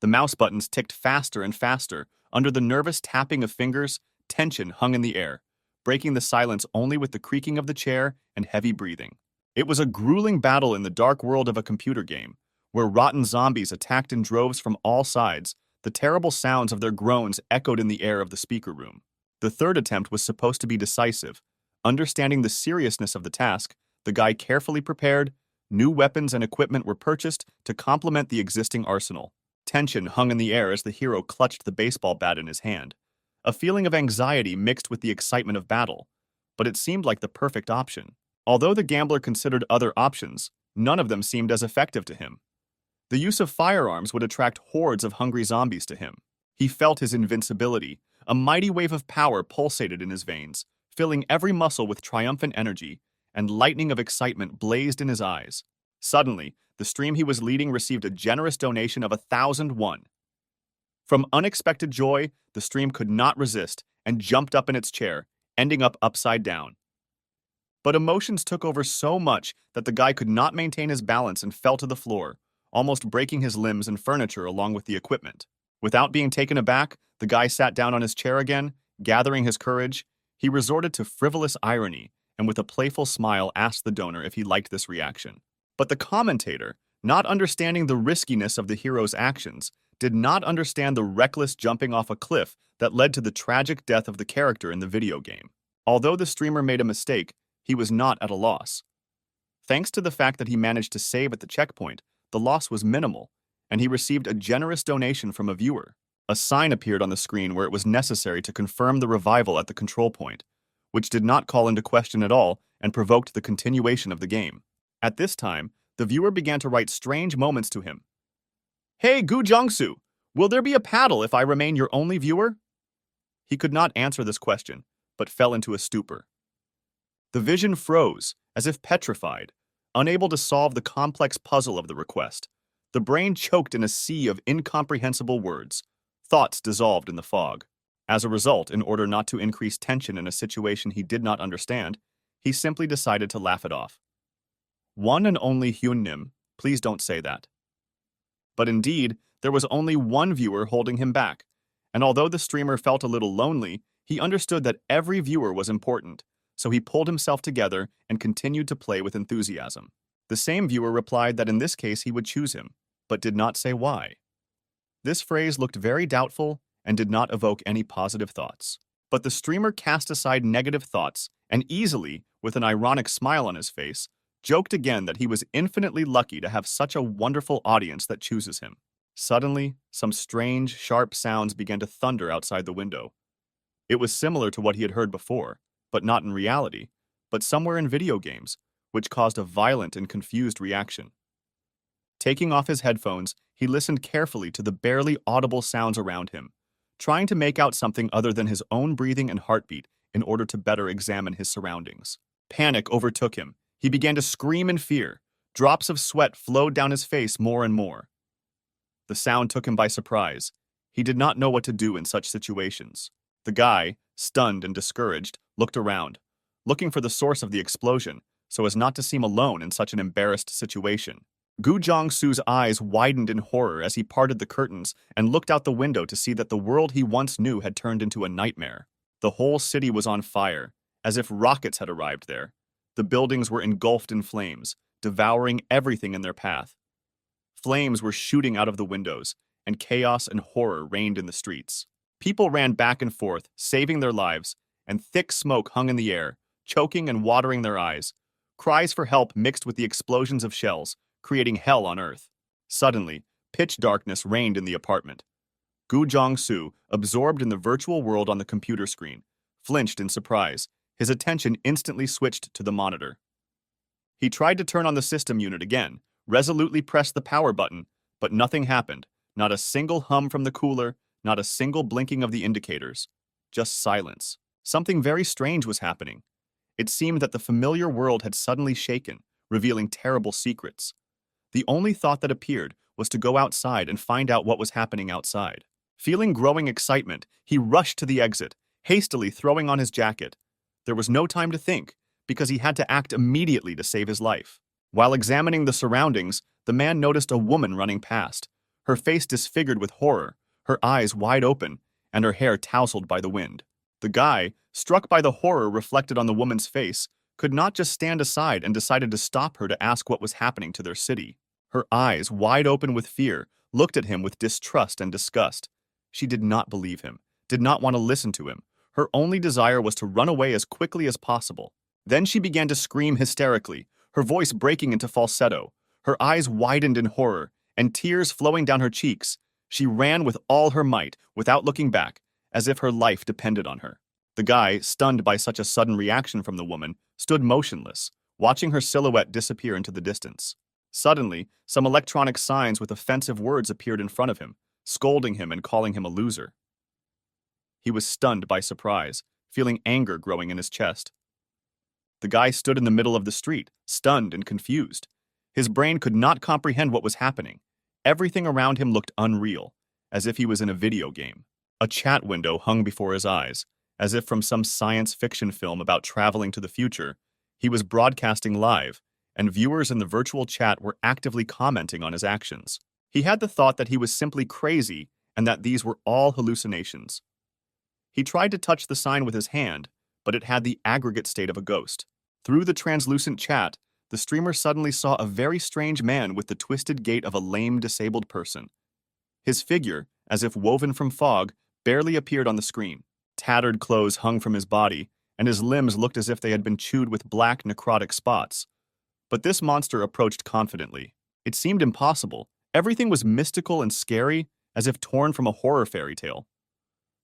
The mouse buttons ticked faster and faster. Under the nervous tapping of fingers, tension hung in the air, breaking the silence only with the creaking of the chair and heavy breathing. It was a grueling battle in the dark world of a computer game, where rotten zombies attacked in droves from all sides. The terrible sounds of their groans echoed in the air of the speaker room. The third attempt was supposed to be decisive. Understanding the seriousness of the task, the guy carefully prepared. New weapons and equipment were purchased to complement the existing arsenal. Tension hung in the air as the hero clutched the baseball bat in his hand. A feeling of anxiety mixed with the excitement of battle, but it seemed like the perfect option. Although the gambler considered other options, none of them seemed as effective to him. The use of firearms would attract hordes of hungry zombies to him. He felt his invincibility. A mighty wave of power pulsated in his veins, filling every muscle with triumphant energy, and lightning of excitement blazed in his eyes. Suddenly, the stream he was leading received a generous donation of 1,001. From unexpected joy, the stream could not resist and jumped up in its chair, ending up upside down. But emotions took over so much that the guy could not maintain his balance and fell to the floor, almost breaking his limbs and furniture along with the equipment. Without being taken aback, the guy sat down on his chair again, gathering his courage. He resorted to frivolous irony and with a playful smile asked the donor if he liked this reaction. But the commentator, not understanding the riskiness of the hero's actions, did not understand the reckless jumping off a cliff that led to the tragic death of the character in the video game. Although the streamer made a mistake, he was not at a loss. Thanks to the fact that he managed to save at the checkpoint, the loss was minimal, and he received a generous donation from a viewer. A sign appeared on the screen where it was necessary to confirm the revival at the control point, which did not call into question at all and provoked the continuation of the game. At this time, the viewer began to write strange moments to him. "Hey, Gu Jiangsu, will there be a paddle if I remain your only viewer?" He could not answer this question, but fell into a stupor. The vision froze, as if petrified, unable to solve the complex puzzle of the request. The brain choked in a sea of incomprehensible words. Thoughts dissolved in the fog. As a result, in order not to increase tension in a situation he did not understand, he simply decided to laugh it off. "One and only Hyun-nim, please don't say that." But indeed, there was only one viewer holding him back, and although the streamer felt a little lonely, he understood that every viewer was important, so he pulled himself together and continued to play with enthusiasm. The same viewer replied that in this case he would choose him, but did not say why. This phrase looked very doubtful and did not evoke any positive thoughts. But the streamer cast aside negative thoughts and easily, with an ironic smile on his face, joked again that he was infinitely lucky to have such a wonderful audience that chooses him. Suddenly, some strange, sharp sounds began to thunder outside the window. It was similar to what he had heard before, but not in reality, but somewhere in video games, which caused a violent and confused reaction. Taking off his headphones, he listened carefully to the barely audible sounds around him, trying to make out something other than his own breathing and heartbeat in order to better examine his surroundings. Panic overtook him. He began to scream in fear. Drops of sweat flowed down his face more and more. The sound took him by surprise. He did not know what to do in such situations. The guy, stunned and discouraged, looked around, looking for the source of the explosion, so as not to seem alone in such an embarrassed situation. Gu Jiangsu's eyes widened in horror as he parted the curtains and looked out the window to see that the world he once knew had turned into a nightmare. The whole city was on fire, as if rockets had arrived there. The buildings were engulfed in flames, devouring everything in their path. Flames were shooting out of the windows, and chaos and horror reigned in the streets. People ran back and forth, saving their lives, and thick smoke hung in the air, choking and watering their eyes. Cries for help mixed with the explosions of shells, creating hell on earth. Suddenly, pitch darkness reigned in the apartment. Gu Jiangsu, absorbed in the virtual world on the computer screen, flinched in surprise. His attention instantly switched to the monitor. He tried to turn on the system unit again, resolutely pressed the power button, but nothing happened. Not a single hum from the cooler, not a single blinking of the indicators. Just silence. Something very strange was happening. It seemed that the familiar world had suddenly shaken, revealing terrible secrets. The only thought that appeared was to go outside and find out what was happening outside. Feeling growing excitement, he rushed to the exit, hastily throwing on his jacket. There was no time to think, because he had to act immediately to save his life. While examining the surroundings, the man noticed a woman running past. her face disfigured with horror, her eyes wide open, and her hair tousled by the wind. The guy, struck by the horror reflected on the woman's face, could not just stand aside and decided to stop her to ask what was happening to their city. Her eyes, wide open with fear, looked at him with distrust and disgust. She did not believe him, did not want to listen to him. Her only desire was to run away as quickly as possible. Then she began to scream hysterically, her voice breaking into falsetto. Her eyes widened in horror, and tears flowing down her cheeks. She ran with all her might, without looking back, as if her life depended on her. The guy, stunned by such a sudden reaction from the woman, stood motionless, watching her silhouette disappear into the distance. Suddenly, some electronic signs with offensive words appeared in front of him, scolding him and calling him a loser. He was stunned by surprise, feeling anger growing in his chest. The guy stood in the middle of the street, stunned and confused. His brain could not comprehend what was happening. Everything around him looked unreal, as if he was in a video game. A chat window hung before his eyes, as if from some science fiction film about traveling to the future. He was broadcasting live, and viewers in the virtual chat were actively commenting on his actions. He had the thought that he was simply crazy and that these were all hallucinations. He tried to touch the sign with his hand, but it had the aggregate state of a ghost. Through the translucent chat, the streamer suddenly saw a very strange man with the twisted gait of a lame, disabled person. His figure, as if woven from fog, barely appeared on the screen. Tattered clothes hung from his body, and his limbs looked as if they had been chewed with black, necrotic spots. But this monster approached confidently. It seemed impossible. Everything was mystical and scary, as if torn from a horror fairy tale.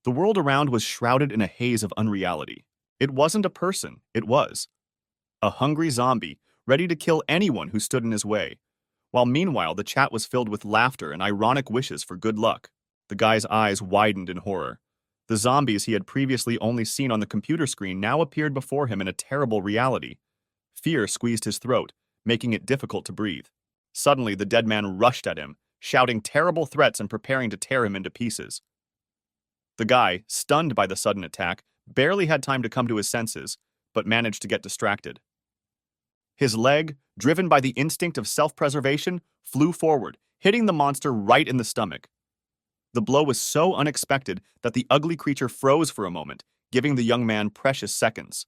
The world around was shrouded in a haze of unreality. It wasn't a person, it was a hungry zombie, ready to kill anyone who stood in his way. While meanwhile, the chat was filled with laughter and ironic wishes for good luck. The guy's eyes widened in horror. The zombies he had previously only seen on the computer screen now appeared before him in a terrible reality. Fear squeezed his throat, making it difficult to breathe. Suddenly, the dead man rushed at him, shouting terrible threats and preparing to tear him into pieces. The guy, stunned by the sudden attack, barely had time to come to his senses, but managed to get distracted. His leg, driven by the instinct of self-preservation, flew forward, hitting the monster right in the stomach. The blow was so unexpected that the ugly creature froze for a moment, giving the young man precious seconds.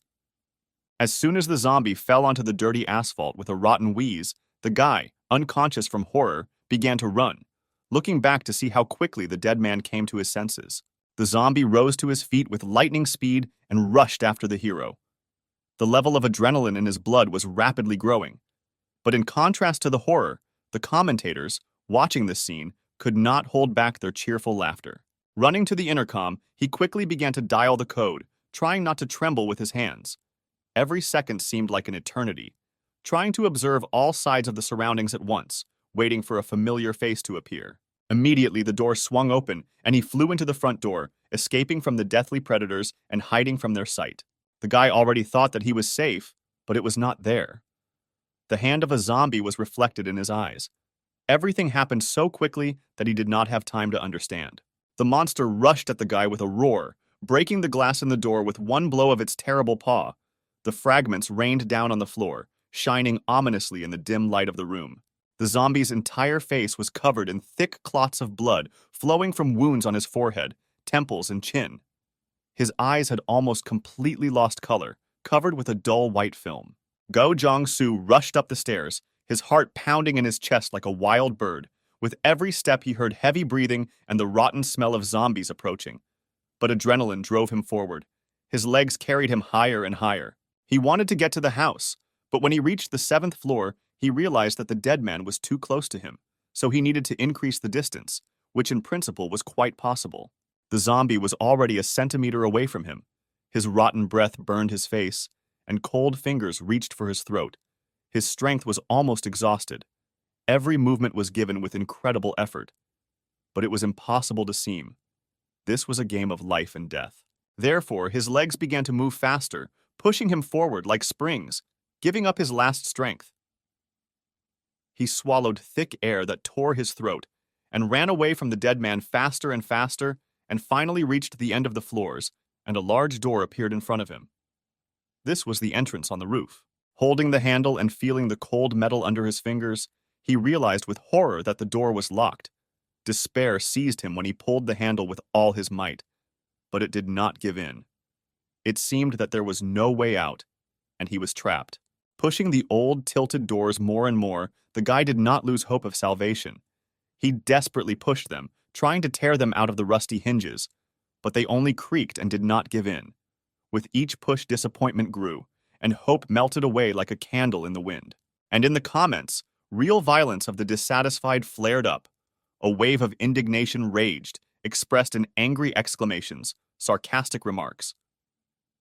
As soon as the zombie fell onto the dirty asphalt with a rotten wheeze, the guy, unconscious from horror, began to run, looking back to see how quickly the dead man came to his senses. The zombie rose to his feet with lightning speed and rushed after the hero. The level of adrenaline in his blood was rapidly growing. But in contrast to the horror, the commentators, watching this scene, could not hold back their cheerful laughter. Running to the intercom, he quickly began to dial the code, trying not to tremble with his hands. Every second seemed like an eternity, trying to observe all sides of the surroundings at once, waiting for a familiar face to appear. Immediately, the door swung open, and he flew into the front door, escaping from the deathly predators and hiding from their sight. The guy already thought that he was safe, but it was not there. The hand of a zombie was reflected in his eyes. Everything happened so quickly that he did not have time to understand. The monster rushed at the guy with a roar, breaking the glass in the door with one blow of its terrible paw. The fragments rained down on the floor, shining ominously in the dim light of the room. The zombie's entire face was covered in thick clots of blood flowing from wounds on his forehead, temples, and chin. His eyes had almost completely lost color, covered with a dull white film. Go Jong-soo rushed up the stairs, his heart pounding in his chest like a wild bird. With every step he heard heavy breathing and the rotten smell of zombies approaching. But adrenaline drove him forward. His legs carried him higher and higher. He wanted to get to the house, but when he reached the 7th floor, he realized that the dead man was too close to him, so he needed to increase the distance, which in principle was quite possible. The zombie was already a centimeter away from him. His rotten breath burned his face, and cold fingers reached for his throat. His strength was almost exhausted. Every movement was given with incredible effort. But it was impossible to seem. This was a game of life and death. Therefore, his legs began to move faster, pushing him forward like springs, giving up his last strength. He swallowed thick air that tore his throat and ran away from the dead man faster and faster, and finally reached the end of the floors, and a large door appeared in front of him. This was the entrance on the roof. Holding the handle and feeling the cold metal under his fingers, he realized with horror that the door was locked. Despair seized him when he pulled the handle with all his might, but it did not give in. It seemed that there was no way out, and he was trapped. Pushing the old, tilted doors more and more, the guy did not lose hope of salvation. He desperately pushed them, trying to tear them out of the rusty hinges, but they only creaked and did not give in. With each push, disappointment grew, and hope melted away like a candle in the wind. And in the comments, real violence of the dissatisfied flared up. A wave of indignation raged, expressed in angry exclamations, sarcastic remarks.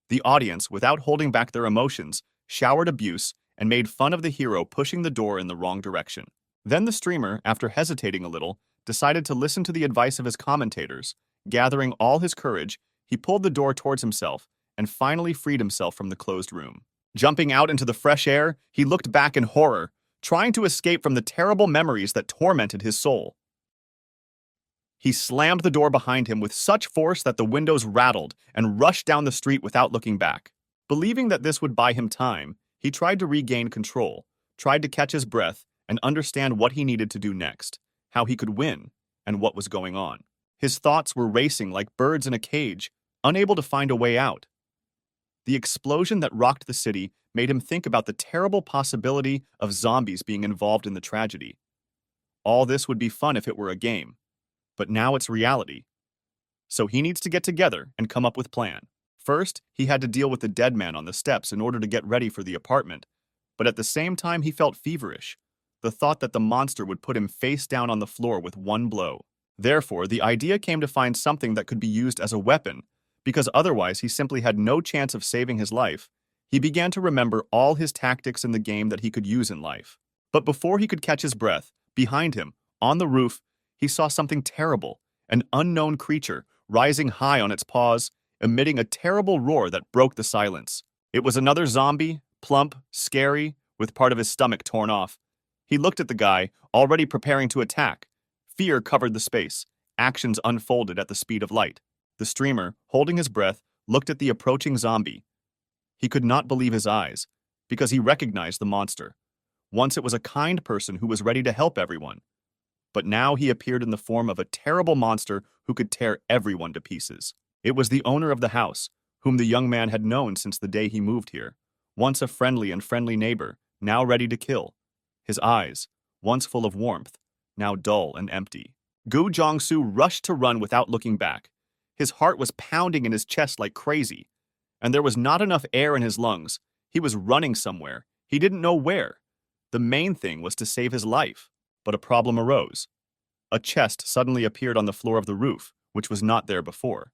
The audience, without holding back their emotions, showered abuse and made fun of the hero pushing the door in the wrong direction. Then the streamer, after hesitating a little, decided to listen to the advice of his commentators. Gathering all his courage, he pulled the door towards himself and finally freed himself from the closed room. Jumping out into the fresh air, he looked back in horror, trying to escape from the terrible memories that tormented his soul. He slammed the door behind him with such force that the windows rattled and rushed down the street without looking back. Believing that this would buy him time, he tried to regain control, tried to catch his breath and understand what he needed to do next, how he could win, and what was going on. His thoughts were racing like birds in a cage, unable to find a way out. The explosion that rocked the city made him think about the terrible possibility of zombies being involved in the tragedy. All this would be fun if it were a game, but now it's reality. So he needs to get together and come up with a plan. First, he had to deal with the dead man on the steps in order to get ready for the apartment, but at the same time he felt feverish, the thought that the monster would put him face down on the floor with one blow. Therefore, the idea came to find something that could be used as a weapon, because otherwise he simply had no chance of saving his life. He began to remember all his tactics in the game that he could use in life. But before he could catch his breath, behind him, on the roof, he saw something terrible, an unknown creature, rising high on its paws, emitting a terrible roar that broke the silence. It was another zombie, plump, scary, with part of his stomach torn off. He looked at the guy, already preparing to attack. Fear covered the space. Actions unfolded at the speed of light. The streamer, holding his breath, looked at the approaching zombie. He could not believe his eyes, because he recognized the monster. Once it was a kind person who was ready to help everyone. But now he appeared in the form of a terrible monster who could tear everyone to pieces. It was the owner of the house, whom the young man had known since the day he moved here. Once a friendly neighbor, now ready to kill. His eyes, once full of warmth, now dull and empty. Gu Jiangsu rushed to run without looking back. His heart was pounding in his chest like crazy, and there was not enough air in his lungs. He was running somewhere. He didn't know where. The main thing was to save his life. But a problem arose. A chest suddenly appeared on the floor of the roof, which was not there before.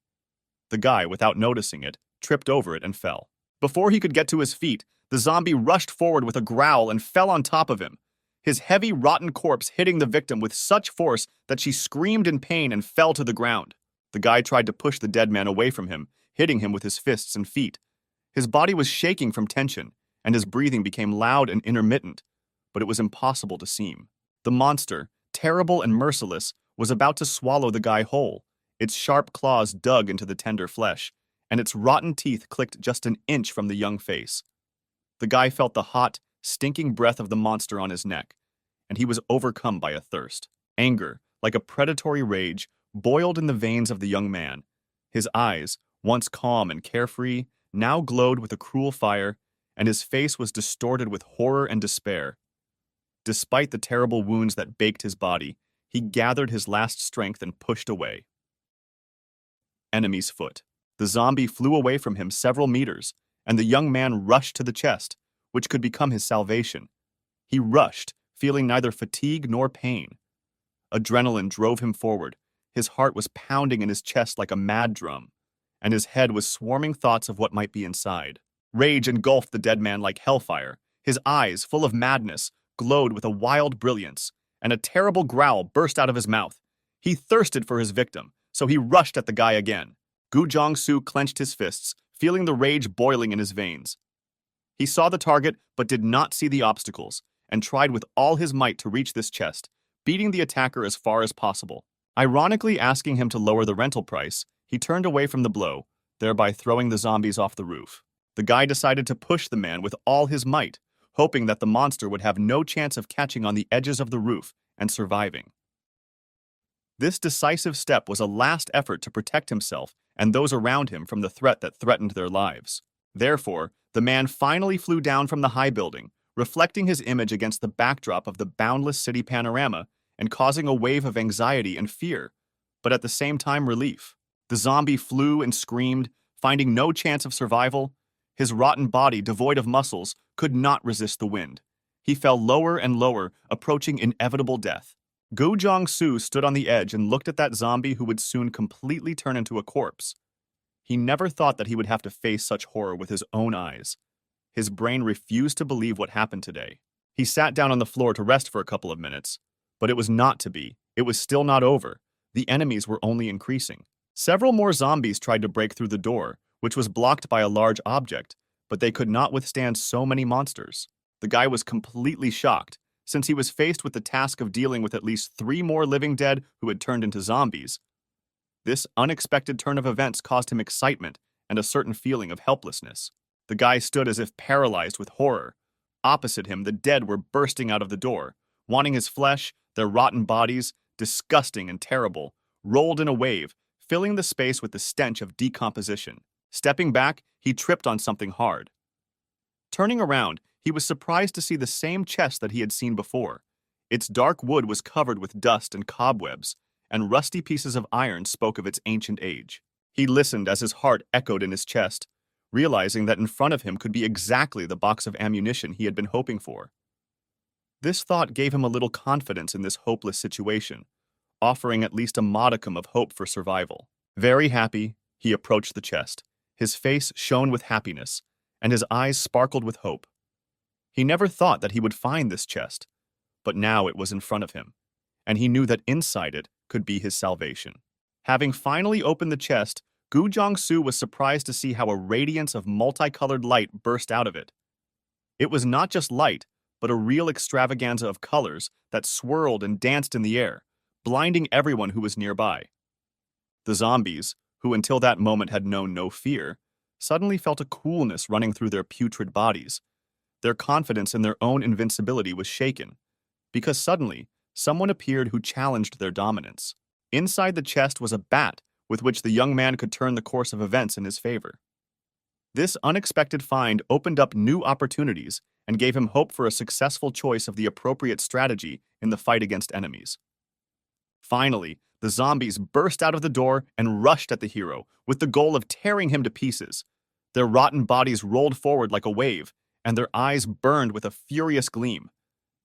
The guy, without noticing it, tripped over it and fell. Before he could get to his feet, the zombie rushed forward with a growl and fell on top of him, his heavy, rotten corpse hitting the victim with such force that she screamed in pain and fell to the ground. The guy tried to push the dead man away from him, hitting him with his fists and feet. His body was shaking from tension, and his breathing became loud and intermittent, but it was impossible to seem. The monster, terrible and merciless, was about to swallow the guy whole. Its sharp claws dug into the tender flesh, and its rotten teeth clicked just an inch from the young face. The guy felt the hot, stinking breath of the monster on his neck, and he was overcome by a thirst. Anger, like a predatory rage, boiled in the veins of the young man. His eyes, once calm and carefree, now glowed with a cruel fire, and his face was distorted with horror and despair. Despite the terrible wounds that baked his body, he gathered his last strength and pushed away. Enemy's foot. The zombie flew away from him several meters, and the young man rushed to the chest, which could become his salvation. He rushed, feeling neither fatigue nor pain. Adrenaline drove him forward. His heart was pounding in his chest like a mad drum, and his head was swarming thoughts of what might be inside. Rage engulfed the dead man like hellfire. His eyes, full of madness, glowed with a wild brilliance, and a terrible growl burst out of his mouth. He thirsted for his victim, so he rushed at the guy again. Gu Jiangsu clenched his fists, feeling the rage boiling in his veins. He saw the target, but did not see the obstacles, and tried with all his might to reach this chest, beating the attacker as far as possible. Ironically asking him to lower the rental price, he turned away from the blow, thereby throwing the zombies off the roof. The guy decided to push the man with all his might, hoping that the monster would have no chance of catching on the edges of the roof and surviving. This decisive step was a last effort to protect himself and those around him from the threat that threatened their lives. Therefore, the man finally flew down from the high building, reflecting his image against the backdrop of the boundless city panorama and causing a wave of anxiety and fear, but at the same time relief. The zombie flew and screamed, finding no chance of survival. His rotten body, devoid of muscles, could not resist the wind. He fell lower and lower, approaching inevitable death. Go Jong-soo stood on the edge and looked at that zombie who would soon completely turn into a corpse. He never thought that he would have to face such horror with his own eyes. His brain refused to believe what happened today. He sat down on the floor to rest for a couple of minutes, but it was not to be. It was still not over. The enemies were only increasing. Several more zombies tried to break through the door, which was blocked by a large object, but they could not withstand so many monsters. The guy was completely shocked, since he was faced with the task of dealing with at least 3 more living dead who had turned into zombies. This unexpected turn of events caused him excitement and a certain feeling of helplessness. The guy stood as if paralyzed with horror. Opposite him, the dead were bursting out of the door, wanting his flesh, their rotten bodies, disgusting and terrible, rolled in a wave, filling the space with the stench of decomposition. Stepping back, he tripped on something hard. Turning around, he was surprised to see the same chest that he had seen before. Its dark wood was covered with dust and cobwebs, and rusty pieces of iron spoke of its ancient age. He listened as his heart echoed in his chest, realizing that in front of him could be exactly the box of ammunition he had been hoping for. This thought gave him a little confidence in this hopeless situation, offering at least a modicum of hope for survival. Very happy, he approached the chest. His face shone with happiness, and his eyes sparkled with hope. He never thought that he would find this chest, but now it was in front of him, and he knew that inside it could be his salvation. Having finally opened the chest, Gu Jong-soo was surprised to see how a radiance of multicolored light burst out of it. It was not just light, but a real extravaganza of colors that swirled and danced in the air, blinding everyone who was nearby. The zombies, who until that moment had known no fear, suddenly felt a coolness running through their putrid bodies. Their confidence in their own invincibility was shaken, because suddenly, someone appeared who challenged their dominance. Inside the chest was a bat with which the young man could turn the course of events in his favor. This unexpected find opened up new opportunities and gave him hope for a successful choice of the appropriate strategy in the fight against enemies. Finally, the zombies burst out of the door and rushed at the hero, with the goal of tearing him to pieces. Their rotten bodies rolled forward like a wave, and their eyes burned with a furious gleam.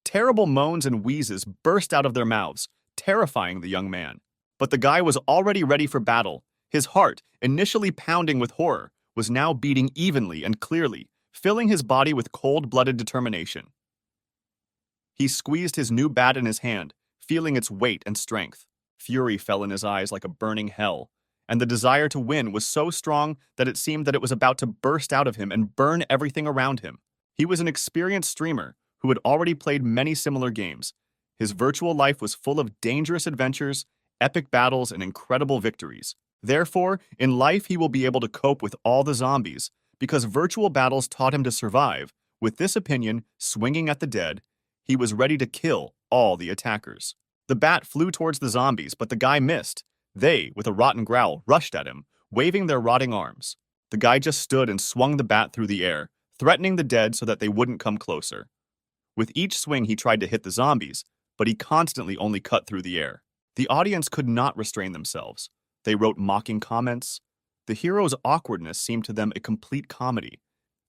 Terrible moans and wheezes burst out of their mouths, terrifying the young man. But the guy was already ready for battle. His heart, initially pounding with horror, was now beating evenly and clearly, filling his body with cold-blooded determination. He squeezed his new bat in his hand, feeling its weight and strength. Fury fell in his eyes like a burning hell, and the desire to win was so strong that it seemed that it was about to burst out of him and burn everything around him. He was an experienced streamer who had already played many similar games. His virtual life was full of dangerous adventures, epic battles, and incredible victories. Therefore, in life he will be able to cope with all the zombies, because virtual battles taught him to survive. With this opinion swinging at the dead, he was ready to kill all the attackers. The bat flew towards the zombies, but the guy missed. They, with a rotten growl, rushed at him, waving their rotting arms. The guy just stood and swung the bat through the air, threatening the dead so that they wouldn't come closer. With each swing he tried to hit the zombies, but he constantly only cut through the air. The audience could not restrain themselves. They wrote mocking comments. The hero's awkwardness seemed to them a complete comedy,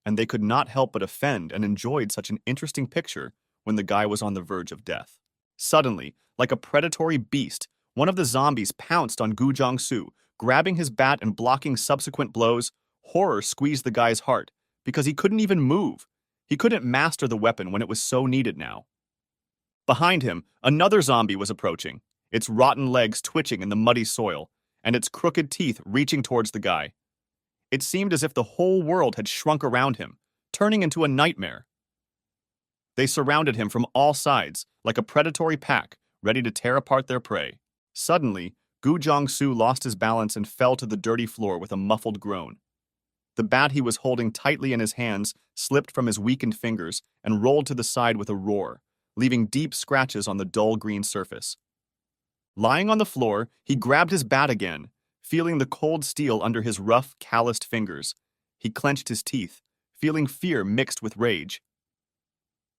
and they could not help but offend and enjoyed such an interesting picture when the guy was on the verge of death. Suddenly, like a predatory beast, one of the zombies pounced on Gu Jong-soo, grabbing his bat and blocking subsequent blows. Horror squeezed the guy's heart, because he couldn't even move. He couldn't master the weapon when it was so needed now. Behind him, another zombie was approaching, its rotten legs twitching in the muddy soil, and its crooked teeth reaching towards the guy. It seemed as if the whole world had shrunk around him, turning into a nightmare. They surrounded him from all sides, like a predatory pack, ready to tear apart their prey. Suddenly, Gu Jong-soo lost his balance and fell to the dirty floor with a muffled groan. The bat he was holding tightly in his hands slipped from his weakened fingers and rolled to the side with a roar, leaving deep scratches on the dull green surface. Lying on the floor, he grabbed his bat again, feeling the cold steel under his rough, calloused fingers. He clenched his teeth, feeling fear mixed with rage.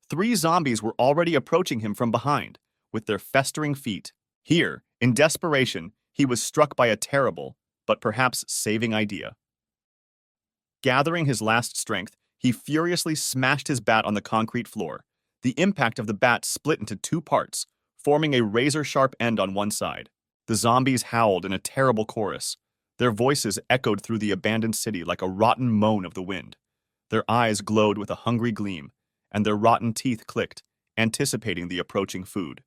3 zombies were already approaching him from behind, with their festering feet. Here, in desperation, he was struck by a terrible, but perhaps saving idea. Gathering his last strength, he furiously smashed his bat on the concrete floor. The impact of the bat split into 2 parts, forming a razor-sharp end on one side. The zombies howled in a terrible chorus. Their voices echoed through the abandoned city like a rotten moan of the wind. Their eyes glowed with a hungry gleam, and their rotten teeth clicked, anticipating the approaching food.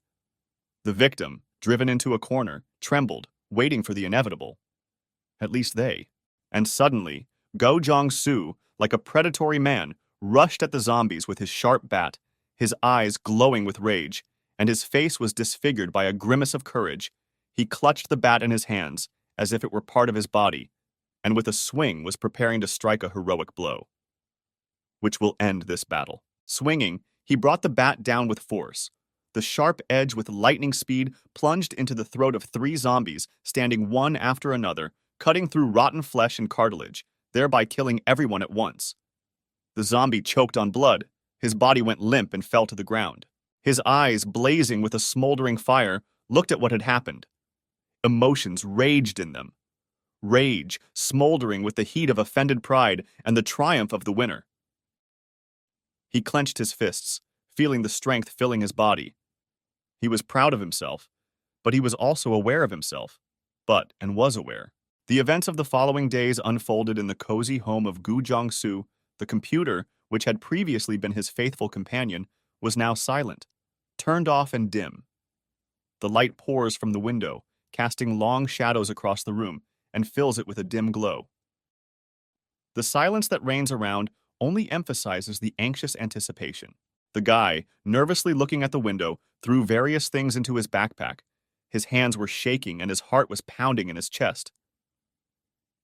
The victim, driven into a corner, trembled, waiting for the inevitable. At least they. And suddenly, Go Jong-soo, like a predatory man, rushed at the zombies with his sharp bat, his eyes glowing with rage, and his face was disfigured by a grimace of courage. He clutched the bat in his hands, as if it were part of his body, and with a swing was preparing to strike a heroic blow, which will end this battle. Swinging, he brought the bat down with force. The sharp edge with lightning speed plunged into the throat of 3 zombies, standing one after another, cutting through rotten flesh and cartilage, thereby killing everyone at once. The zombie choked on blood. His body went limp and fell to the ground. His eyes, blazing with a smoldering fire, looked at what had happened. Emotions raged in them. Rage, smoldering with the heat of offended pride and the triumph of the winner. He clenched his fists, feeling the strength filling his body. He was proud of himself, but he was also aware of himself. And was aware. The events of the following days unfolded in the cozy home of Gu Jong-soo. The computer, which had previously been his faithful companion, was now silent, turned off and dim. The light pours from the window, casting long shadows across the room, and fills it with a dim glow. The silence that reigns around only emphasizes the anxious anticipation. The guy, nervously looking at the window, threw various things into his backpack. His hands were shaking and his heart was pounding in his chest.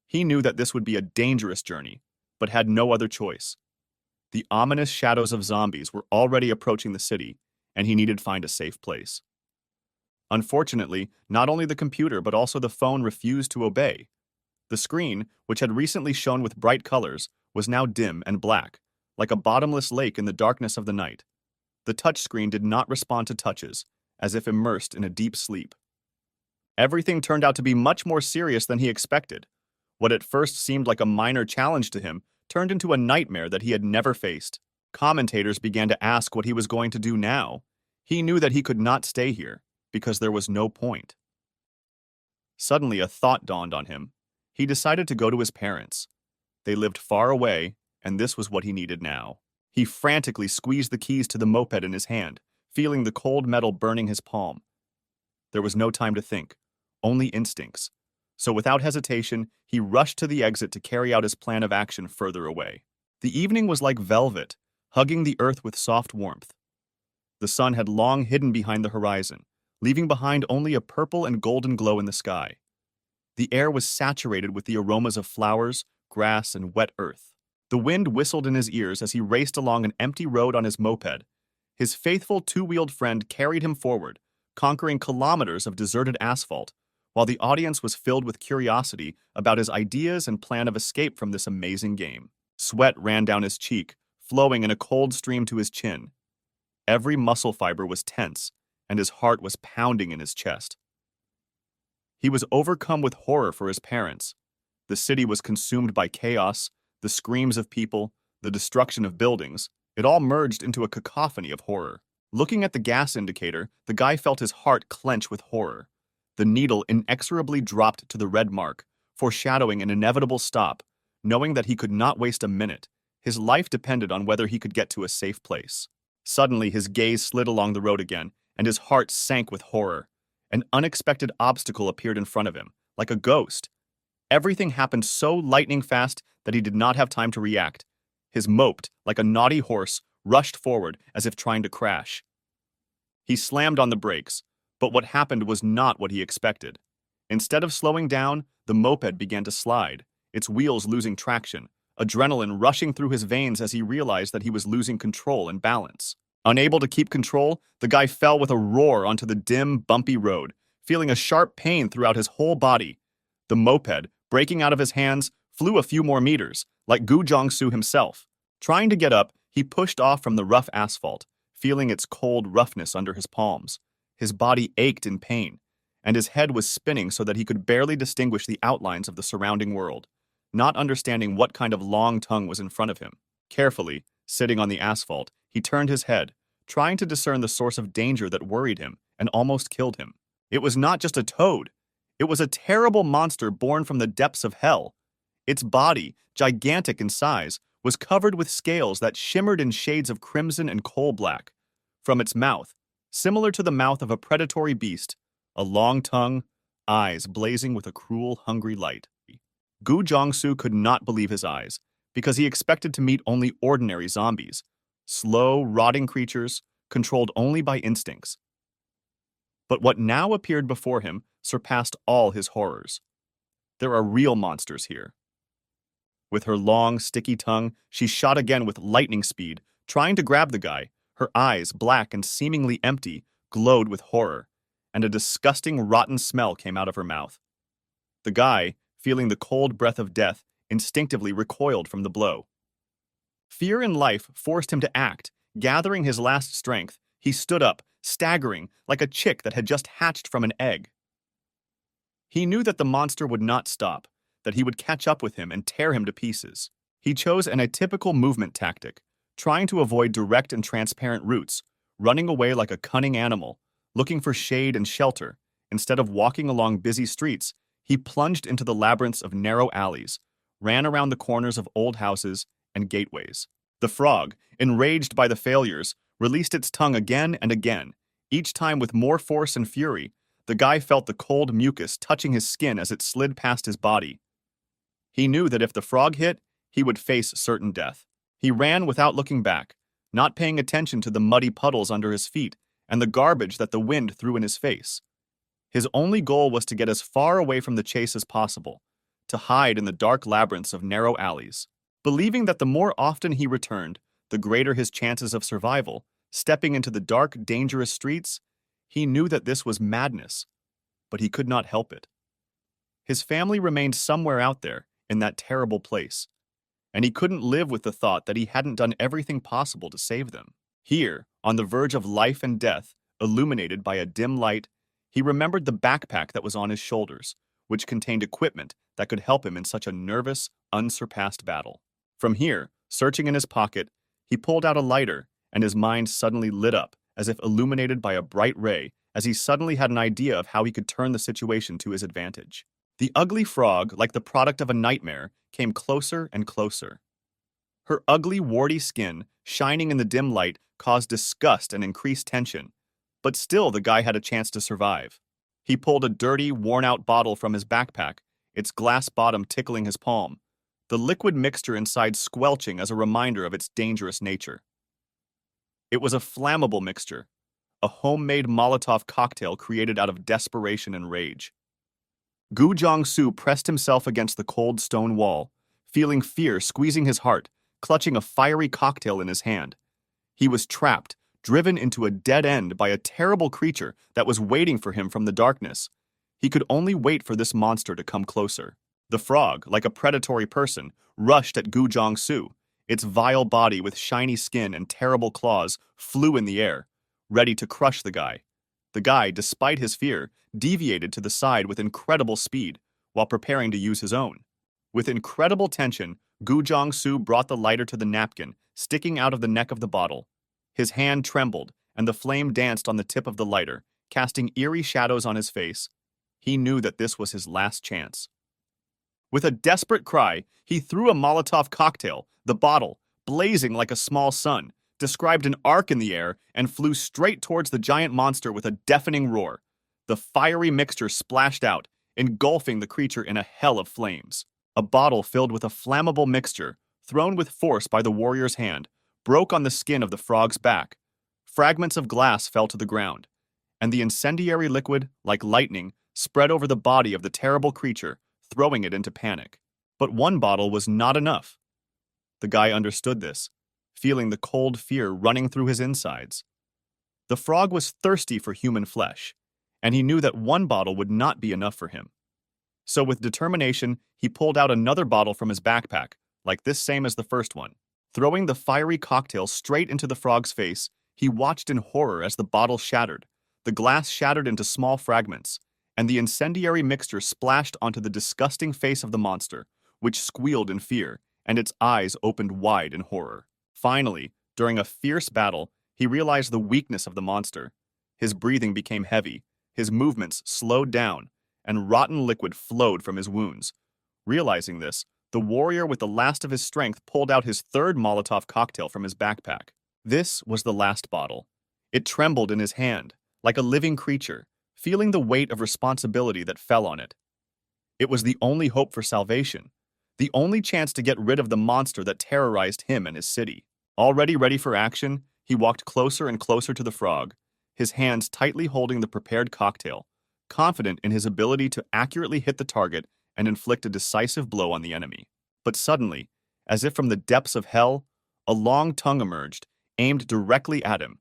He knew that this would be a dangerous journey, but had no other choice. The ominous shadows of zombies were already approaching the city, and he needed to find a safe place. Unfortunately, not only the computer but also the phone refused to obey. The screen, which had recently shone with bright colors, was now dim and black, like a bottomless lake in the darkness of the night. The touchscreen did not respond to touches, as if immersed in a deep sleep. Everything turned out to be much more serious than he expected. What at first seemed like a minor challenge to him turned into a nightmare that he had never faced. Commentators began to ask what he was going to do now. He knew that he could not stay here, because there was no point. Suddenly a thought dawned on him. He decided to go to his parents. They lived far away, and this was what he needed now. He frantically squeezed the keys to the moped in his hand, feeling the cold metal burning his palm. There was no time to think, only instincts. So without hesitation, he rushed to the exit to carry out his plan of action further away. The evening was like velvet, hugging the earth with soft warmth. The sun had long hidden behind the horizon, leaving behind only a purple and golden glow in the sky. The air was saturated with the aromas of flowers, grass, and wet earth. The wind whistled in his ears as he raced along an empty road on his moped. His faithful 2-wheeled friend carried him forward, conquering kilometers of deserted asphalt, while the audience was filled with curiosity about his ideas and plan of escape from this amazing game. Sweat ran down his cheek, flowing in a cold stream to his chin. Every muscle fiber was tense, and his heart was pounding in his chest. He was overcome with horror for his parents. The city was consumed by chaos, the screams of people, the destruction of buildings. It all merged into a cacophony of horror. Looking at the gas indicator, the guy felt his heart clench with horror. The needle inexorably dropped to the red mark, foreshadowing an inevitable stop. Knowing that he could not waste a minute, his life depended on whether he could get to a safe place. Suddenly, his gaze slid along the road again, and his heart sank with horror. An unexpected obstacle appeared in front of him, like a ghost. Everything happened so lightning fast that he did not have time to react. His moped, like a naughty horse, rushed forward as if trying to crash. He slammed on the brakes, but what happened was not what he expected. Instead of slowing down, the moped began to slide, its wheels losing traction, adrenaline rushing through his veins as he realized that he was losing control and balance. Unable to keep control, the guy fell with a roar onto the dim, bumpy road, feeling a sharp pain throughout his whole body. The moped, breaking out of his hands, flew a few more meters, like Gu Jiangsu himself. Trying to get up, he pushed off from the rough asphalt, feeling its cold roughness under his palms. His body ached in pain, and his head was spinning so that he could barely distinguish the outlines of the surrounding world, not understanding what kind of long tongue was in front of him. Carefully, sitting on the asphalt, he turned his head, trying to discern the source of danger that worried him and almost killed him. It was not just a toad. It was a terrible monster born from the depths of hell. Its body, gigantic in size, was covered with scales that shimmered in shades of crimson and coal black. From its mouth, similar to the mouth of a predatory beast, a long tongue, eyes blazing with a cruel, hungry light. Gu Jiangsu could not believe his eyes, because he expected to meet only ordinary zombies, slow, rotting creatures, controlled only by instincts. But what now appeared before him surpassed all his horrors. There are real monsters here. With her long, sticky tongue, she shot again with lightning speed, trying to grab the guy. Her eyes, black and seemingly empty, glowed with horror, and a disgusting, rotten smell came out of her mouth. The guy, feeling the cold breath of death, instinctively recoiled from the blow. Fear in life forced him to act. Gathering his last strength, he stood up, staggering like a chick that had just hatched from an egg. He knew that the monster would not stop, that he would catch up with him and tear him to pieces. He chose an atypical movement tactic, trying to avoid direct and transparent routes, running away like a cunning animal, looking for shade and shelter. Instead of walking along busy streets, he plunged into the labyrinths of narrow alleys, ran around the corners of old houses and gateways. The frog, enraged by the failures, released its tongue again and again, each time with more force and fury. The guy felt the cold mucus touching his skin as it slid past his body. He knew that if the frog hit, he would face certain death. He ran without looking back, not paying attention to the muddy puddles under his feet and the garbage that the wind threw in his face. His only goal was to get as far away from the chase as possible, to hide in the dark labyrinths of narrow alleys. Believing that the more often he returned, the greater his chances of survival, stepping into the dark, dangerous streets, he knew that this was madness, but he could not help it. His family remained somewhere out there, in that terrible place, and he couldn't live with the thought that he hadn't done everything possible to save them. Here, on the verge of life and death, illuminated by a dim light, he remembered the backpack that was on his shoulders, which contained equipment that could help him in such a nervous, unsurpassed battle. From here, searching in his pocket, he pulled out a lighter, and his mind suddenly lit up, as if illuminated by a bright ray, as he suddenly had an idea of how he could turn the situation to his advantage. The ugly frog, like the product of a nightmare, came closer and closer. Her ugly, warty skin, shining in the dim light, caused disgust and increased tension. But still, the guy had a chance to survive. He pulled a dirty, worn-out bottle from his backpack, its glass bottom tickling his palm, the liquid mixture inside squelching as a reminder of its dangerous nature. It was a flammable mixture, a homemade Molotov cocktail created out of desperation and rage. Gu Jiangsu pressed himself against the cold stone wall, feeling fear squeezing his heart, clutching a fiery cocktail in his hand. He was trapped, driven into a dead end by a terrible creature that was waiting for him from the darkness. He could only wait for this monster to come closer. The frog, like a predatory person, rushed at Gu Jiangsu. Its vile body with shiny skin and terrible claws flew in the air, ready to crush the guy. The guy, despite his fear, deviated to the side with incredible speed, while preparing to use his own. With incredible tension, Gu Jiangsu brought the lighter to the napkin, sticking out of the neck of the bottle. His hand trembled, and the flame danced on the tip of the lighter, casting eerie shadows on his face. He knew that this was his last chance. With a desperate cry, he threw a Molotov cocktail, the bottle, blazing like a small sun, described an arc in the air and flew straight towards the giant monster with a deafening roar. The fiery mixture splashed out, engulfing the creature in a hell of flames. A bottle filled with a flammable mixture, thrown with force by the warrior's hand, broke on the skin of the frog's back. Fragments of glass fell to the ground, and the incendiary liquid, like lightning, spread over the body of the terrible creature, throwing it into panic. But one bottle was not enough. The guy understood this, feeling the cold fear running through his insides. The frog was thirsty for human flesh, and he knew that one bottle would not be enough for him. So with determination, he pulled out another bottle from his backpack, like this same as the first one. Throwing the fiery cocktail straight into the frog's face, he watched in horror as the bottle shattered. The glass shattered into small fragments, and the incendiary mixture splashed onto the disgusting face of the monster, which squealed in fear, and its eyes opened wide in horror. Finally, during a fierce battle, he realized the weakness of the monster. His breathing became heavy, his movements slowed down, and rotten liquid flowed from his wounds. Realizing this, the warrior with the last of his strength pulled out his third Molotov cocktail from his backpack. This was the last bottle. It trembled in his hand, like a living creature, feeling the weight of responsibility that fell on it. It was the only hope for salvation, the only chance to get rid of the monster that terrorized him and his city. Already ready for action, he walked closer and closer to the frog, his hands tightly holding the prepared cocktail, confident in his ability to accurately hit the target and inflict a decisive blow on the enemy. But suddenly, as if from the depths of hell, a long tongue emerged, aimed directly at him.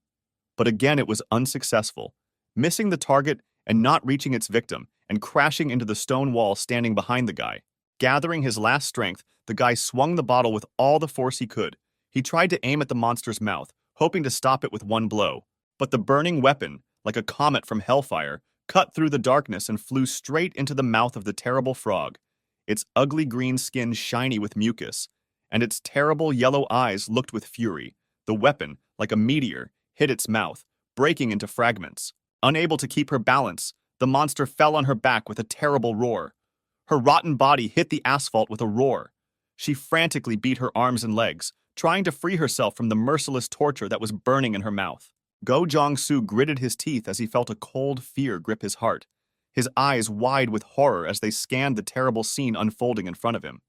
But again it was unsuccessful, missing the target and not reaching its victim, and crashing into the stone wall standing behind the guy. Gathering his last strength, the guy swung the bottle with all the force he could. He tried to aim at the monster's mouth, hoping to stop it with one blow. But the burning weapon, like a comet from hellfire, cut through the darkness and flew straight into the mouth of the terrible frog, its ugly green skin shiny with mucus, and its terrible yellow eyes looked with fury. The weapon, like a meteor, hit its mouth, breaking into fragments. Unable to keep her balance, the monster fell on her back with a terrible roar. Her rotten body hit the asphalt with a roar. She frantically beat her arms and legs, trying to free herself from the merciless torture that was burning in her mouth. Go Jong-soo gritted his teeth as he felt a cold fear grip his heart, his eyes wide with horror as they scanned the terrible scene unfolding in front of him.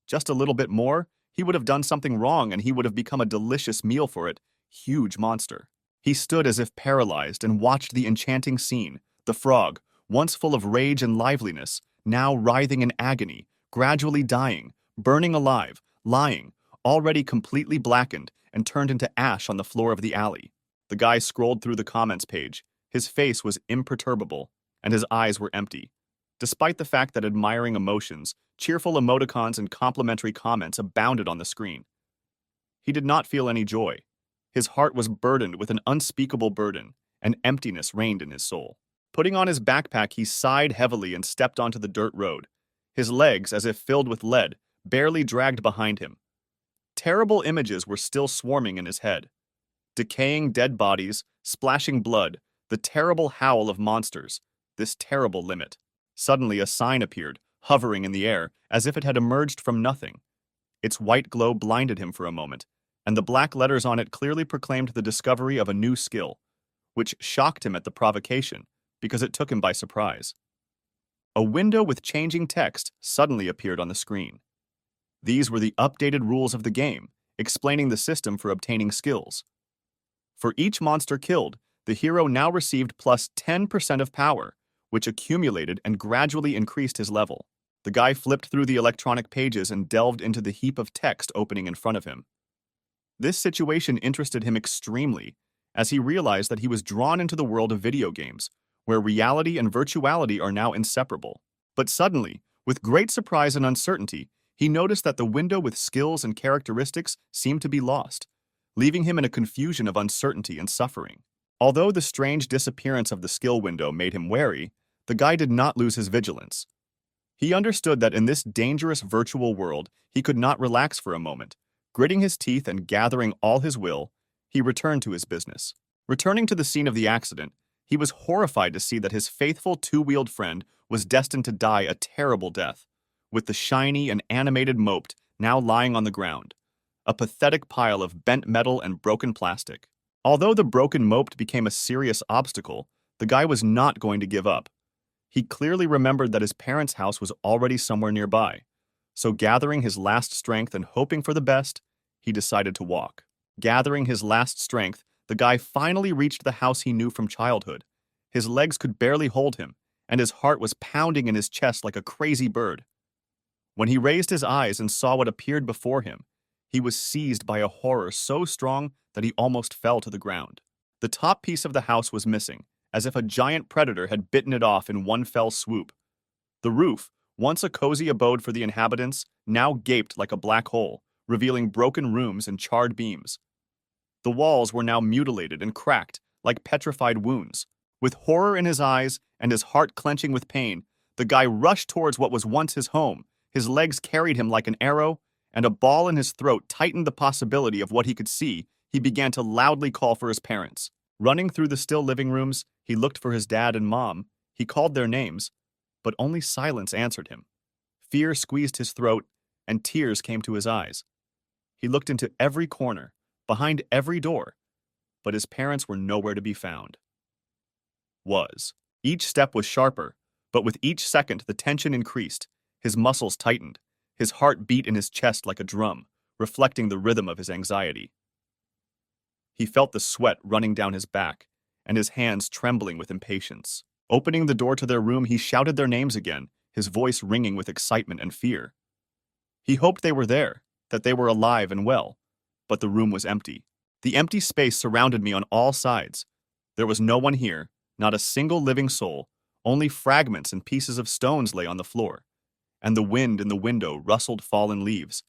Just a little bit more, he would have done something wrong and he would have become a delicious meal for it, huge monster. He stood as if paralyzed and watched the enchanting scene, the frog, once full of rage and liveliness, now writhing in agony, gradually dying, burning alive, lying, already completely blackened and turned into ash on the floor of the alley. The guy scrolled through the comments page. His face was imperturbable, and his eyes were empty. Despite the fact that admiring emotions, cheerful emoticons and complimentary comments abounded on the screen, he did not feel any joy. His heart was burdened with an unspeakable burden, and emptiness reigned in his soul. Putting on his backpack, he sighed heavily and stepped onto the dirt road. His legs, as if filled with lead, barely dragged behind him. Terrible images were still swarming in his head. Decaying dead bodies, splashing blood, the terrible howl of monsters, this terrible limit. Suddenly a sign appeared, hovering in the air, as if it had emerged from nothing. Its white glow blinded him for a moment, and the black letters on it clearly proclaimed the discovery of a new skill, which shocked him at the provocation, because it took him by surprise. A window with changing text suddenly appeared on the screen. These were the updated rules of the game, explaining the system for obtaining skills. For each monster killed, the hero now received plus 10% of power, which accumulated and gradually increased his level. The guy flipped through the electronic pages and delved into the heap of text opening in front of him. This situation interested him extremely, as he realized that he was drawn into the world of video games, where reality and virtuality are now inseparable. But suddenly, with great surprise and uncertainty, he noticed that the window with skills and characteristics seemed to be lost, leaving him in a confusion of uncertainty and suffering. Although the strange disappearance of the skill window made him wary, the guy did not lose his vigilance. He understood that in this dangerous virtual world, he could not relax for a moment. Gritting his teeth and gathering all his will, he returned to his business. Returning to the scene of the accident, he was horrified to see that his faithful two-wheeled friend was destined to die a terrible death, with the shiny and animated mope now lying on the ground, a pathetic pile of bent metal and broken plastic. Although the broken mope became a serious obstacle, the guy was not going to give up. He clearly remembered that his parents' house was already somewhere nearby, so gathering his last strength and hoping for the best, he decided to walk. Gathering his last strength, the guy finally reached the house he knew from childhood. His legs could barely hold him, and his heart was pounding in his chest like a crazy bird. When he raised his eyes and saw what appeared before him, he was seized by a horror so strong that he almost fell to the ground. The top piece of the house was missing, as if a giant predator had bitten it off in one fell swoop. The roof, once a cozy abode for the inhabitants, now gaped like a black hole, revealing broken rooms and charred beams. The walls were now mutilated and cracked, like petrified wounds. With horror in his eyes and his heart clenching with pain, the guy rushed towards what was once his home. His legs carried him like an arrow, and a ball in his throat tightened the possibility of what he could see. He began to loudly call for his parents. Running through the still living rooms, he looked for his dad and mom. He called their names, but only silence answered him. Fear squeezed his throat, and tears came to his eyes. He looked into every corner, behind every door, but his parents were nowhere to be found. Each step was sharper, but with each second the tension increased. His muscles tightened. His heart beat in his chest like a drum, reflecting the rhythm of his anxiety. He felt the sweat running down his back, and his hands trembling with impatience. Opening the door to their room, he shouted their names again, his voice ringing with excitement and fear. He hoped they were there, that they were alive and well, but the room was empty. The empty space surrounded me on all sides. There was no one here, not a single living soul, only fragments and pieces of stones lay on the floor, and the wind in the window rustled fallen leaves,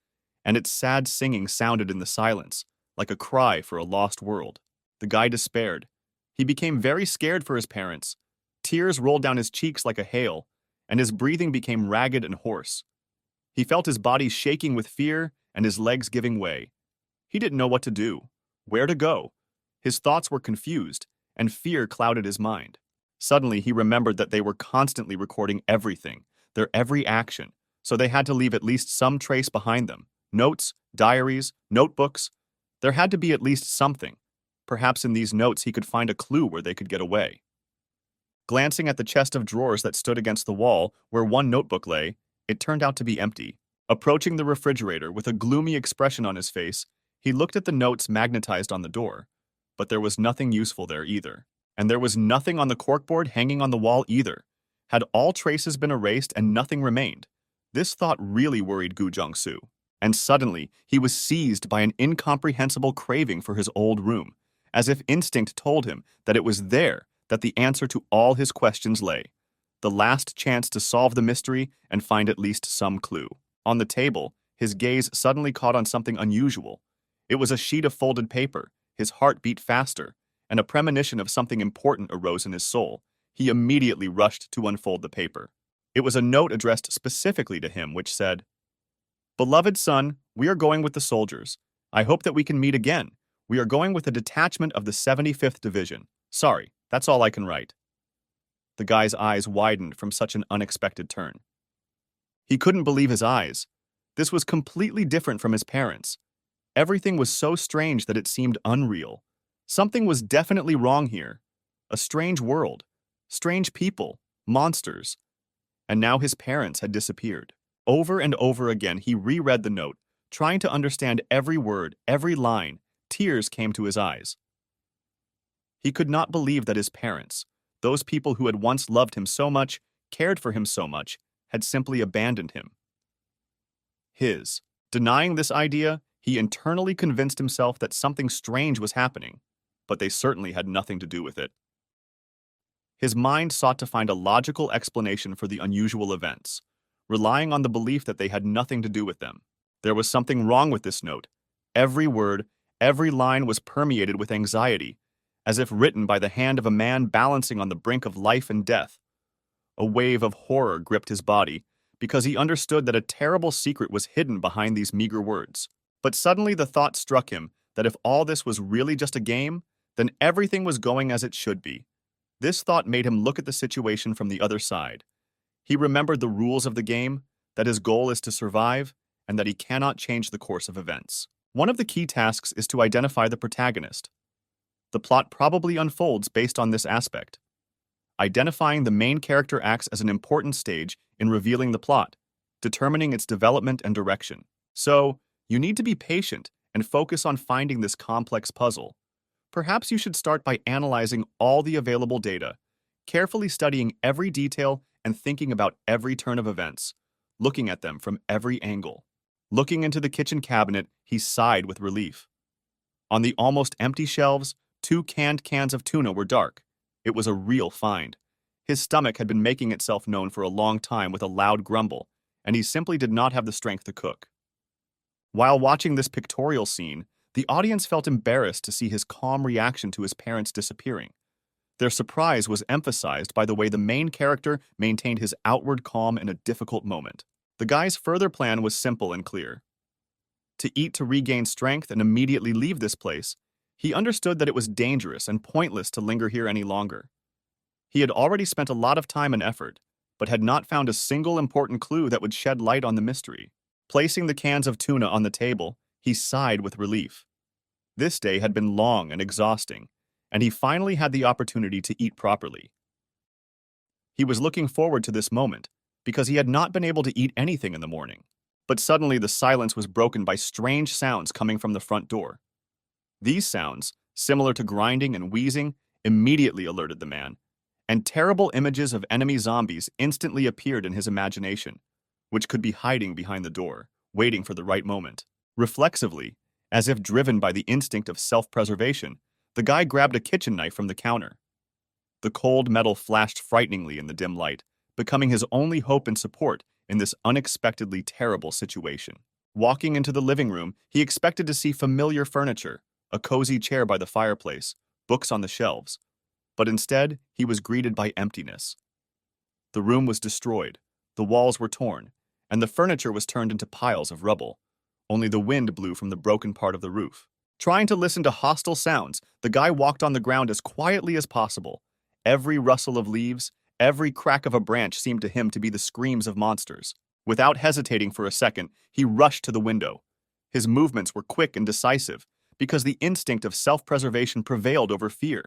and its sad singing sounded in the silence, like a cry for a lost world. The guy despaired. He became very scared for his parents. Tears rolled down his cheeks like a hail, and his breathing became ragged and hoarse. He felt his body shaking with fear and his legs giving way. He didn't know what to do, where to go. His thoughts were confused, and fear clouded his mind. Suddenly, he remembered that they were constantly recording everything, their every action, so they had to leave at least some trace behind them. Notes, diaries, notebooks. There had to be at least something. Perhaps in these notes he could find a clue where they could get away. Glancing at the chest of drawers that stood against the wall where one notebook lay, it turned out to be empty. Approaching the refrigerator with a gloomy expression on his face, he looked at the notes magnetized on the door, but there was nothing useful there either. And there was nothing on the corkboard hanging on the wall either. Had all traces been erased and nothing remained? This thought really worried Gu Jongsu. And suddenly, he was seized by an incomprehensible craving for his old room, as if instinct told him that it was there that the answer to all his questions lay. The last chance to solve the mystery and find at least some clue. On the table, his gaze suddenly caught on something unusual. It was a sheet of folded paper. His heart beat faster, and a premonition of something important arose in his soul. He immediately rushed to unfold the paper. It was a note addressed specifically to him, which said, "Beloved son, we are going with the soldiers. I hope that we can meet again. We are going with a detachment of the 75th Division. Sorry, that's all I can write." The guy's eyes widened from such an unexpected turn. He couldn't believe his eyes. This was completely different from his parents. Everything was so strange that it seemed unreal. Something was definitely wrong here. A strange world, strange people, monsters. And now his parents had disappeared. Over and over again, he reread the note, trying to understand every word, every line. Tears came to his eyes. He could not believe that his parents, those people who had once loved him so much, cared for him so much, had simply abandoned him. Denying this idea, he internally convinced himself that something strange was happening, but they certainly had nothing to do with it. His mind sought to find a logical explanation for the unusual events, relying on the belief that they had nothing to do with them. There was something wrong with this note. Every word, every line was permeated with anxiety, as if written by the hand of a man balancing on the brink of life and death. A wave of horror gripped his body, because he understood that a terrible secret was hidden behind these meager words. But suddenly the thought struck him that if all this was really just a game, then everything was going as it should be. This thought made him look at the situation from the other side. He remembered the rules of the game, that his goal is to survive, and that he cannot change the course of events. One of the key tasks is to identify the protagonist. The plot probably unfolds based on this aspect. Identifying the main character acts as an important stage in revealing the plot, determining its development and direction. So, you need to be patient and focus on finding this complex puzzle. Perhaps you should start by analyzing all the available data, carefully studying every detail and thinking about every turn of events, looking at them from every angle. Looking into the kitchen cabinet, he sighed with relief. On the almost empty shelves, 2 canned cans of tuna were dark. It was a real find. His stomach had been making itself known for a long time with a loud grumble, and he simply did not have the strength to cook. While watching this pictorial scene, the audience felt embarrassed to see his calm reaction to his parents disappearing. Their surprise was emphasized by the way the main character maintained his outward calm in a difficult moment. The guy's further plan was simple and clear. To eat to regain strength and immediately leave this place, he understood that it was dangerous and pointless to linger here any longer. He had already spent a lot of time and effort, but had not found a single important clue that would shed light on the mystery. Placing the cans of tuna on the table, he sighed with relief. This day had been long and exhausting, and he finally had the opportunity to eat properly. He was looking forward to this moment, because he had not been able to eat anything in the morning. But suddenly the silence was broken by strange sounds coming from the front door. These sounds, similar to grinding and wheezing, immediately alerted the man, and terrible images of enemy zombies instantly appeared in his imagination, which could be hiding behind the door, waiting for the right moment. Reflexively, as if driven by the instinct of self-preservation, the guy grabbed a kitchen knife from the counter. The cold metal flashed frighteningly in the dim light, becoming his only hope and support in this unexpectedly terrible situation. Walking into the living room, he expected to see familiar furniture, a cozy chair by the fireplace, books on the shelves. But instead, he was greeted by emptiness. The room was destroyed, the walls were torn, and the furniture was turned into piles of rubble. Only the wind blew from the broken part of the roof. Trying to listen to hostile sounds, the guy walked on the ground as quietly as possible. Every rustle of leaves, every crack of a branch seemed to him to be the screams of monsters. Without hesitating for a second, he rushed to the window. His movements were quick and decisive, because the instinct of self-preservation prevailed over fear.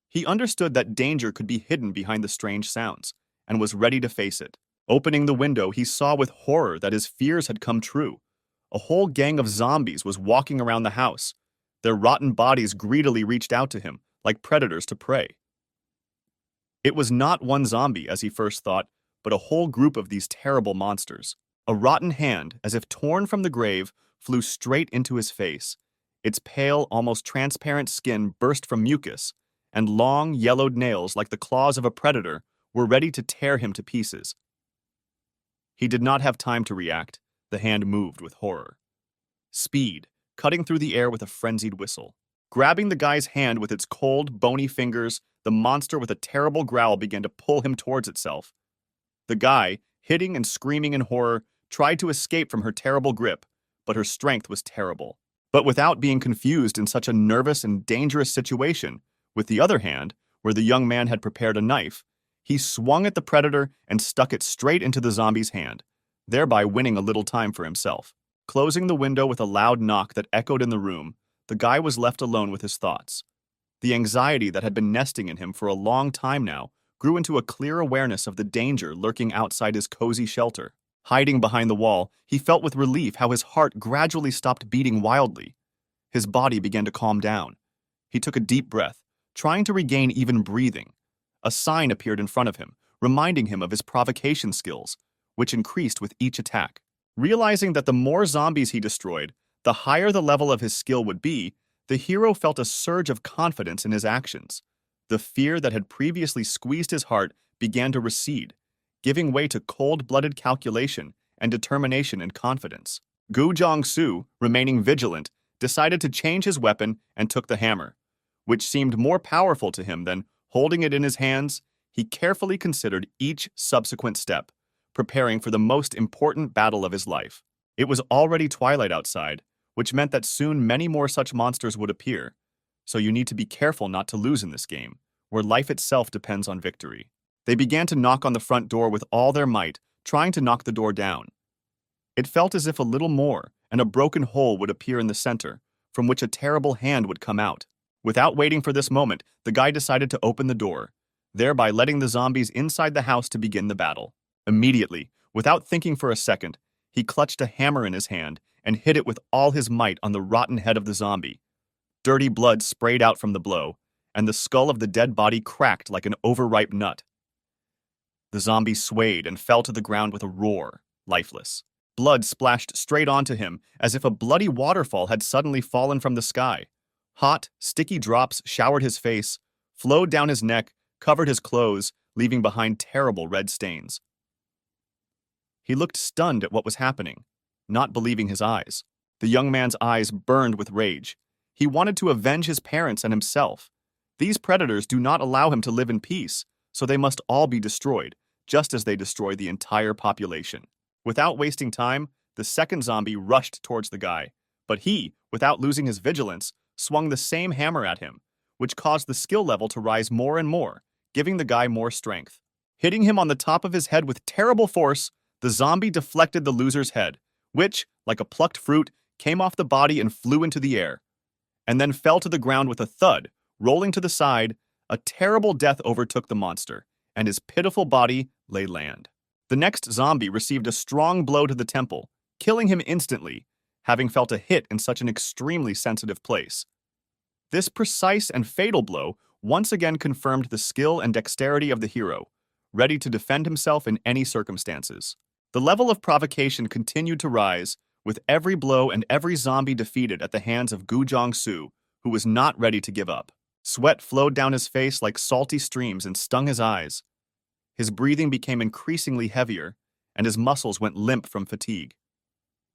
He understood that danger could be hidden behind the strange sounds, and was ready to face it. Opening the window, he saw with horror that his fears had come true. A whole gang of zombies was walking around the house. Their rotten bodies greedily reached out to him, like predators to prey. It was not one zombie, as he first thought, but a whole group of these terrible monsters. A rotten hand, as if torn from the grave, flew straight into his face. Its pale, almost transparent skin burst from mucus, and long, yellowed nails, like the claws of a predator, were ready to tear him to pieces. He did not have time to react. The hand moved with horror. Speed, cutting through the air with a frenzied whistle. Grabbing the guy's hand with its cold, bony fingers, the monster with a terrible growl began to pull him towards itself. The guy, hitting and screaming in horror, tried to escape from her terrible grip, but her strength was terrible. But without being confused in such a nervous and dangerous situation, with the other hand, where the young man had prepared a knife, he swung at the predator and stuck it straight into the zombie's hand, thereby winning a little time for himself. Closing the window with a loud knock that echoed in the room, the guy was left alone with his thoughts. The anxiety that had been nesting in him for a long time now grew into a clear awareness of the danger lurking outside his cozy shelter. Hiding behind the wall, he felt with relief how his heart gradually stopped beating wildly. His body began to calm down. He took a deep breath, trying to regain even breathing. A sign appeared in front of him, reminding him of his provocation skills, which increased with each attack. Realizing that the more zombies he destroyed, the higher the level of his skill would be, the hero felt a surge of confidence in his actions. The fear that had previously squeezed his heart began to recede, giving way to cold-blooded calculation and determination and confidence. Gu Zhongsu, remaining vigilant, decided to change his weapon and took the hammer, which seemed more powerful to him than, holding it in his hands, he carefully considered each subsequent step, preparing for the most important battle of his life. It was already twilight outside, which meant that soon many more such monsters would appear, so you need to be careful not to lose in this game, where life itself depends on victory. They began to knock on the front door with all their might, trying to knock the door down. It felt as if a little more, and a broken hole would appear in the center, from which a terrible hand would come out. Without waiting for this moment, the guy decided to open the door, thereby letting the zombies inside the house to begin the battle. Immediately, without thinking for a second, he clutched a hammer in his hand and hit it with all his might on the rotten head of the zombie. Dirty blood sprayed out from the blow, and the skull of the dead body cracked like an overripe nut. The zombie swayed and fell to the ground with a roar, lifeless. Blood splashed straight onto him, as if a bloody waterfall had suddenly fallen from the sky. Hot, sticky drops showered his face, flowed down his neck, covered his clothes, leaving behind terrible red stains. He looked stunned at what was happening, not believing his eyes. The young man's eyes burned with rage. He wanted to avenge his parents and himself. These predators do not allow him to live in peace, so they must all be destroyed, just as they destroy the entire population. Without wasting time, the second zombie rushed towards the guy, but he, without losing his vigilance, swung the same hammer at him, which caused the skill level to rise more and more, giving the guy more strength. Hitting him on the top of his head with terrible force, the zombie deflected the loser's head, which, like a plucked fruit, came off the body and flew into the air, and then fell to the ground with a thud. Rolling to the side, a terrible death overtook the monster, and his pitiful body lay land. The next zombie received a strong blow to the temple, killing him instantly, having felt a hit in such an extremely sensitive place. This precise and fatal blow once again confirmed the skill and dexterity of the hero, ready to defend himself in any circumstances. The level of provocation continued to rise, with every blow and every zombie defeated at the hands of Gu Jong-soo, who was not ready to give up. Sweat flowed down his face like salty streams and stung his eyes. His breathing became increasingly heavier, and his muscles went limp from fatigue.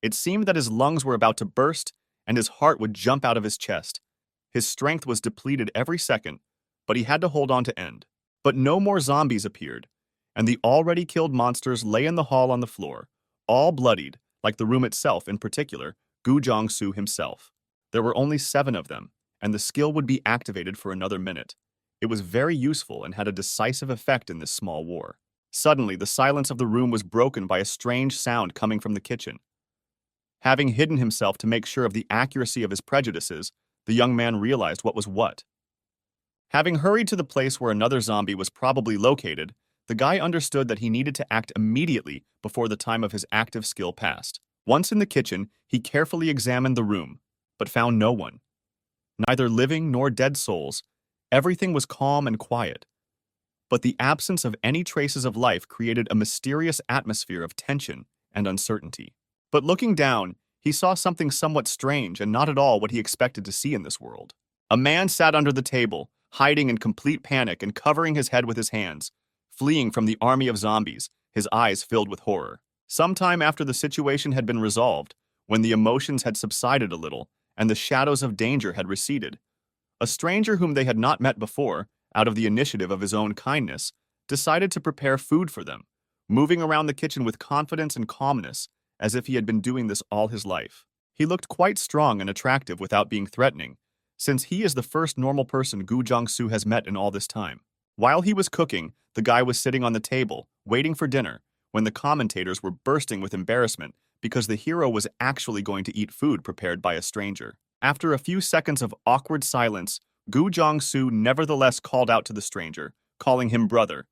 It seemed that his lungs were about to burst, and his heart would jump out of his chest. His strength was depleted every second, but he had to hold on to end. But no more zombies appeared, and the already killed monsters lay in the hall on the floor, all bloodied, like the room itself in particular, Gu Jong-soo himself. There were only 7 of them, and the skill would be activated for another minute. It was very useful and had a decisive effect in this small war. Suddenly, the silence of the room was broken by a strange sound coming from the kitchen. Having hidden himself to make sure of the accuracy of his prejudices, the young man realized what was what. Having hurried to the place where another zombie was probably located, the guy understood that he needed to act immediately before the time of his active skill passed. Once in the kitchen, he carefully examined the room, but found no one. Neither living nor dead souls. Everything was calm and quiet. But the absence of any traces of life created a mysterious atmosphere of tension and uncertainty. But looking down, he saw something somewhat strange and not at all what he expected to see in this world. A man sat under the table, hiding in complete panic and covering his head with his hands, fleeing from the army of zombies, his eyes filled with horror. Sometime after the situation had been resolved, when the emotions had subsided a little and the shadows of danger had receded, a stranger whom they had not met before, out of the initiative of his own kindness, decided to prepare food for them, moving around the kitchen with confidence and calmness, as if he had been doing this all his life. He looked quite strong and attractive without being threatening, since he is the first normal person Gu Jong-soo has met in all this time. While he was cooking, the guy was sitting on the table, waiting for dinner, when the commentators were bursting with embarrassment because the hero was actually going to eat food prepared by a stranger. After a few seconds of awkward silence, Gu Jong-soo nevertheless called out to the stranger, calling him brother,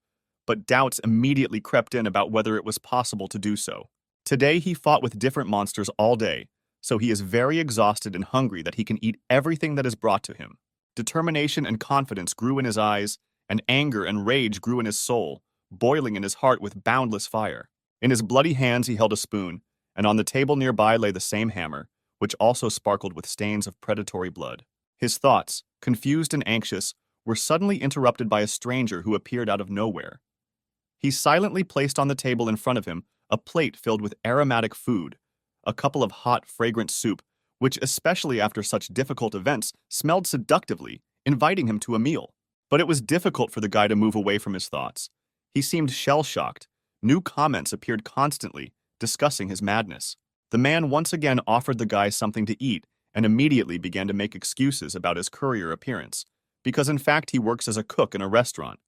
but doubts immediately crept in about whether it was possible to do so. Today he fought with different monsters all day, so he is very exhausted and hungry that he can eat everything that is brought to him. Determination and confidence grew in his eyes, and anger and rage grew in his soul, boiling in his heart with boundless fire. In his bloody hands he held a spoon, and on the table nearby lay the same hammer, which also sparkled with stains of predatory blood. His thoughts, confused and anxious, were suddenly interrupted by a stranger who appeared out of nowhere. He silently placed on the table in front of him a plate filled with aromatic food, a couple of hot, fragrant soup, which, especially after such difficult events, smelled seductively, inviting him to a meal. But it was difficult for the guy to move away from his thoughts. He seemed shell-shocked. New comments appeared constantly, discussing his madness. The man once again offered the guy something to eat and immediately began to make excuses about his courier appearance, because in fact he works as a cook in a restaurant.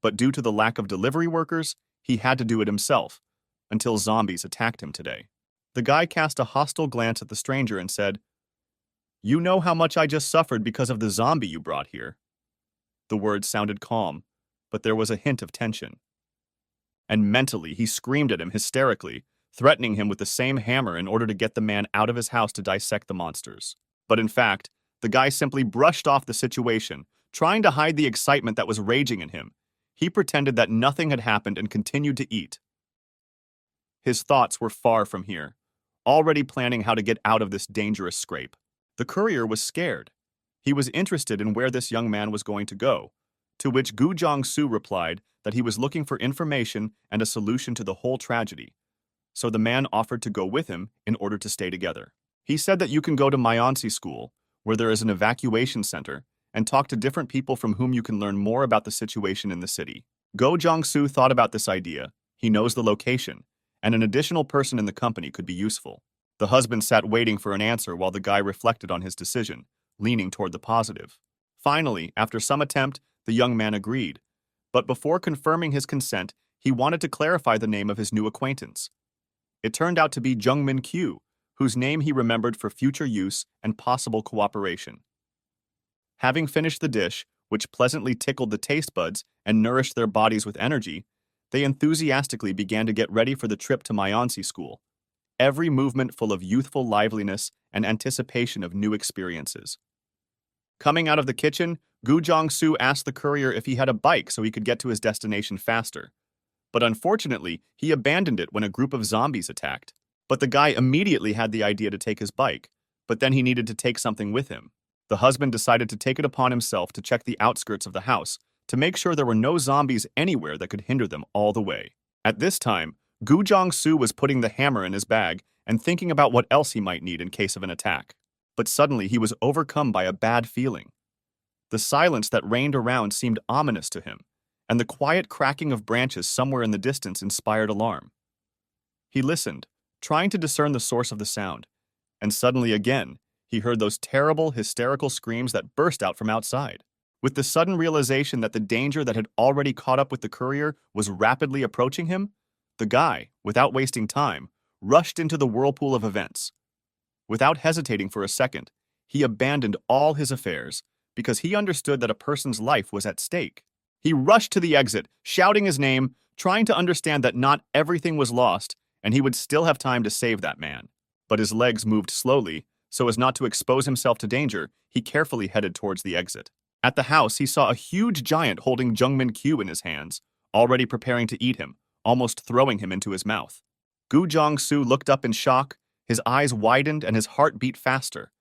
But due to the lack of delivery workers, he had to do it himself, until zombies attacked him today. The guy cast a hostile glance at the stranger and said, "You know how much I just suffered because of the zombie you brought here." The words sounded calm, but there was a hint of tension. And mentally, he screamed at him hysterically, threatening him with the same hammer in order to get the man out of his house to dissect the monsters. But in fact, the guy simply brushed off the situation, trying to hide the excitement that was raging in him. He pretended that nothing had happened and continued to eat. His thoughts were far from here, already planning how to get out of this dangerous scrape. The courier was scared. He was interested in where this young man was going to go, To which Gu Jong-soo replied that he was looking for information and a solution to the whole tragedy, so the man offered to go with him in order to stay together. He said that you can go to Myeonsee School, where there is an evacuation center, and talk to different people from whom you can learn more about the situation in the city. Go Jong-soo thought about this idea. He knows the location, and an additional person in the company could be useful. The husband sat waiting for an answer while the guy reflected on his decision, leaning toward the positive. Finally, after some attempt, the young man agreed. But before confirming his consent, he wanted to clarify the name of his new acquaintance. It turned out to be Jungmin Kyu, whose name he remembered for future use and possible cooperation. Having finished the dish, which pleasantly tickled the taste buds and nourished their bodies with energy, they enthusiastically began to get ready for the trip to Myeonsee School, every movement full of youthful liveliness and anticipation of new experiences. Coming out of the kitchen, Gu Jong-soo asked the courier if he had a bike so he could get to his destination faster. But unfortunately, he abandoned it when a group of zombies attacked. But the guy immediately had the idea to take his bike, but then he needed to take something with him. The husband decided to take it upon himself to check the outskirts of the house to make sure there were no zombies anywhere that could hinder them all the way. At this time, Gu Jong-soo was putting the hammer in his bag and thinking about what else he might need in case of an attack. But suddenly he was overcome by a bad feeling. The silence that reigned around seemed ominous to him, and the quiet cracking of branches somewhere in the distance inspired alarm. He listened, trying to discern the source of the sound, and suddenly again, he heard those terrible, hysterical screams that burst out from outside. With the sudden realization that the danger that had already caught up with the courier was rapidly approaching him, the guy, without wasting time, rushed into the whirlpool of events. Without hesitating for a second, he abandoned all his affairs because he understood that a person's life was at stake. He rushed to the exit, shouting his name, trying to understand that not everything was lost and he would still have time to save that man. But his legs moved slowly, so as not to expose himself to danger, he carefully headed towards the exit. At the house, he saw a huge giant holding Jungmin Kyu in his hands, already preparing to eat him, almost throwing him into his mouth. Gu Jong-soo looked up in shock, his eyes widened and his heart beat faster.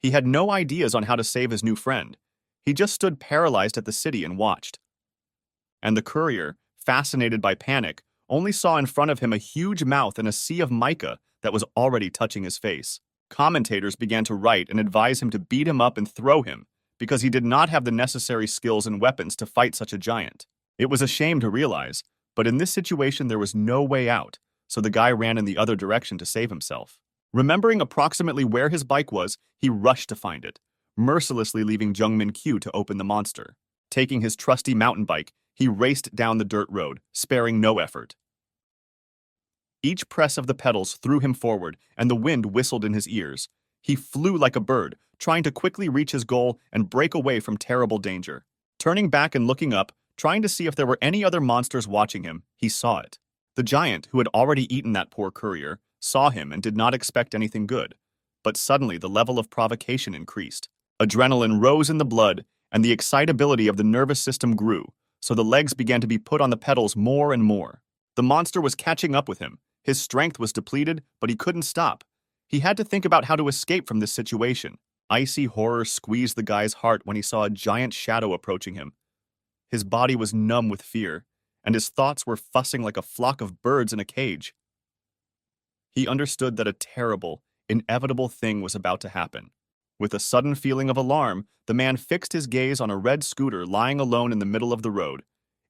He had no ideas on how to save his new friend. He just stood paralyzed at the city and watched. And the courier, fascinated by panic, only saw in front of him a huge mouth and a sea of mica that was already touching his face. Commentators began to write and advise him to beat him up and throw him, because he did not have the necessary skills and weapons to fight such a giant. It was a shame to realize, but in this situation there was no way out, so the guy ran in the other direction to save himself. Remembering approximately where his bike was, he rushed to find it, mercilessly leaving Jungmin Kyu to open the monster. Taking his trusty mountain bike, he raced down the dirt road, sparing no effort. Each press of the pedals threw him forward, and the wind whistled in his ears. He flew like a bird, trying to quickly reach his goal and break away from terrible danger. Turning back and looking up, trying to see if there were any other monsters watching him, he saw it. The giant, who had already eaten that poor courier, saw him and did not expect anything good. But suddenly the level of provocation increased. Adrenaline rose in the blood, and the excitability of the nervous system grew, so the legs began to be put on the pedals more and more. The monster was catching up with him. His strength was depleted, but he couldn't stop. He had to think about how to escape from this situation. Icy horror squeezed the guy's heart when he saw a giant shadow approaching him. His body was numb with fear, and his thoughts were fussing like a flock of birds in a cage. He understood that a terrible, inevitable thing was about to happen. With a sudden feeling of alarm, the man fixed his gaze on a red scooter lying alone in the middle of the road.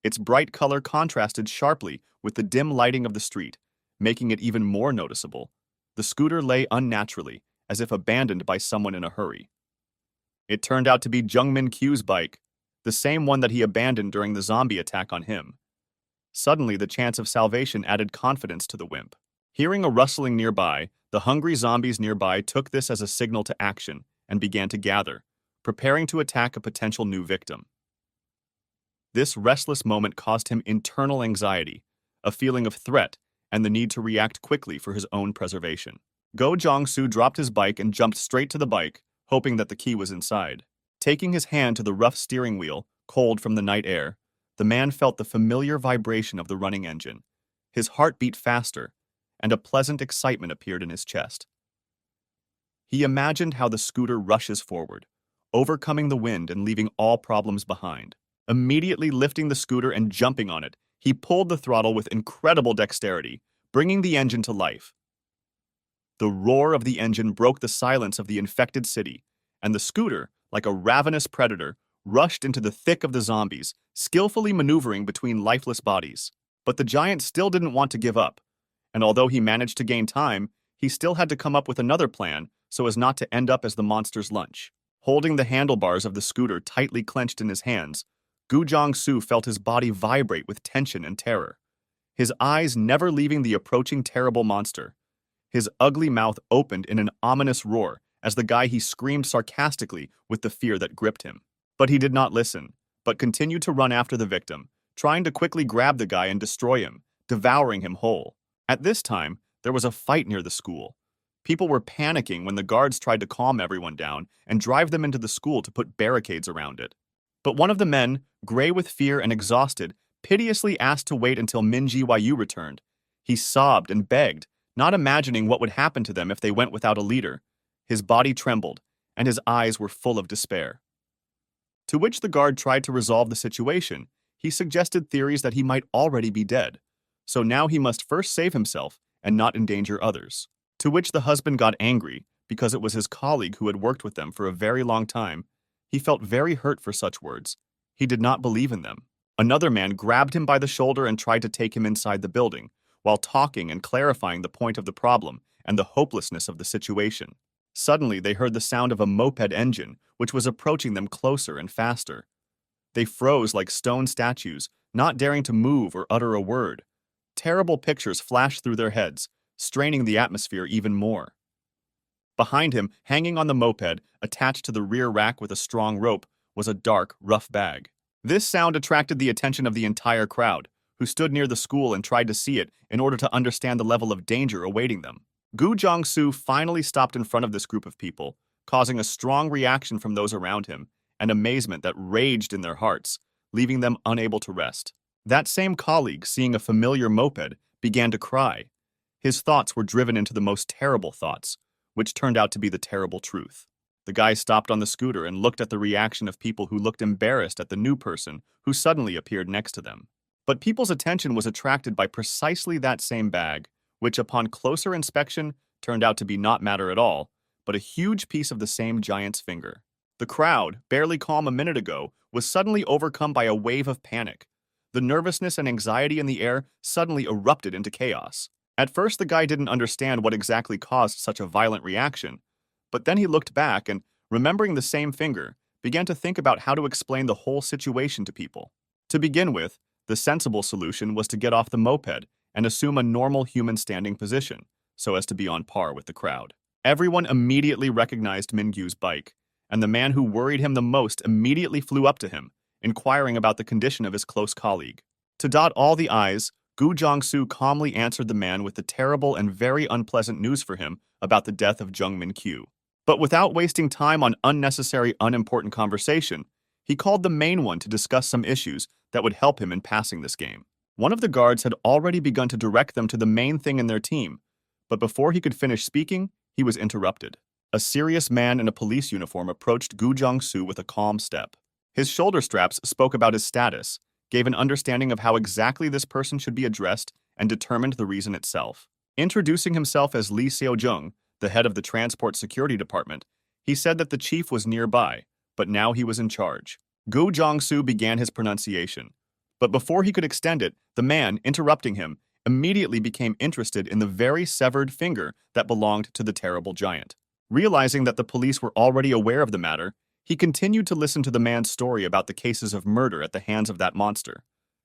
Its bright color contrasted sharply with the dim lighting of the street, making it even more noticeable. The scooter lay unnaturally, as if abandoned by someone in a hurry. It turned out to be Jungmin Kyu's bike, the same one that he abandoned during the zombie attack on him. Suddenly, the chance of salvation added confidence to the wimp. Hearing a rustling nearby, the hungry zombies nearby took this as a signal to action and began to gather, preparing to attack a potential new victim. This restless moment caused him internal anxiety, a feeling of threat, and the need to react quickly for his own preservation. Go Jong-soo dropped his bike and jumped straight to the bike, hoping that the key was inside. Taking his hand to the rough steering wheel, cold from the night air, the man felt the familiar vibration of the running engine. His heart beat faster, and a pleasant excitement appeared in his chest. He imagined how the scooter rushes forward, overcoming the wind and leaving all problems behind. Immediately lifting the scooter and jumping on it, he pulled the throttle with incredible dexterity, bringing the engine to life. The roar of the engine broke the silence of the infected city, and the scooter, like a ravenous predator, rushed into the thick of the zombies, skillfully maneuvering between lifeless bodies. But the giant still didn't want to give up, and although he managed to gain time, he still had to come up with another plan so as not to end up as the monster's lunch. Holding the handlebars of the scooter tightly clenched in his hands, Gu Jiangsu felt his body vibrate with tension and terror, his eyes never leaving the approaching terrible monster. His ugly mouth opened in an ominous roar as the guy he screamed sarcastically with the fear that gripped him. But he did not listen, but continued to run after the victim, trying to quickly grab the guy and destroy him, devouring him whole. At this time, there was a fight near the school. People were panicking when the guards tried to calm everyone down and drive them into the school to put barricades around it. But one of the men, gray with fear and exhausted, piteously asked to wait until Minji Yu returned. He sobbed and begged, not imagining what would happen to them if they went without a leader. His body trembled, and his eyes were full of despair. To which the guard tried to resolve the situation. He suggested theories that he might already be dead, so now he must first save himself and not endanger others. To which the husband got angry, because it was his colleague who had worked with them for a very long time. He felt very hurt for such words. He did not believe in them. Another man grabbed him by the shoulder and tried to take him inside the building, while talking and clarifying the point of the problem and the hopelessness of the situation. Suddenly, they heard the sound of a moped engine, which was approaching them closer and faster. They froze like stone statues, not daring to move or utter a word. Terrible pictures flashed through their heads, straining the atmosphere even more. Behind him, hanging on the moped, attached to the rear rack with a strong rope, was a dark, rough bag. This sound attracted the attention of the entire crowd, who stood near the school and tried to see it in order to understand the level of danger awaiting them. Gu Jiangsu finally stopped in front of this group of people, causing a strong reaction from those around him, and amazement that raged in their hearts, leaving them unable to rest. That same colleague, seeing a familiar moped, began to cry. His thoughts were driven into the most terrible thoughts, which turned out to be the terrible truth. The guy stopped on the scooter and looked at the reaction of people who looked embarrassed at the new person who suddenly appeared next to them. But people's attention was attracted by precisely that same bag, which upon closer inspection turned out to be not matter at all, but a huge piece of the same giant's finger. The crowd, barely calm a minute ago, was suddenly overcome by a wave of panic. The nervousness and anxiety in the air suddenly erupted into chaos. At first, the guy didn't understand what exactly caused such a violent reaction, but then he looked back and, remembering the same finger, began to think about how to explain the whole situation to people. To begin with, the sensible solution was to get off the moped and assume a normal human standing position, so as to be on par with the crowd. Everyone immediately recognized Mingyu's bike, and the man who worried him the most immediately flew up to him, inquiring about the condition of his close colleague. To dot all the I's, Gu Jiangsu calmly answered the man with the terrible and very unpleasant news for him about the death of Zheng Minqiu. But without wasting time on unnecessary, unimportant conversation, he called the main one to discuss some issues that would help him in passing this game. One of the guards had already begun to direct them to the main thing in their team, but before he could finish speaking, he was interrupted. A serious man in a police uniform approached Gu Jiangsu with a calm step. His shoulder straps spoke about his status, gave an understanding of how exactly this person should be addressed, and determined the reason itself. Introducing himself as Li Xiaozheng, the head of the Transport Security Department, he said that the chief was nearby, but now he was in charge. Gu Jiangsu began his pronunciation, but before he could extend it, the man, interrupting him, immediately became interested in the very severed finger that belonged to the terrible giant. Realizing that the police were already aware of the matter, he continued to listen to the man's story about the cases of murder at the hands of that monster,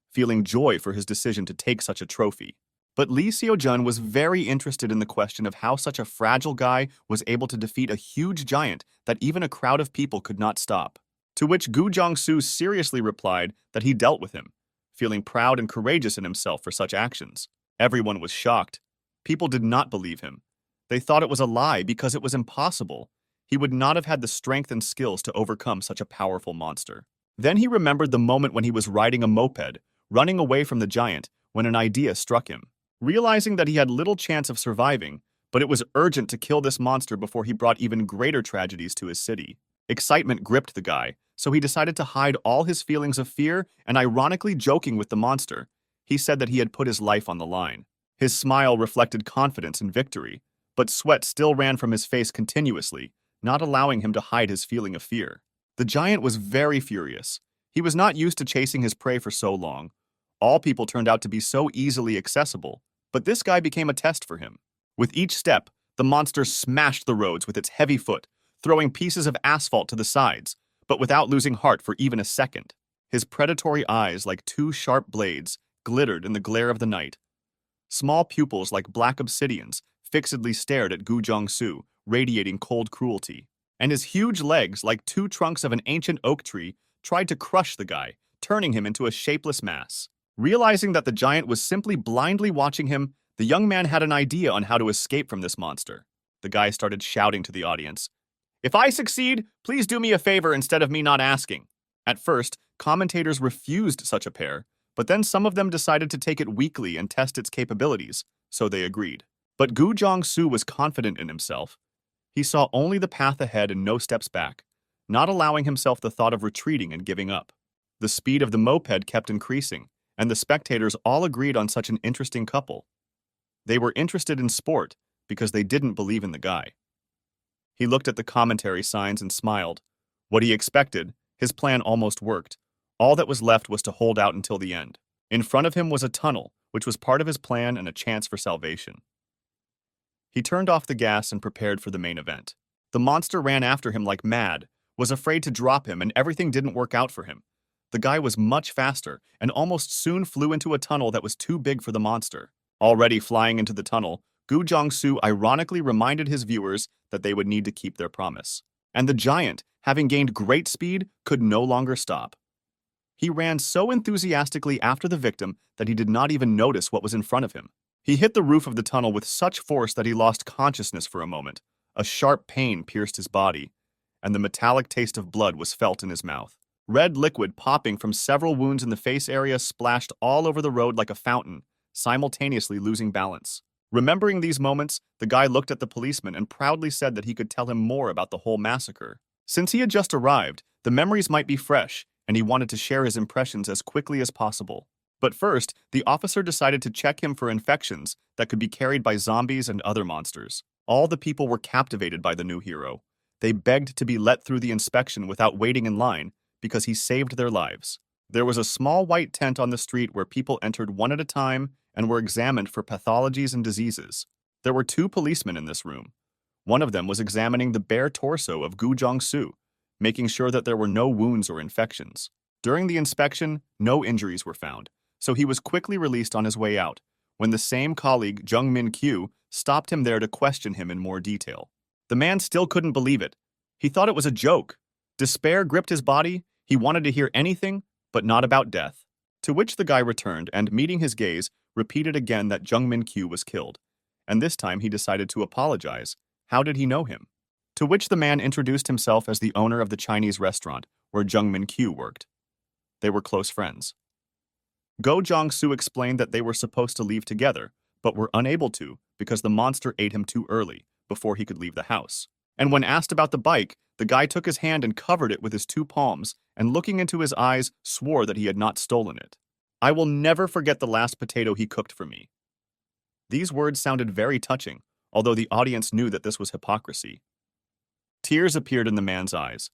feeling joy for his decision to take such a trophy. But Li Xiaojun was very interested in the question of how such a fragile guy was able to defeat a huge giant that even a crowd of people could not stop. To which Gu Jiangsu seriously replied that he dealt with him, feeling proud and courageous in himself for such actions. Everyone was shocked. People did not believe him. They thought it was a lie because it was impossible. He would not have had the strength and skills to overcome such a powerful monster. Then he remembered the moment when he was riding a moped, running away from the giant, when an idea struck him. Realizing that he had little chance of surviving, but it was urgent to kill this monster before he brought even greater tragedies to his city. Excitement gripped the guy, so he decided to hide all his feelings of fear and ironically joking with the monster. He said that he had put his life on the line. His smile reflected confidence and victory, but sweat still ran from his face continuously, not allowing him to hide his feeling of fear. The giant was very furious. He was not used to chasing his prey for so long. All people turned out to be so easily accessible, but this guy became a test for him. With each step, the monster smashed the roads with its heavy foot, throwing pieces of asphalt to the sides, but without losing heart for even a second. His predatory eyes, like two sharp blades, glittered in the glare of the night. Small pupils like black obsidians fixedly stared at Gu Jiangsu, radiating cold cruelty. And his huge legs, like two trunks of an ancient oak tree, tried to crush the guy, turning him into a shapeless mass. Realizing that the giant was simply blindly watching him, the young man had an idea on how to escape from this monster. The guy started shouting to the audience, "If I succeed, please do me a favor instead of me not asking." At first, commentators refused such a pair, but then some of them decided to take it weekly and test its capabilities, so they agreed. But Gu Jiangsu was confident in himself. He saw only the path ahead and no steps back, not allowing himself the thought of retreating and giving up. The speed of the moped kept increasing, and the spectators all agreed on such an interesting couple. They were interested in sport because they didn't believe in the guy. He looked at the commentary signs and smiled. What he expected, his plan almost worked. All that was left was to hold out until the end. In front of him was a tunnel, which was part of his plan and a chance for salvation. He turned off the gas and prepared for the main event. The monster ran after him like mad, was afraid to drop him, and everything didn't work out for him. The guy was much faster and almost soon flew into a tunnel that was too big for the monster. Already flying into the tunnel, Gu Jiangsu ironically reminded his viewers that they would need to keep their promise. And the giant, having gained great speed, could no longer stop. He ran so enthusiastically after the victim that he did not even notice what was in front of him. He hit the roof of the tunnel with such force that he lost consciousness for a moment. A sharp pain pierced his body, and the metallic taste of blood was felt in his mouth. Red liquid popping from several wounds in the face area splashed all over the road like a fountain, simultaneously losing balance. Remembering these moments, the guy looked at the policeman and proudly said that he could tell him more about the whole massacre. Since he had just arrived, the memories might be fresh, and he wanted to share his impressions as quickly as possible. But first, the officer decided to check him for infections that could be carried by zombies and other monsters. All the people were captivated by the new hero. They begged to be let through the inspection without waiting in line because he saved their lives. There was a small white tent on the street where people entered one at a time and were examined for pathologies and diseases. There were 2 policemen in this room. One of them was examining the bare torso of Gu Jiangsu, making sure that there were no wounds or infections. During the inspection, no injuries were found, so he was quickly released on his way out, when the same colleague, Jung Min Kyu, stopped him there to question him in more detail. The man still couldn't believe it. He thought it was a joke. Despair gripped his body. He wanted to hear anything, but not about death. To which the guy returned and, meeting his gaze, repeated again that Jung Min Kyu was killed. And this time he decided to apologize. How did he know him? To which the man introduced himself as the owner of the Chinese restaurant where Jung Min Kyu worked. They were close friends. Go Jiangsu explained that they were supposed to leave together, but were unable to because the monster ate him too early, before he could leave the house. And when asked about the bike, the guy took his hand and covered it with his 2 palms, and looking into his eyes, swore that he had not stolen it. "I will never forget the last potato he cooked for me." These words sounded very touching, although the audience knew that this was hypocrisy. Tears appeared in the man's eyes.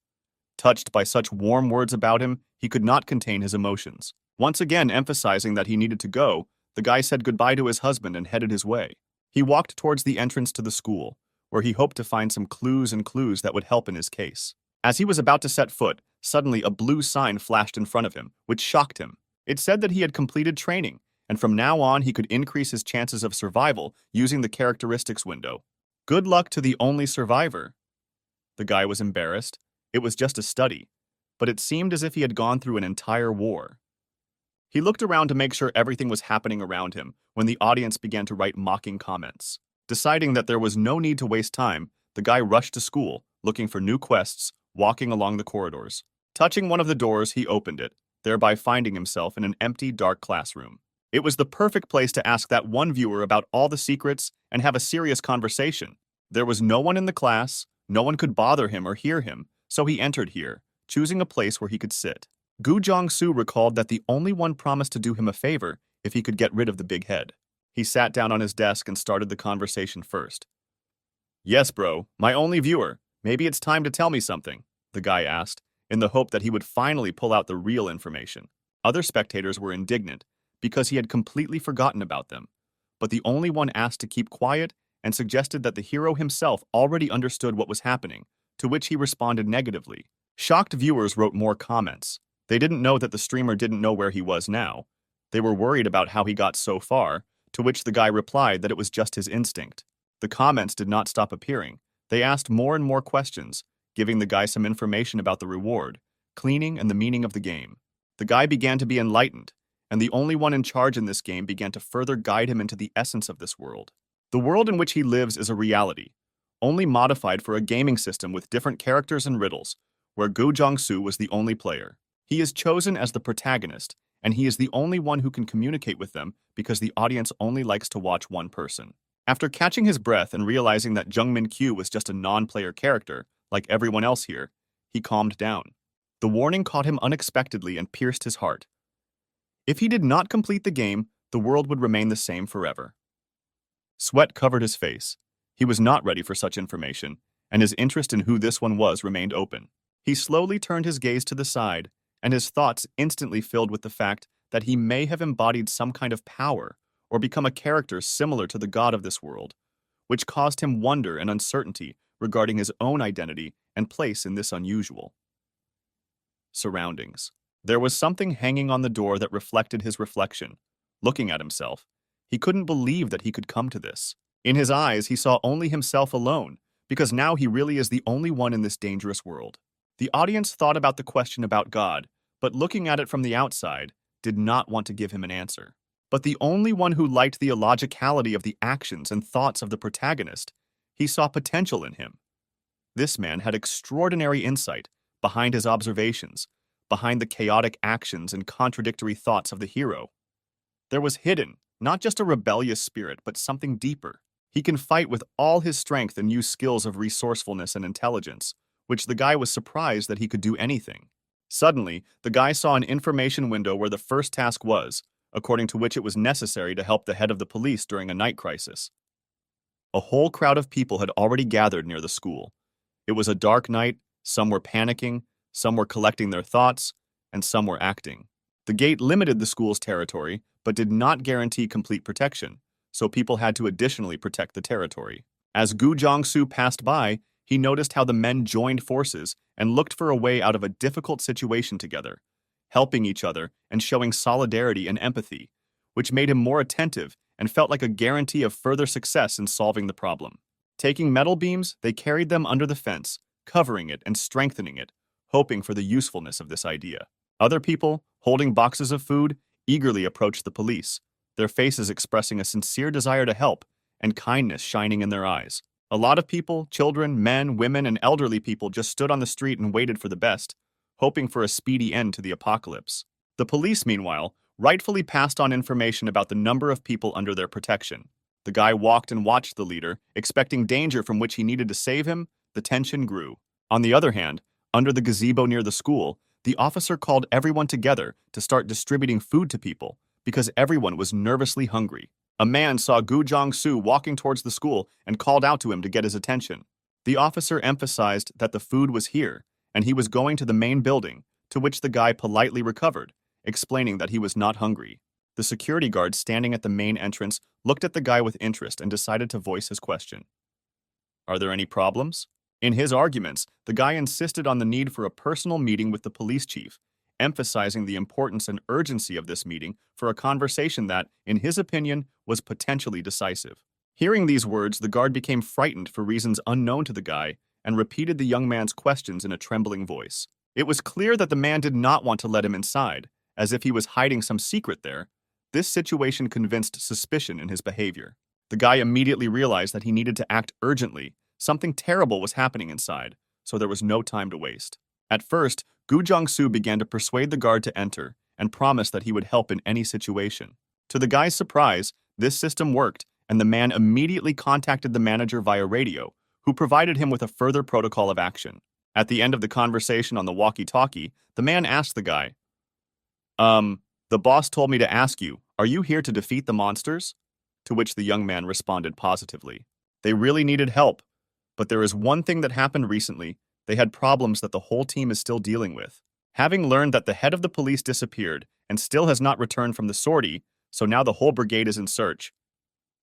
Touched by such warm words about him, he could not contain his emotions. Once again emphasizing that he needed to go, the guy said goodbye to his husband and headed his way. He walked towards the entrance to the school, where he hoped to find some clues that would help in his case. As he was about to set foot, suddenly a blue sign flashed in front of him, which shocked him. It said that he had completed training, and from now on he could increase his chances of survival using the characteristics window. Good luck to the only survivor. The guy was embarrassed. It was just a study, but it seemed as if he had gone through an entire war. He looked around to make sure everything was happening around him when the audience began to write mocking comments. Deciding that there was no need to waste time, the guy rushed to school, looking for new quests, walking along the corridors. Touching one of the doors, he opened it, thereby finding himself in an empty, dark classroom. It was the perfect place to ask that one viewer about all the secrets and have a serious conversation. There was no one in the class, no one could bother him or hear him, so he entered here, choosing a place where he could sit. Gu Jong-soo recalled that the only one promised to do him a favor if he could get rid of the big head. He sat down on his desk and started the conversation first. "Yes, bro, my only viewer. Maybe it's time to tell me something," the guy asked, in the hope that he would finally pull out the real information. Other spectators were indignant because he had completely forgotten about them, but the only one asked to keep quiet and suggested that the hero himself already understood what was happening, to which he responded negatively. Shocked viewers wrote more comments. They didn't know that the streamer didn't know where he was now. They were worried about how he got so far, to which the guy replied that it was just his instinct. The comments did not stop appearing. They asked more and more questions, giving the guy some information about the reward, cleaning, and the meaning of the game. The guy began to be enlightened, and the only one in charge in this game began to further guide him into the essence of this world. The world in which he lives is a reality, only modified for a gaming system with different characters and riddles, where Gu Jong-soo was the only player. He is chosen as the protagonist, and he is the only one who can communicate with them because the audience only likes to watch one person. After catching his breath and realizing that Jungmin Kyu was just a non-player character, like everyone else here, he calmed down. The warning caught him unexpectedly and pierced his heart. If he did not complete the game, the world would remain the same forever. Sweat covered his face. He was not ready for such information, and his interest in who this one was remained open. He slowly turned his gaze to the side, and his thoughts instantly filled with the fact that he may have embodied some kind of power or become a character similar to the god of this world, which caused him wonder and uncertainty regarding his own identity and place in this unusual surroundings. There was something hanging on the door that reflected his reflection. Looking at himself, he couldn't believe that he could come to this. In his eyes, he saw only himself alone, because now he really is the only one in this dangerous world. The audience thought about the question about God, but looking at it from the outside, did not want to give him an answer. But the only one who liked the illogicality of the actions and thoughts of the protagonist, he saw potential in him. This man had extraordinary insight behind his observations, behind the chaotic actions and contradictory thoughts of the hero. There was hidden, not just a rebellious spirit, but something deeper. He can fight with all his strength and use skills of resourcefulness and intelligence, which the guy was surprised that he could do anything. Suddenly, the guy saw an information window where the first task was, according to which it was necessary to help the head of the police during a night crisis. A whole crowd of people had already gathered near the school. It was a dark night, some were panicking, some were collecting their thoughts, and some were acting. The gate limited the school's territory, but did not guarantee complete protection, so people had to additionally protect the territory. As Gu Jong-soo passed by, he noticed how the men joined forces and looked for a way out of a difficult situation together, helping each other and showing solidarity and empathy, which made him more attentive and felt like a guarantee of further success in solving the problem. Taking metal beams, they carried them under the fence, covering it and strengthening it, hoping for the usefulness of this idea. Other people, holding boxes of food, eagerly approached the police, their faces expressing a sincere desire to help and kindness shining in their eyes. A lot of people, children, men, women, and elderly people just stood on the street and waited for the best, hoping for a speedy end to the apocalypse. The police, meanwhile, rightfully passed on information about the number of people under their protection. The guy walked and watched the leader, expecting danger from which he needed to save him. The tension grew. On the other hand, under the gazebo near the school, the officer called everyone together to start distributing food to people because everyone was nervously hungry. A man saw Gu Jong-soo walking towards the school and called out to him to get his attention. The officer emphasized that the food was here, and he was going to the main building, to which the guy politely recovered, explaining that he was not hungry. The security guard standing at the main entrance looked at the guy with interest and decided to voice his question. "Are there any problems?" In his arguments, the guy insisted on the need for a personal meeting with the police chief, emphasizing the importance and urgency of this meeting for a conversation that, in his opinion, was potentially decisive. Hearing these words, the guard became frightened for reasons unknown to the guy and repeated the young man's questions in a trembling voice. It was clear that the man did not want to let him inside, as if he was hiding some secret there. This situation convinced suspicion in his behavior. The guy immediately realized that he needed to act urgently. Something terrible was happening inside, so there was no time to waste. At first, Gu Jong-soo began to persuade the guard to enter and promised that he would help in any situation. To the guy's surprise, this system worked, and the man immediately contacted the manager via radio, who provided him with a further protocol of action. At the end of the conversation on the walkie-talkie, the man asked the guy, the boss told me to ask you, are you here to defeat the monsters? To which the young man responded positively. They really needed help, but there is one thing that happened recently. They had problems that the whole team is still dealing with. Having learned that the head of the police disappeared and still has not returned from the sortie, so now the whole brigade is in search.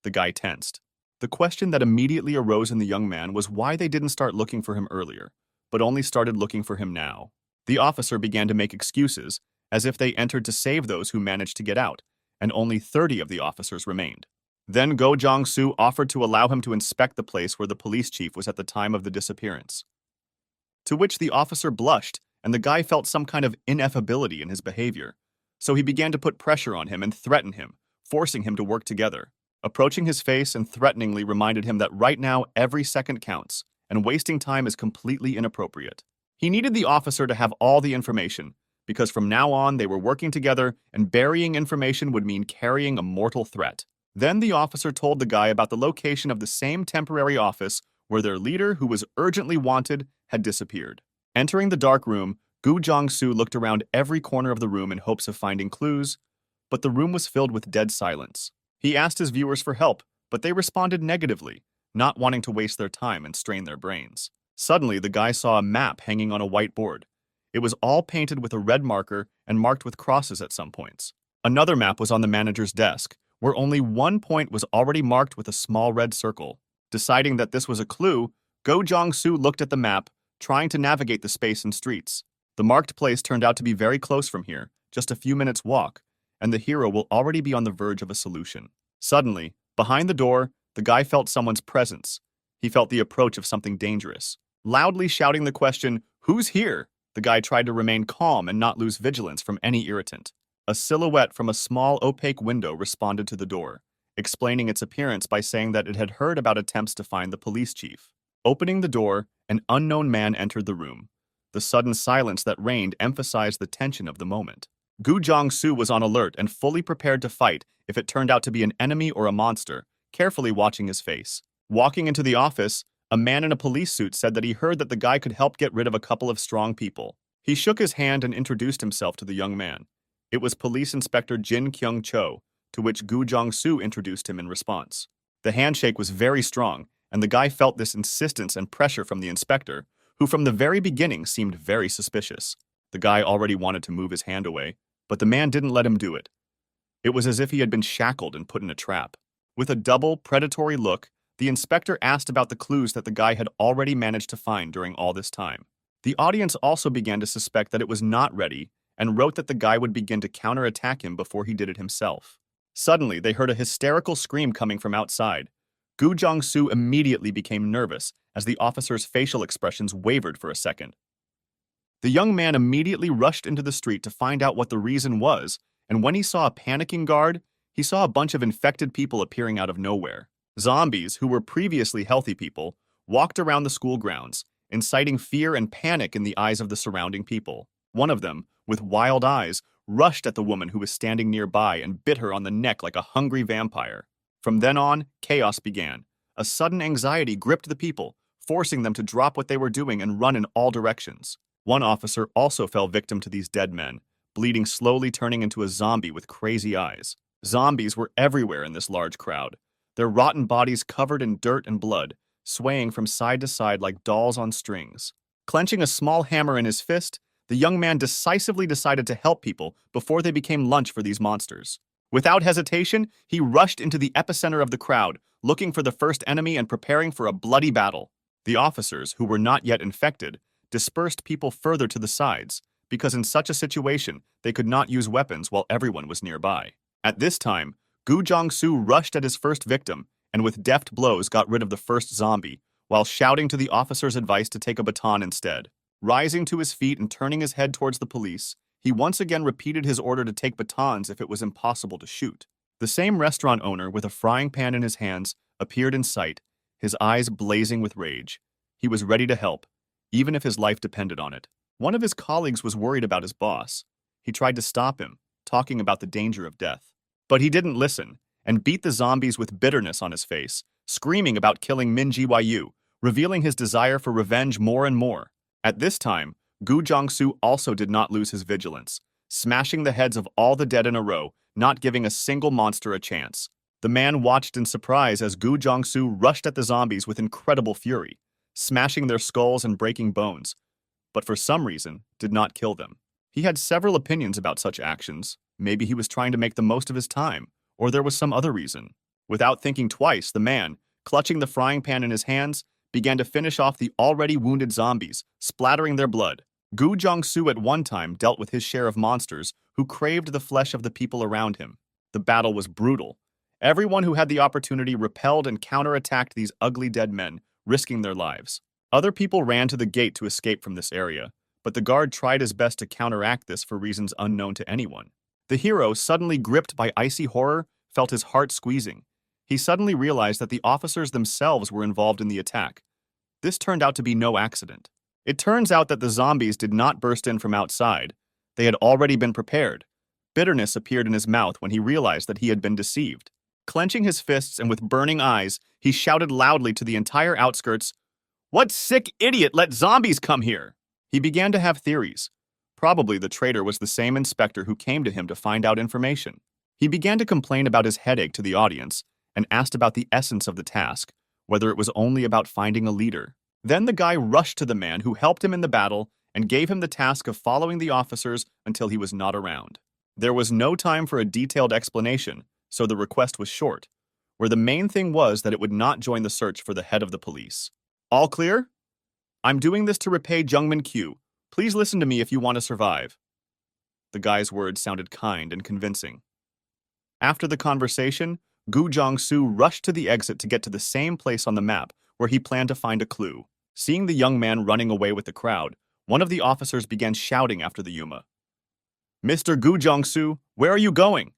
The guy tensed. The question that immediately arose in the young man was why they didn't start looking for him earlier, but only started looking for him now. The officer began to make excuses, as if they entered to save those who managed to get out, and only 30 of the officers remained. Then Go Jong-soo offered to allow him to inspect the place where the police chief was at the time of the disappearance. To which the officer blushed, and the guy felt some kind of ineffability in his behavior. So he began to put pressure on him and threaten him, forcing him to work together. Approaching his face and threateningly reminded him that right now every second counts, and wasting time is completely inappropriate. He needed the officer to have all the information, because from now on they were working together and burying information would mean carrying a mortal threat. Then the officer told the guy about the location of the same temporary office where their leader, who was urgently wanted, had disappeared. Entering the dark room, Gu Jong-soo looked around every corner of the room in hopes of finding clues, but the room was filled with dead silence. He asked his viewers for help, but they responded negatively, not wanting to waste their time and strain their brains. Suddenly, the guy saw a map hanging on a whiteboard. It was all painted with a red marker and marked with crosses at some points. Another map was on the manager's desk, where only one point was already marked with a small red circle. Deciding that this was a clue, Go Jong-soo looked at the map, trying to navigate the space and streets. The marked place turned out to be very close from here, just a few minutes' walk, and the hero will already be on the verge of a solution. Suddenly, behind the door, the guy felt someone's presence. He felt the approach of something dangerous. Loudly shouting the question, "Who's here?" the guy tried to remain calm and not lose vigilance from any irritant. A silhouette from a small opaque window responded to the door, explaining its appearance by saying that it had heard about attempts to find the police chief. Opening the door, an unknown man entered the room. The sudden silence that reigned emphasized the tension of the moment. Gu Jong-soo was on alert and fully prepared to fight if it turned out to be an enemy or a monster, carefully watching his face. Walking into the office, a man in a police suit said that he heard that the guy could help get rid of a couple of strong people. He shook his hand and introduced himself to the young man. It was Police Inspector Jin Kyung-cho, to which Gu Jong-soo introduced him in response. The handshake was very strong, and the guy felt this insistence and pressure from the inspector, who from the very beginning seemed very suspicious. The guy already wanted to move his hand away, but the man didn't let him do it. It was as if he had been shackled and put in a trap. With a double, predatory look, the inspector asked about the clues that the guy had already managed to find during all this time. The audience also began to suspect that it was not ready, and wrote that the guy would begin to counterattack him before he did it himself. Suddenly, they heard a hysterical scream coming from outside. Gu Jong-soo immediately became nervous as the officer's facial expressions wavered for a second. The young man immediately rushed into the street to find out what the reason was, and when he saw a panicking guard, he saw a bunch of infected people appearing out of nowhere. Zombies, who were previously healthy people, walked around the school grounds, inciting fear and panic in the eyes of the surrounding people. One of them, with wild eyes, rushed at the woman who was standing nearby and bit her on the neck like a hungry vampire. From then on, chaos began. A sudden anxiety gripped the people, forcing them to drop what they were doing and run in all directions. One officer also fell victim to these dead men, bleeding slowly turning into a zombie with crazy eyes. Zombies were everywhere in this large crowd, their rotten bodies covered in dirt and blood, swaying from side to side like dolls on strings. Clenching a small hammer in his fist, the young man decisively decided to help people before they became lunch for these monsters. Without hesitation, he rushed into the epicenter of the crowd, looking for the first enemy and preparing for a bloody battle. The officers, who were not yet infected, dispersed people further to the sides, because in such a situation, they could not use weapons while everyone was nearby. At this time, Gu Jong-soo rushed at his first victim and with deft blows got rid of the first zombie, while shouting to the officer's advice to take a baton instead. Rising to his feet and turning his head towards the police, he once again repeated his order to take batons if it was impossible to shoot. The same restaurant owner, with a frying pan in his hands, appeared in sight, his eyes blazing with rage. He was ready to help, even if his life depended on it. One of his colleagues was worried about his boss. He tried to stop him, talking about the danger of death. But he didn't listen, and beat the zombies with bitterness on his face, screaming about killing Min Ji-yu, revealing his desire for revenge more and more. At this time, Gu Jiangsu also did not lose his vigilance, smashing the heads of all the dead in a row, not giving a single monster a chance. The man watched in surprise as Gu Jiangsu rushed at the zombies with incredible fury, smashing their skulls and breaking bones, but for some reason did not kill them. He had several opinions about such actions. Maybe he was trying to make the most of his time, or there was some other reason. Without thinking twice, the man, clutching the frying pan in his hands, began to finish off the already wounded zombies, splattering their blood. Gu Jiangsu at one time dealt with his share of monsters who craved the flesh of the people around him. The battle was brutal. Everyone who had the opportunity repelled and counterattacked these ugly dead men, risking their lives. Other people ran to the gate to escape from this area, but the guard tried his best to counteract this for reasons unknown to anyone. The hero, suddenly gripped by icy horror, felt his heart squeezing. He suddenly realized that the officers themselves were involved in the attack. This turned out to be no accident. It turns out that the zombies did not burst in from outside. They had already been prepared. Bitterness appeared in his mouth when he realized that he had been deceived. Clenching his fists and with burning eyes, he shouted loudly to the entire outskirts, "What sick idiot let zombies come here?" He began to have theories. Probably the traitor was the same inspector who came to him to find out information. He began to complain about his headache to the audience and asked about the essence of the task, whether it was only about finding a leader. Then the guy rushed to the man who helped him in the battle and gave him the task of following the officers until he was not around. There was no time for a detailed explanation, so the request was short, where the main thing was that it would not join the search for the head of the police. All clear? I'm doing this to repay Jungmin Q. Please listen to me if you want to survive. The guy's words sounded kind and convincing. After the conversation, Gu Jiangsu rushed to the exit to get to the same place on the map where he planned to find a clue. Seeing the young man running away with the crowd, one of the officers began shouting after the Yuma. "Mr. Gu Jiangsu, where are you going?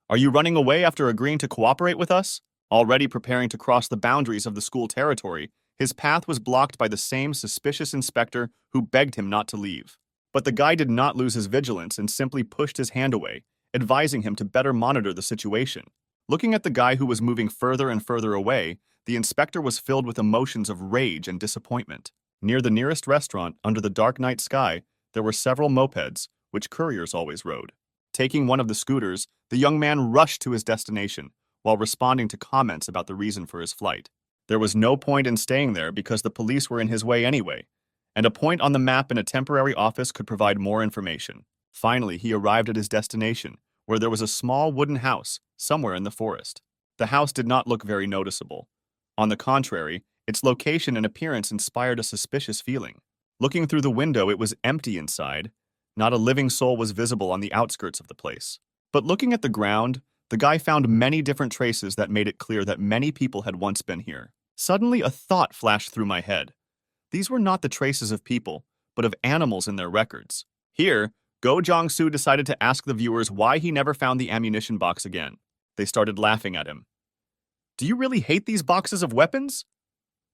Are you running away after agreeing to cooperate with us?" Already preparing to cross the boundaries of the school territory, his path was blocked by the same suspicious inspector who begged him not to leave. But the guy did not lose his vigilance and simply pushed his hand away, advising him to better monitor the situation. Looking at the guy who was moving further and further away, the inspector was filled with emotions of rage and disappointment. Near the nearest restaurant, under the dark night sky, there were several mopeds, which couriers always rode. Taking one of the scooters, the young man rushed to his destination, while responding to comments about the reason for his flight. There was no point in staying there because the police were in his way anyway, and a point on the map in a temporary office could provide more information. Finally, he arrived at his destination, where there was a small wooden house, somewhere in the forest. The house did not look very noticeable. On the contrary, its location and appearance inspired a suspicious feeling. Looking through the window, it was empty inside. Not a living soul was visible on the outskirts of the place. But looking at the ground, the guy found many different traces that made it clear that many people had once been here. Suddenly, a thought flashed through my head. These were not the traces of people, but of animals in their records. Here, Go Jiangsu decided to ask the viewers why he never found the ammunition box again. They started laughing at him. "Do you really hate these boxes of weapons?"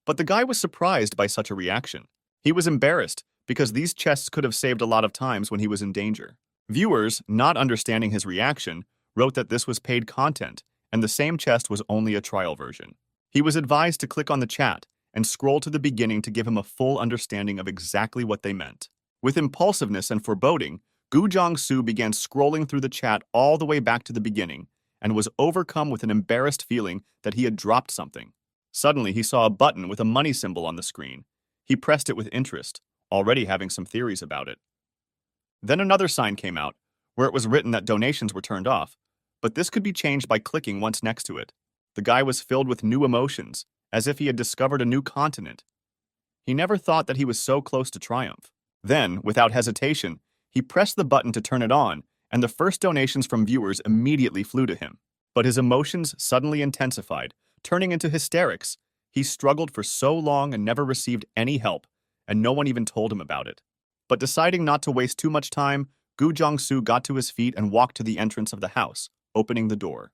But the guy was surprised by such a reaction. He was embarrassed because these chests could have saved a lot of times when he was in danger. Viewers, not understanding his reaction, wrote that this was paid content, and the same chest was only a trial version. He was advised to click on the chat and scroll to the beginning to give him a full understanding of exactly what they meant. With impulsiveness and foreboding, Gu Jiangsu began scrolling through the chat all the way back to the beginning and was overcome with an embarrassed feeling that he had dropped something. Suddenly, he saw a button with a money symbol on the screen. He pressed it with interest, already having some theories about it. Then another sign came out, where it was written that donations were turned off, but this could be changed by clicking once next to it. The guy was filled with new emotions, as if he had discovered a new continent. He never thought that he was so close to triumph. Then, without hesitation, he pressed the button to turn it on, and the first donations from viewers immediately flew to him. But his emotions suddenly intensified, turning into hysterics. He struggled for so long and never received any help, and no one even told him about it. But deciding not to waste too much time, Gu Jiangsu got to his feet and walked to the entrance of the house, opening the door.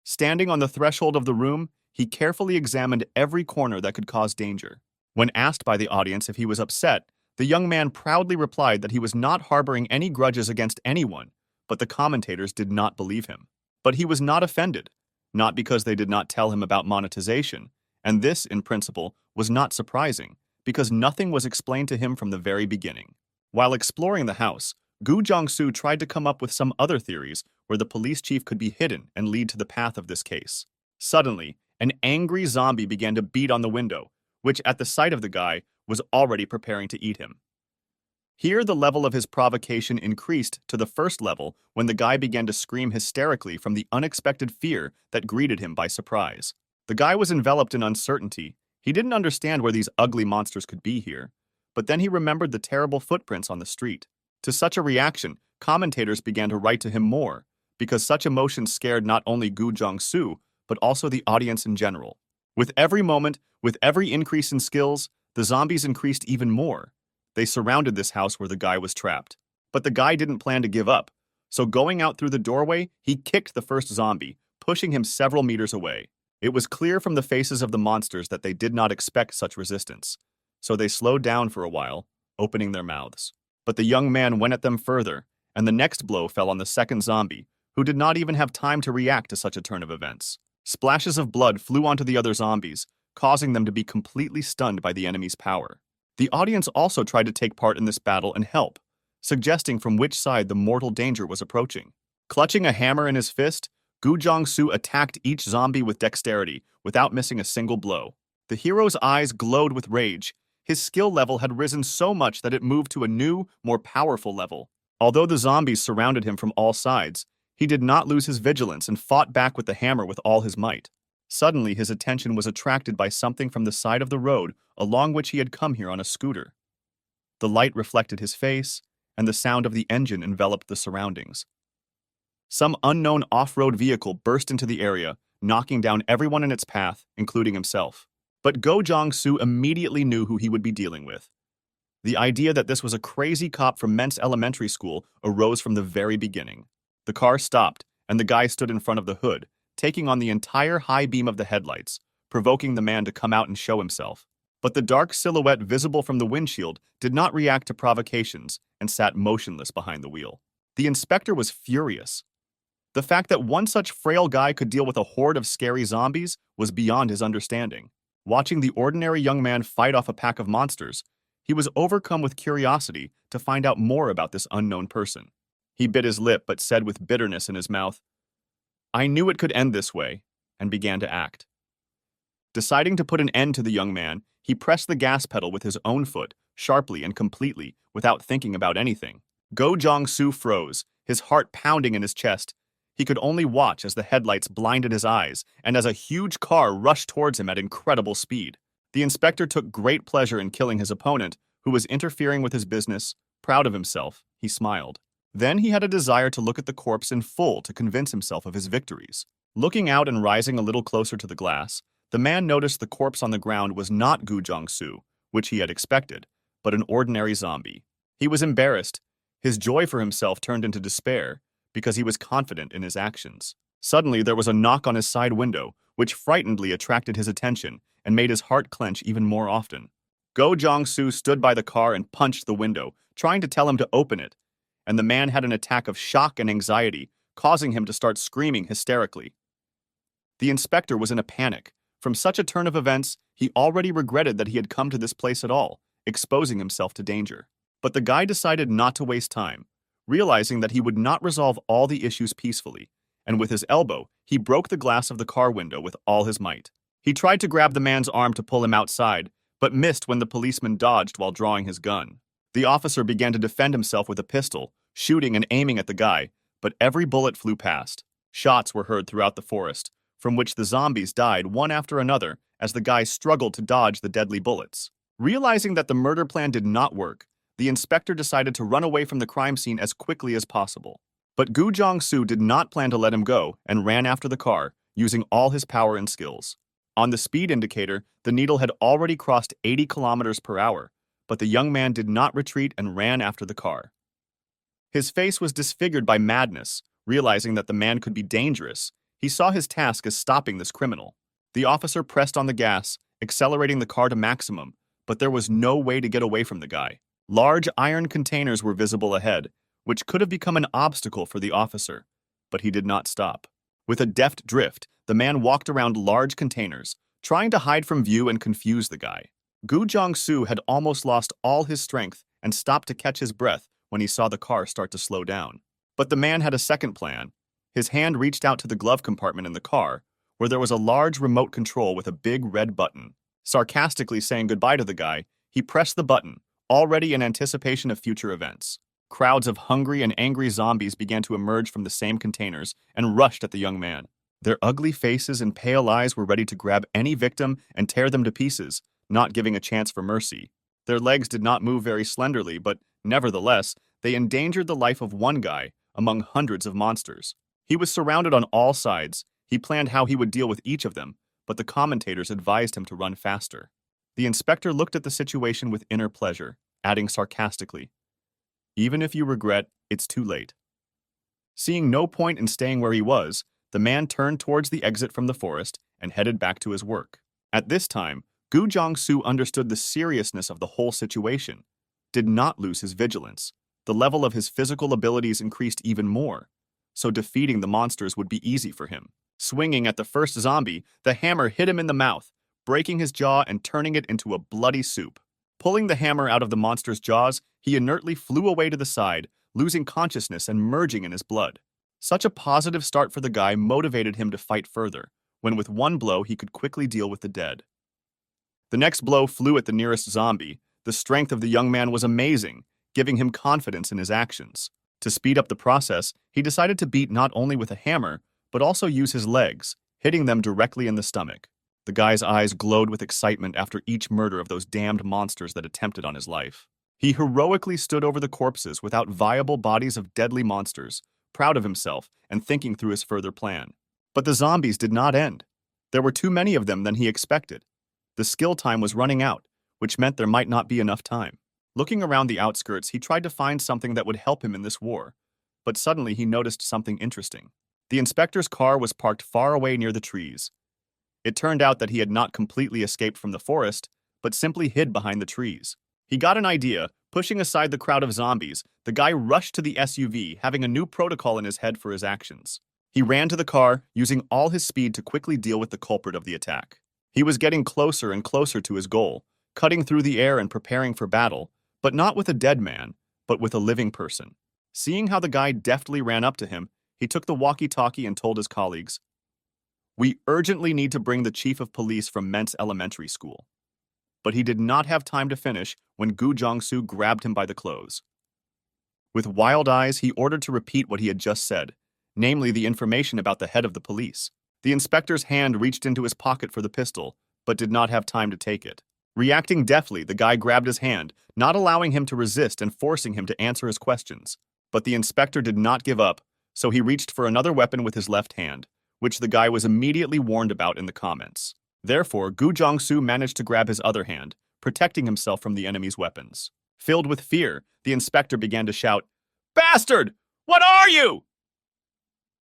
Standing on the threshold of the room, he carefully examined every corner that could cause danger. When asked by the audience if he was upset, the young man proudly replied that he was not harboring any grudges against anyone, but the commentators did not believe him. But he was not offended, not because they did not tell him about monetization, and this, in principle, was not surprising, because nothing was explained to him from the very beginning. While exploring the house, Gu Jiangsu tried to come up with some other theories where the police chief could be hidden and lead to the path of this case. Suddenly, an angry zombie began to beat on the window, which at the sight of the guy was already preparing to eat him. Here, the level of his provocation increased to the first level when the guy began to scream hysterically from the unexpected fear that greeted him by surprise. The guy was enveloped in uncertainty. He didn't understand where these ugly monsters could be here, but then he remembered the terrible footprints on the street. To such a reaction, commentators began to write to him more, because such emotions scared not only Gu Jiangsu, but also the audience in general. With every moment, with every increase in skills, the zombies increased even more. They surrounded this house where the guy was trapped. But the guy didn't plan to give up, so going out through the doorway, he kicked the first zombie, pushing him several meters away. It was clear from the faces of the monsters that they did not expect such resistance, so they slowed down for a while, opening their mouths. But the young man went at them further, and the next blow fell on the second zombie, who did not even have time to react to such a turn of events. Splashes of blood flew onto the other zombies, causing them to be completely stunned by the enemy's power. The audience also tried to take part in this battle and help, suggesting from which side the mortal danger was approaching. Clutching a hammer in his fist, Gu Jiangsu attacked each zombie with dexterity, without missing a single blow. The hero's eyes glowed with rage. His skill level had risen so much that it moved to a new, more powerful level. Although the zombies surrounded him from all sides, he did not lose his vigilance and fought back with the hammer with all his might. Suddenly, his attention was attracted by something from the side of the road along which he had come here on a scooter. The light reflected his face, and the sound of the engine enveloped the surroundings. Some unknown off-road vehicle burst into the area, knocking down everyone in its path, including himself. But Go Jiangsu immediately knew who he would be dealing with. The idea that this was a crazy cop from Ment's elementary school arose from the very beginning. The car stopped, and the guy stood in front of the hood, taking on the entire high beam of the headlights, provoking the man to come out and show himself. But the dark silhouette visible from the windshield did not react to provocations and sat motionless behind the wheel. The inspector was furious. The fact that one such frail guy could deal with a horde of scary zombies was beyond his understanding. Watching the ordinary young man fight off a pack of monsters, he was overcome with curiosity to find out more about this unknown person. He bit his lip but said with bitterness in his mouth, "I knew it could end this way," and began to act. Deciding to put an end to the young man, he pressed the gas pedal with his own foot, sharply and completely, without thinking about anything. Go Jiangsu froze, his heart pounding in his chest. He could only watch as the headlights blinded his eyes and as a huge car rushed towards him at incredible speed. The inspector took great pleasure in killing his opponent, who was interfering with his business. Proud of himself, he smiled. Then he had a desire to look at the corpse in full to convince himself of his victories. Looking out and rising a little closer to the glass, the man noticed the corpse on the ground was not Gu Jiangsu, which he had expected, but an ordinary zombie. He was embarrassed. His joy for himself turned into despair, because he was confident in his actions. Suddenly, there was a knock on his side window, which frighteningly attracted his attention and made his heart clench even more often. Go Jiangsu stood by the car and punched the window, trying to tell him to open it, and the man had an attack of shock and anxiety, causing him to start screaming hysterically. The inspector was in a panic. From such a turn of events, he already regretted that he had come to this place at all, exposing himself to danger. But the guy decided not to waste time, realizing that he would not resolve all the issues peacefully, and with his elbow, he broke the glass of the car window with all his might. He tried to grab the man's arm to pull him outside, but missed when the policeman dodged while drawing his gun. The officer began to defend himself with a pistol, shooting and aiming at the guy, but every bullet flew past. Shots were heard throughout the forest, from which the zombies died one after another as the guy struggled to dodge the deadly bullets. Realizing that the murder plan did not work, the inspector decided to run away from the crime scene as quickly as possible. But Gu Jiangsu did not plan to let him go and ran after the car, using all his power and skills. On the speed indicator, the needle had already crossed 80 kilometers per hour, but the young man did not retreat and ran after the car. His face was disfigured by madness. Realizing that the man could be dangerous, he saw his task as stopping this criminal. The officer pressed on the gas, accelerating the car to maximum, but there was no way to get away from the guy. Large iron containers were visible ahead, which could have become an obstacle for the officer, but he did not stop. With a deft drift, the man walked around large containers, trying to hide from view and confuse the guy. Gu Jong-soo had almost lost all his strength and stopped to catch his breath when he saw the car start to slow down. But the man had a second plan. His hand reached out to the glove compartment in the car, where there was a large remote control with a big red button. Sarcastically saying goodbye to the guy, he pressed the button, already in anticipation of future events. Crowds of hungry and angry zombies began to emerge from the same containers and rushed at the young man. Their ugly faces and pale eyes were ready to grab any victim and tear them to pieces, not giving a chance for mercy. Their legs did not move very slenderly, but nevertheless, they endangered the life of one guy among hundreds of monsters. He was surrounded on all sides. He planned how he would deal with each of them, but the commentators advised him to run faster. The inspector looked at the situation with inner pleasure, adding sarcastically, "Even if you regret, it's too late." Seeing no point in staying where he was, the man turned towards the exit from the forest and headed back to his work. At this time, Gu Jong-soo understood the seriousness of the whole situation, did not lose his vigilance. The level of his physical abilities increased even more, so defeating the monsters would be easy for him. Swinging at the first zombie, the hammer hit him in the mouth, breaking his jaw and turning it into a bloody soup. Pulling the hammer out of the monster's jaws, he inertly flew away to the side, losing consciousness and merging in his blood. Such a positive start for the guy motivated him to fight further, when with one blow he could quickly deal with the dead. The next blow flew at the nearest zombie. The strength of the young man was amazing, giving him confidence in his actions. To speed up the process, he decided to beat not only with a hammer, but also use his legs, hitting them directly in the stomach. The guy's eyes glowed with excitement after each murder of those damned monsters that attempted on his life. He heroically stood over the corpses without viable bodies of deadly monsters, proud of himself and thinking through his further plan. But the zombies did not end. There were too many of them than he expected. The skill time was running out, which meant there might not be enough time. Looking around the outskirts, he tried to find something that would help him in this war, but suddenly he noticed something interesting. The inspector's car was parked far away near the trees. It turned out that he had not completely escaped from the forest, but simply hid behind the trees. He got an idea. Pushing aside the crowd of zombies, the guy rushed to the SUV, having a new protocol in his head for his actions. He ran to the car, using all his speed to quickly deal with the culprit of the attack. He was getting closer and closer to his goal, cutting through the air and preparing for battle, but not with a dead man, but with a living person. Seeing how the guy deftly ran up to him, he took the walkie-talkie and told his colleagues, "We urgently need to bring the chief of police from Ment's elementary school." But he did not have time to finish when Gu Jong-soo grabbed him by the clothes. With wild eyes, he ordered to repeat what he had just said, namely the information about the head of the police. The inspector's hand reached into his pocket for the pistol, but did not have time to take it. Reacting deftly, the guy grabbed his hand, not allowing him to resist and forcing him to answer his questions. But the inspector did not give up, so he reached for another weapon with his left hand, which the guy was immediately warned about in the comments. Therefore, Gu Jong-soo managed to grab his other hand, protecting himself from the enemy's weapons. Filled with fear, the inspector began to shout, "Bastard! What are you?"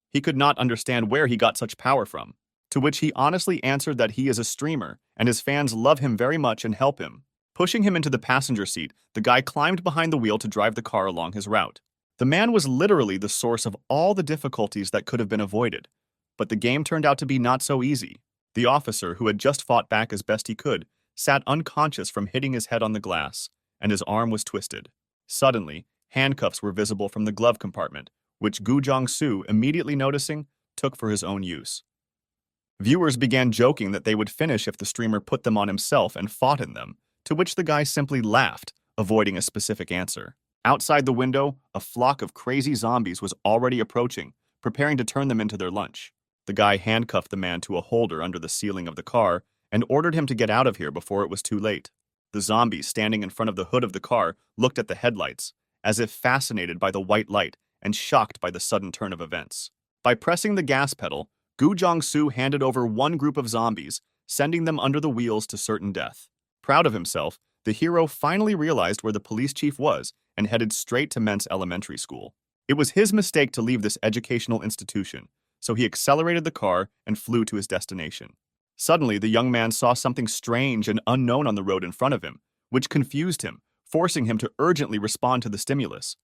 He could not understand where he got such power from, to which he honestly answered that he is a streamer, and his fans love him very much and help him. Pushing him into the passenger seat, the guy climbed behind the wheel to drive the car along his route. The man was literally the source of all the difficulties that could have been avoided, but the game turned out to be not so easy. The officer, who had just fought back as best he could, sat unconscious from hitting his head on the glass, and his arm was twisted. Suddenly, handcuffs were visible from the glove compartment, which Gu Jong-soo, immediately noticing, took for his own use. Viewers began joking that they would finish if the streamer put them on himself and fought in them, to which the guy simply laughed, avoiding a specific answer. Outside the window, a flock of crazy zombies was already approaching, preparing to turn them into their lunch. The guy handcuffed the man to a holder under the ceiling of the car and ordered him to get out of here before it was too late. The zombies standing in front of the hood of the car looked at the headlights, as if fascinated by the white light and shocked by the sudden turn of events. By pressing the gas pedal, Gu Jong-soo handed over one group of zombies, sending them under the wheels to certain death. Proud of himself, the hero finally realized where the police chief was and headed straight to Ment's elementary school. It was his mistake to leave this educational institution, so he accelerated the car and flew to his destination. Suddenly, the young man saw something strange and unknown on the road in front of him, which confused him, forcing him to urgently respond to the stimulus.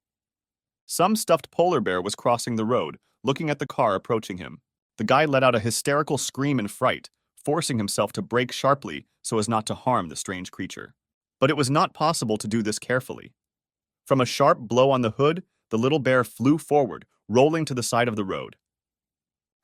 Some stuffed polar bear was crossing the road, looking at the car approaching him. The guy let out a hysterical scream in fright, forcing himself to brake sharply so as not to harm the strange creature. But it was not possible to do this carefully. From a sharp blow on the hood, the little bear flew forward, rolling to the side of the road.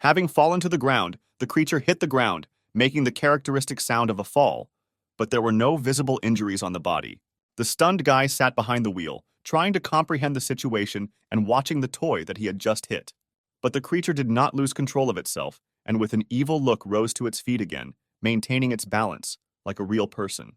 Having fallen to the ground, the creature hit the ground, making the characteristic sound of a fall, but there were no visible injuries on the body. The stunned guy sat behind the wheel, trying to comprehend the situation and watching the toy that he had just hit. But the creature did not lose control of itself, and with an evil look rose to its feet again, maintaining its balance, like a real person.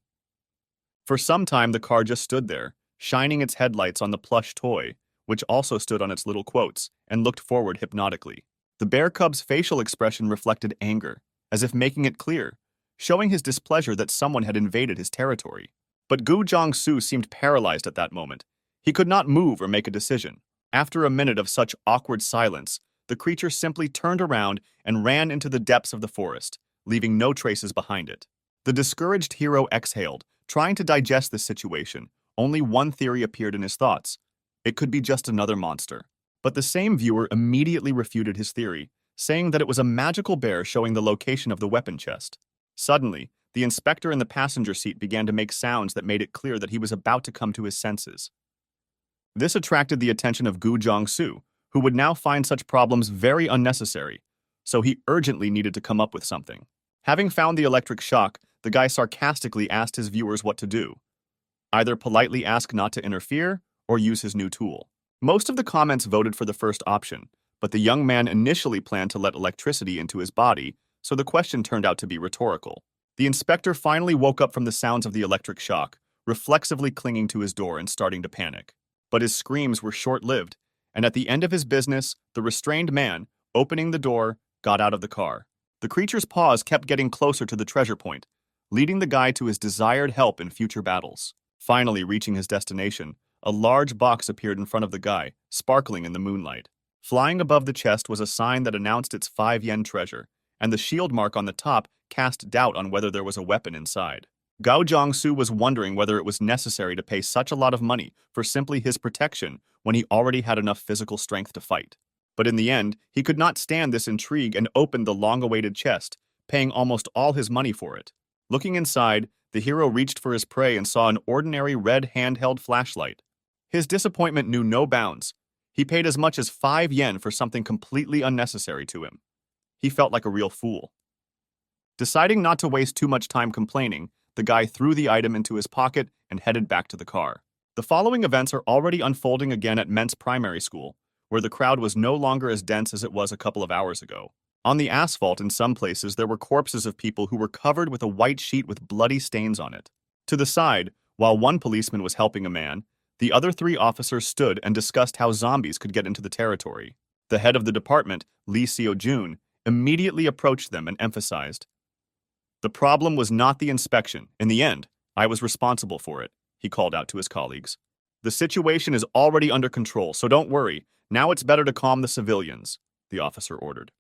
For some time the car just stood there, shining its headlights on the plush toy, which also stood on its little quotes, and looked forward hypnotically. The bear cub's facial expression reflected anger, as if making it clear, showing his displeasure that someone had invaded his territory. But Gu Jiangsu seemed paralyzed at that moment. He could not move or make a decision. After a minute of such awkward silence, the creature simply turned around and ran into the depths of the forest, leaving no traces behind it. The discouraged hero exhaled, trying to digest this situation. Only one theory appeared in his thoughts. It could be just another monster. But the same viewer immediately refuted his theory, saying that it was a magical bear showing the location of the weapon chest. Suddenly, the inspector in the passenger seat began to make sounds that made it clear that he was about to come to his senses. This attracted the attention of Gu Jiangsu, who would now find such problems very unnecessary, so he urgently needed to come up with something. Having found the electric shock, the guy sarcastically asked his viewers what to do. Either politely ask not to interfere, or use his new tool. Most of the comments voted for the first option, but the young man initially planned to let electricity into his body, so the question turned out to be rhetorical. The inspector finally woke up from the sounds of the electric shock, reflexively clinging to his door and starting to panic. But his screams were short-lived, and at the end of his business, the restrained man, opening the door, got out of the car. The creature's paws kept getting closer to the treasure point, leading the guy to his desired help in future battles. Finally reaching his destination, a large box appeared in front of the guy, sparkling in the moonlight. Flying above the chest was a sign that announced its 5-yen treasure, and the shield mark on the top cast doubt on whether there was a weapon inside. Gao Jiangsu was wondering whether it was necessary to pay such a lot of money for simply his protection when he already had enough physical strength to fight. But in the end, he could not stand this intrigue and opened the long-awaited chest, paying almost all his money for it. Looking inside, the hero reached for his prey and saw an ordinary red handheld flashlight. His disappointment knew no bounds. He paid as much as 5 yen for something completely unnecessary to him. He felt like a real fool. Deciding not to waste too much time complaining, the guy threw the item into his pocket and headed back to the car. The following events are already unfolding again at Ment's primary school, where the crowd was no longer as dense as it was a couple of hours ago. On the asphalt in some places there were corpses of people who were covered with a white sheet with bloody stains on it. To the side, while one policeman was helping a man, the other 3 officers stood and discussed how zombies could get into the territory. The head of the department, Lee Seo-jun, immediately approached them and emphasized, "The problem was not the inspection. In the end, I was responsible for it," he called out to his colleagues. "The situation is already under control, so don't worry. Now it's better to calm the civilians," the officer ordered.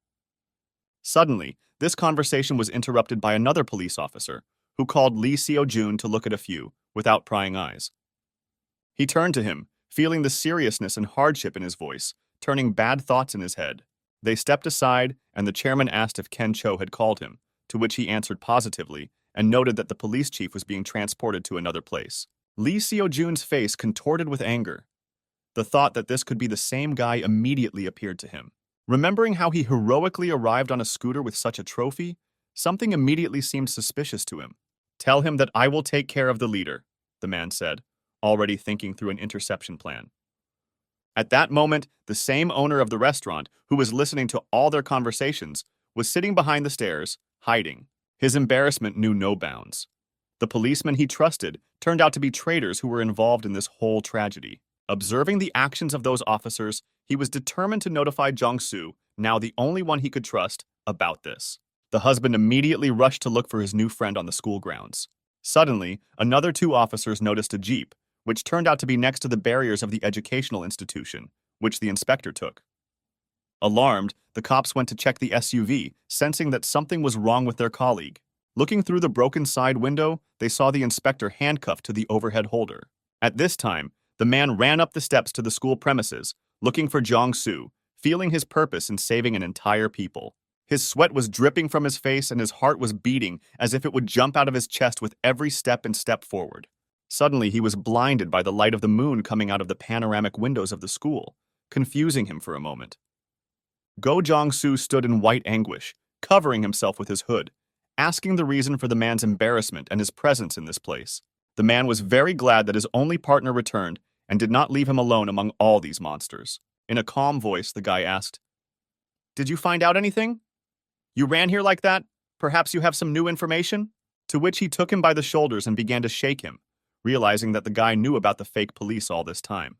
Suddenly, this conversation was interrupted by another police officer, who called Lee Seo-jun to look at a few, without prying eyes. He turned to him, feeling the seriousness and hardship in his voice, turning bad thoughts in his head. They stepped aside, and the chairman asked if Ken Cho had called him, to which he answered positively, and noted that the police chief was being transported to another place. Lee Seo-jun's face contorted with anger. The thought that this could be the same guy immediately appeared to him. Remembering how he heroically arrived on a scooter with such a trophy, something immediately seemed suspicious to him. "Tell him that I will take care of the leader," the man said, already thinking through an interception plan. At that moment, the same owner of the restaurant, who was listening to all their conversations, was sitting behind the stairs, hiding. His embarrassment knew no bounds. The policemen he trusted turned out to be traitors who were involved in this whole tragedy. Observing the actions of those officers, he was determined to notify Jiangsu, now the only one he could trust, about this. The husband immediately rushed to look for his new friend on the school grounds. Suddenly, another 2 officers noticed a jeep, which turned out to be next to the barriers of the educational institution, which the inspector took. Alarmed, the cops went to check the SUV, sensing that something was wrong with their colleague. Looking through the broken side window, they saw the inspector handcuffed to the overhead holder. At this time, the man ran up the steps to the school premises, looking for Jiangsu, feeling his purpose in saving an entire people. His sweat was dripping from his face and his heart was beating as if it would jump out of his chest with every step forward. Suddenly, he was blinded by the light of the moon coming out of the panoramic windows of the school, confusing him for a moment. Go Jong-soo stood in white anguish, covering himself with his hood, asking the reason for the man's embarrassment and his presence in this place. The man was very glad that his only partner returned and did not leave him alone among all these monsters. In a calm voice, the guy asked, "Did you find out anything? You ran here like that? Perhaps you have some new information?" To which he took him by the shoulders and began to shake him, realizing that the guy knew about the fake police all this time.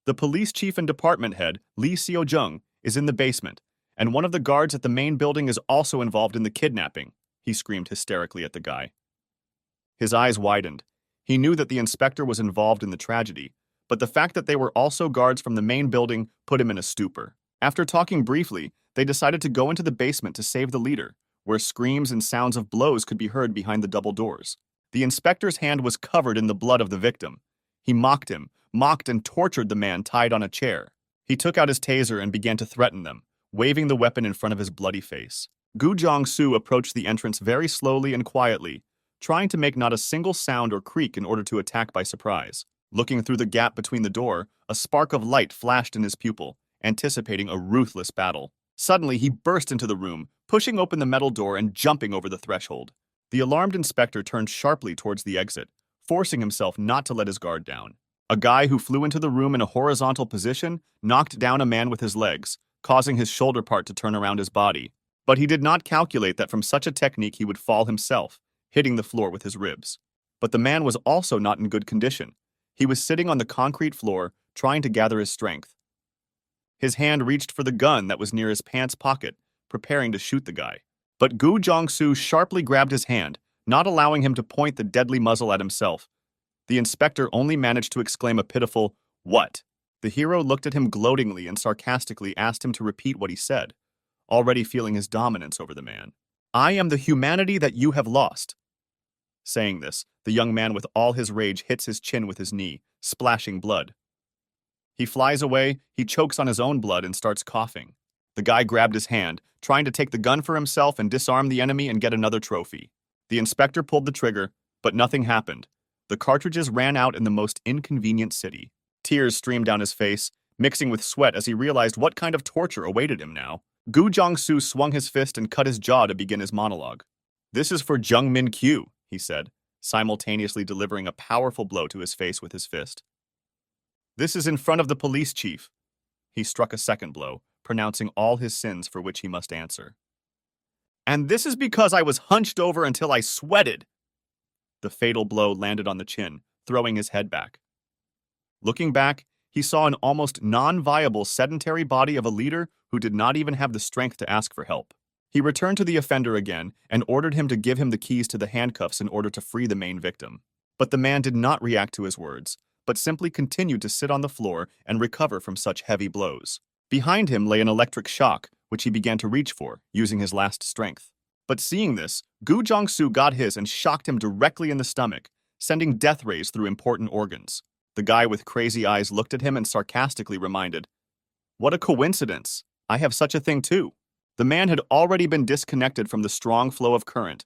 The police chief and department head, Lee Seo-jung, is in the basement, and one of the guards at the main building is also involved in the kidnapping, he screamed hysterically at the guy. His eyes widened. He knew that the inspector was involved in the tragedy, but the fact that they were also guards from the main building put him in a stupor. After talking briefly, they decided to go into the basement to save the leader, where screams and sounds of blows could be heard behind the double doors. The inspector's hand was covered in the blood of the victim. He mocked and tortured the man tied on a chair. He took out his taser and began to threaten them, waving the weapon in front of his bloody face. Gu Jong-soo approached the entrance very slowly and quietly, trying to make not a single sound or creak in order to attack by surprise. Looking through the gap between the door, a spark of light flashed in his pupil, anticipating a ruthless battle. Suddenly, he burst into the room, pushing open the metal door and jumping over the threshold. The alarmed inspector turned sharply towards the exit, forcing himself not to let his guard down. A guy who flew into the room in a horizontal position knocked down a man with his legs, causing his shoulder part to turn around his body. But he did not calculate that from such a technique he would fall himself, hitting the floor with his ribs. But the man was also not in good condition. He was sitting on the concrete floor, trying to gather his strength. His hand reached for the gun that was near his pants pocket, preparing to shoot the guy. But Gu Jong-soo sharply grabbed his hand, not allowing him to point the deadly muzzle at himself. The inspector only managed to exclaim a pitiful, "What?" The hero looked at him gloatingly and sarcastically asked him to repeat what he said, already feeling his dominance over the man. "I am the humanity that you have lost." Saying this, the young man with all his rage hits his chin with his knee, splashing blood. He flies away, he chokes on his own blood and starts coughing. The guy grabbed his hand, trying to take the gun for himself and disarm the enemy and get another trophy. The inspector pulled the trigger, but nothing happened. The cartridges ran out in the most inconvenient city. Tears streamed down his face, mixing with sweat as he realized what kind of torture awaited him now. Gu Jong-soo swung his fist and cut his jaw to begin his monologue. "This is for Jung Min-kyu," he said, simultaneously delivering a powerful blow to his face with his fist. "This is in front of the police chief." He struck a second blow, pronouncing all his sins for which he must answer. "And this is because I was hunched over until I sweated." The fatal blow landed on the chin, throwing his head back. Looking back, he saw an almost non-viable sedentary body of a leader who did not even have the strength to ask for help. He returned to the offender again and ordered him to give him the keys to the handcuffs in order to free the main victim. But the man did not react to his words, but simply continued to sit on the floor and recover from such heavy blows. Behind him lay an electric shock, which he began to reach for, using his last strength. But seeing this, Gu Jong-soo got his and shocked him directly in the stomach, sending death rays through important organs. The guy with crazy eyes looked at him and sarcastically reminded, "What a coincidence! I have such a thing too." The man had already been disconnected from the strong flow of current,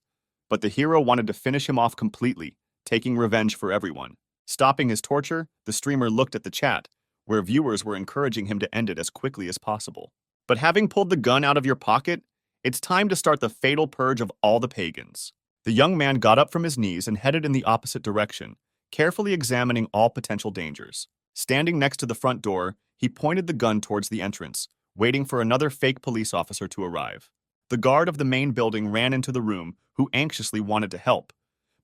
but the hero wanted to finish him off completely, taking revenge for everyone. Stopping his torture, the streamer looked at the chat, where viewers were encouraging him to end it as quickly as possible. But having pulled the gun out of your pocket, it's time to start the fatal purge of all the pagans. The young man got up from his knees and headed in the opposite direction, carefully examining all potential dangers. Standing next to the front door, he pointed the gun towards the entrance, waiting for another fake police officer to arrive. The guard of the main building ran into the room, who anxiously wanted to help.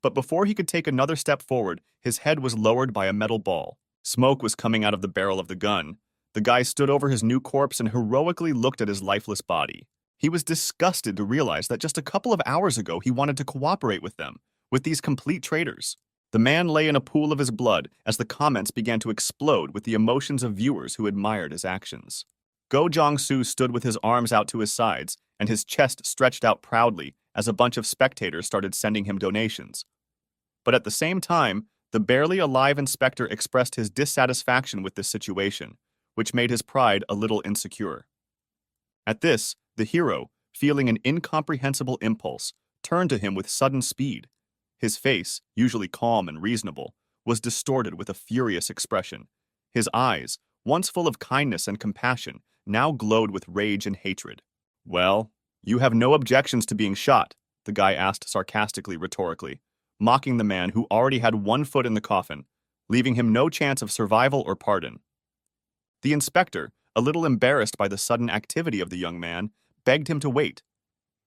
But before he could take another step forward, his head was lowered by a metal ball. Smoke was coming out of the barrel of the gun. The guy stood over his new corpse and heroically looked at his lifeless body. He was disgusted to realize that just a couple of hours ago he wanted to cooperate with them, with these complete traitors. The man lay in a pool of his blood as the comments began to explode with the emotions of viewers who admired his actions. Go Jong-soo stood with his arms out to his sides and his chest stretched out proudly as a bunch of spectators started sending him donations. But at the same time, the barely alive inspector expressed his dissatisfaction with this situation, which made his pride a little insecure. At this, the hero, feeling an incomprehensible impulse, turned to him with sudden speed. His face, usually calm and reasonable, was distorted with a furious expression. His eyes, once full of kindness and compassion, now glowed with rage and hatred. "Well, you have no objections to being shot," the guy asked sarcastically, rhetorically, mocking the man who already had one foot in the coffin, leaving him no chance of survival or pardon. The inspector, a little embarrassed by the sudden activity of the young man, begged him to wait.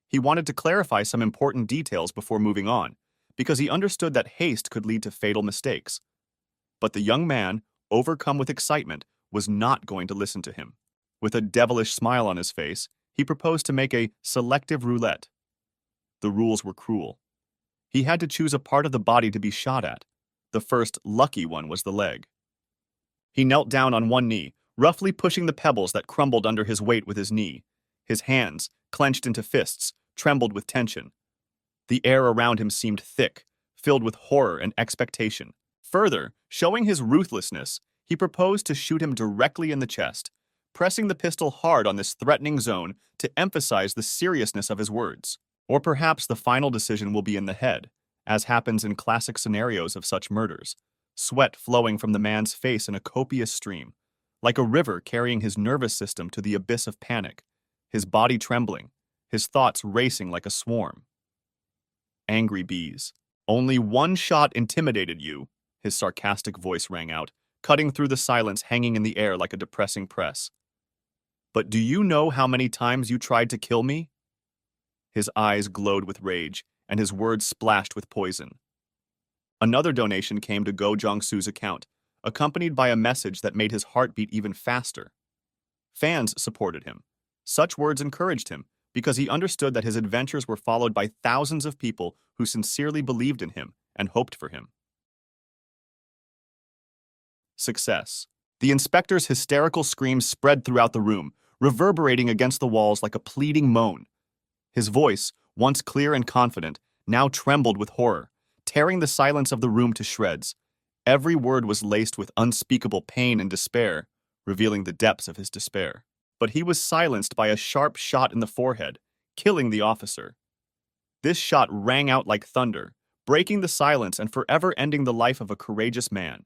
He wanted to clarify some important details before moving on, because he understood that haste could lead to fatal mistakes. But the young man, overcome with excitement, was not going to listen to him. With a devilish smile on his face, he proposed to make a selective roulette. The rules were cruel. He had to choose a part of the body to be shot at. The first lucky one was the leg. He knelt down on one knee, roughly pushing the pebbles that crumbled under his weight with his knee. His hands, clenched into fists, trembled with tension. The air around him seemed thick, filled with horror and expectation. Further, showing his ruthlessness, he proposed to shoot him directly in the chest, pressing the pistol hard on this threatening zone to emphasize the seriousness of his words. Or perhaps the final decision will be in the head, as happens in classic scenarios of such murders, sweat flowing from the man's face in a copious stream, like a river carrying his nervous system to the abyss of panic, his body trembling, his thoughts racing like a swarm. Angry bees. "Only one shot intimidated you," his sarcastic voice rang out, cutting through the silence hanging in the air like a depressing press. "But do you know how many times you tried to kill me?" His eyes glowed with rage, and his words splashed with poison. Another donation came to Go Jong-soo's account, accompanied by a message that made his heart beat even faster. Fans supported him. Such words encouraged him, because he understood that his adventures were followed by thousands of people who sincerely believed in him and hoped for him. Success. The inspector's hysterical screams spread throughout the room, reverberating against the walls like a pleading moan. His voice, once clear and confident, now trembled with horror, tearing the silence of the room to shreds. Every word was laced with unspeakable pain and despair, revealing the depths of his despair. But he was silenced by a sharp shot in the forehead, killing the officer. This shot rang out like thunder, breaking the silence and forever ending the life of a courageous man.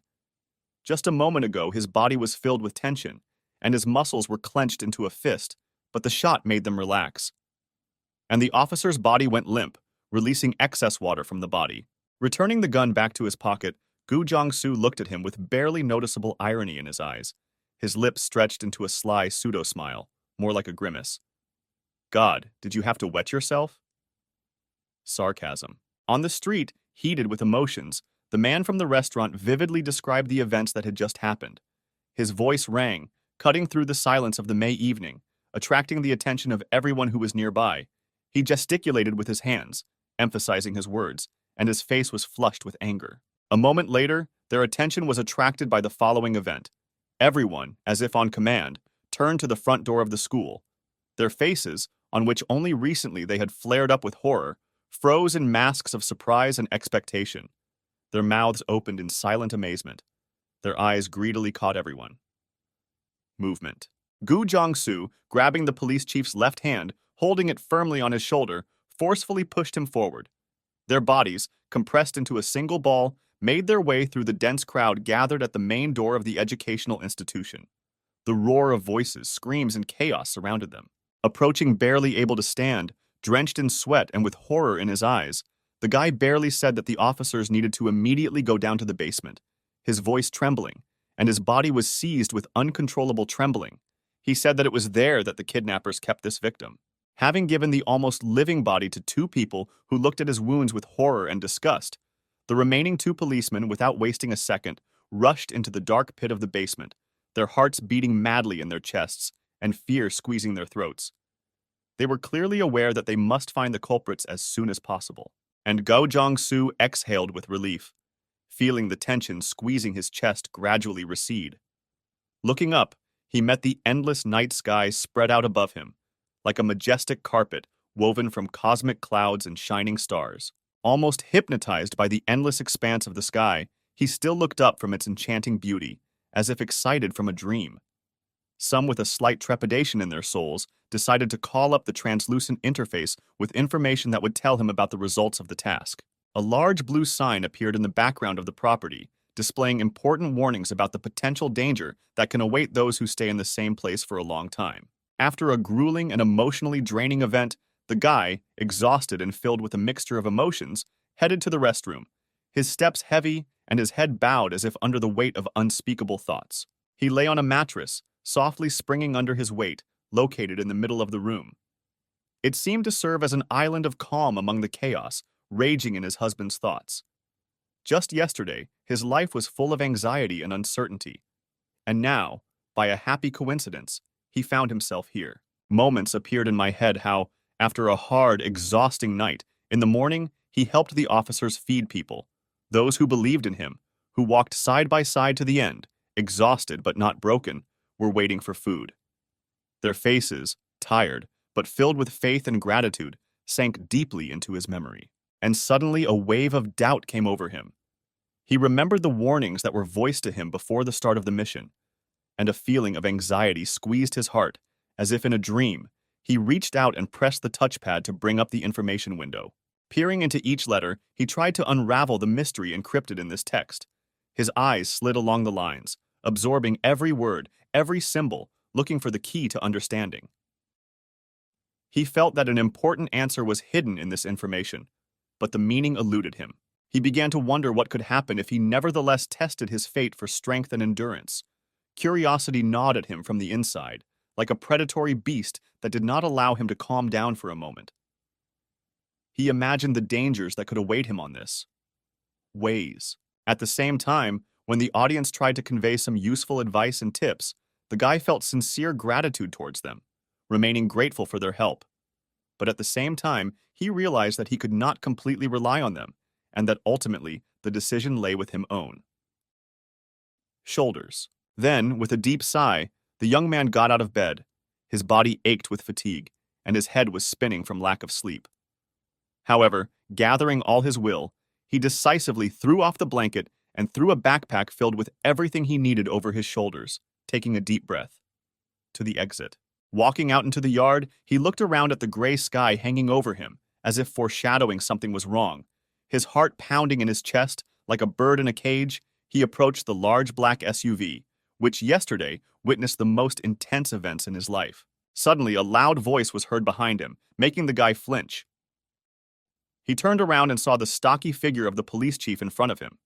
Just a moment ago, his body was filled with tension, and his muscles were clenched into a fist, but the shot made them relax. And the officer's body went limp, releasing excess water from the body. Returning the gun back to his pocket, Gu Jong-soo looked at him with barely noticeable irony in his eyes. His lips stretched into a sly pseudo-smile, more like a grimace. "God, did you have to wet yourself?" Sarcasm. On the street, heated with emotions, the man from the restaurant vividly described the events that had just happened. His voice rang, cutting through the silence of the May evening, attracting the attention of everyone who was nearby. He gesticulated with his hands, emphasizing his words, and his face was flushed with anger. A moment later, their attention was attracted by the following event. Everyone, as if on command, turned to the front door of the school. Their faces, on which only recently they had flared up with horror, froze in masks of surprise and expectation. Their mouths opened in silent amazement. Their eyes greedily caught everyone. Movement. Gu Jong-soo, grabbing the police chief's left hand, holding it firmly on his shoulder, forcefully pushed him forward. Their bodies, compressed into a single ball, made their way through the dense crowd gathered at the main door of the educational institution. The roar of voices, screams, and chaos surrounded them. Approaching barely able to stand, drenched in sweat and with horror in his eyes, the guy barely said that the officers needed to immediately go down to the basement, his voice trembling, and his body was seized with uncontrollable trembling. He said that it was there that the kidnappers kept this victim. Having given the almost living body to two people who looked at his wounds with horror and disgust, the remaining two policemen, without wasting a second, rushed into the dark pit of the basement, their hearts beating madly in their chests and fear squeezing their throats. They were clearly aware that they must find the culprits as soon as possible. And Go Jong-soo exhaled with relief, feeling the tension squeezing his chest gradually recede. Looking up, he met the endless night sky spread out above him, like a majestic carpet woven from cosmic clouds and shining stars. Almost hypnotized by the endless expanse of the sky, he still looked up from its enchanting beauty, as if excited from a dream. Some with a slight trepidation in their souls, decided to call up the translucent interface with information that would tell him about the results of the task. A large blue sign appeared in the background of the property, displaying important warnings about the potential danger that can await those who stay in the same place for a long time. After a grueling and emotionally draining event, the guy, exhausted and filled with a mixture of emotions, headed to the restroom, his steps heavy and his head bowed as if under the weight of unspeakable thoughts. He lay on a mattress, softly springing under his weight, located in the middle of the room. It seemed to serve as an island of calm among the chaos raging in his husband's thoughts. Just yesterday, his life was full of anxiety and uncertainty. And now, by a happy coincidence, he found himself here. Moments appeared in my head how, after a hard, exhausting night, in the morning, he helped the officers feed people, those who believed in him, who walked side by side to the end, exhausted but not broken, were waiting for food. Their faces, tired, but filled with faith and gratitude, sank deeply into his memory. And suddenly a wave of doubt came over him. He remembered the warnings that were voiced to him before the start of the mission, and a feeling of anxiety squeezed his heart, as if in a dream. He reached out and pressed the touchpad to bring up the information window. Peering into each letter, he tried to unravel the mystery encrypted in this text. His eyes slid along the lines, absorbing every word, every symbol, looking for the key to understanding. He felt that an important answer was hidden in this information, but the meaning eluded him. He began to wonder what could happen if he nevertheless tested his fate for strength and endurance. Curiosity gnawed at him from the inside, like a predatory beast that did not allow him to calm down for a moment. He imagined the dangers that could await him on this ways. At the same time, when the audience tried to convey some useful advice and tips, the guy felt sincere gratitude towards them, remaining grateful for their help. But at the same time, he realized that he could not completely rely on them, and that ultimately the decision lay with him own shoulders. Then, with a deep sigh, the young man got out of bed. His body ached with fatigue, and his head was spinning from lack of sleep. However, gathering all his will, he decisively threw off the blanket and threw a backpack filled with everything he needed over his shoulders, taking a deep breath. To the exit. Walking out into the yard, he looked around at the gray sky hanging over him, as if foreshadowing something was wrong. His heart pounding in his chest, like a bird in a cage, he approached the large black SUV, which yesterday witnessed the most intense events in his life. Suddenly, a loud voice was heard behind him, making the guy flinch. He turned around and saw the stocky figure of the police chief in front of him.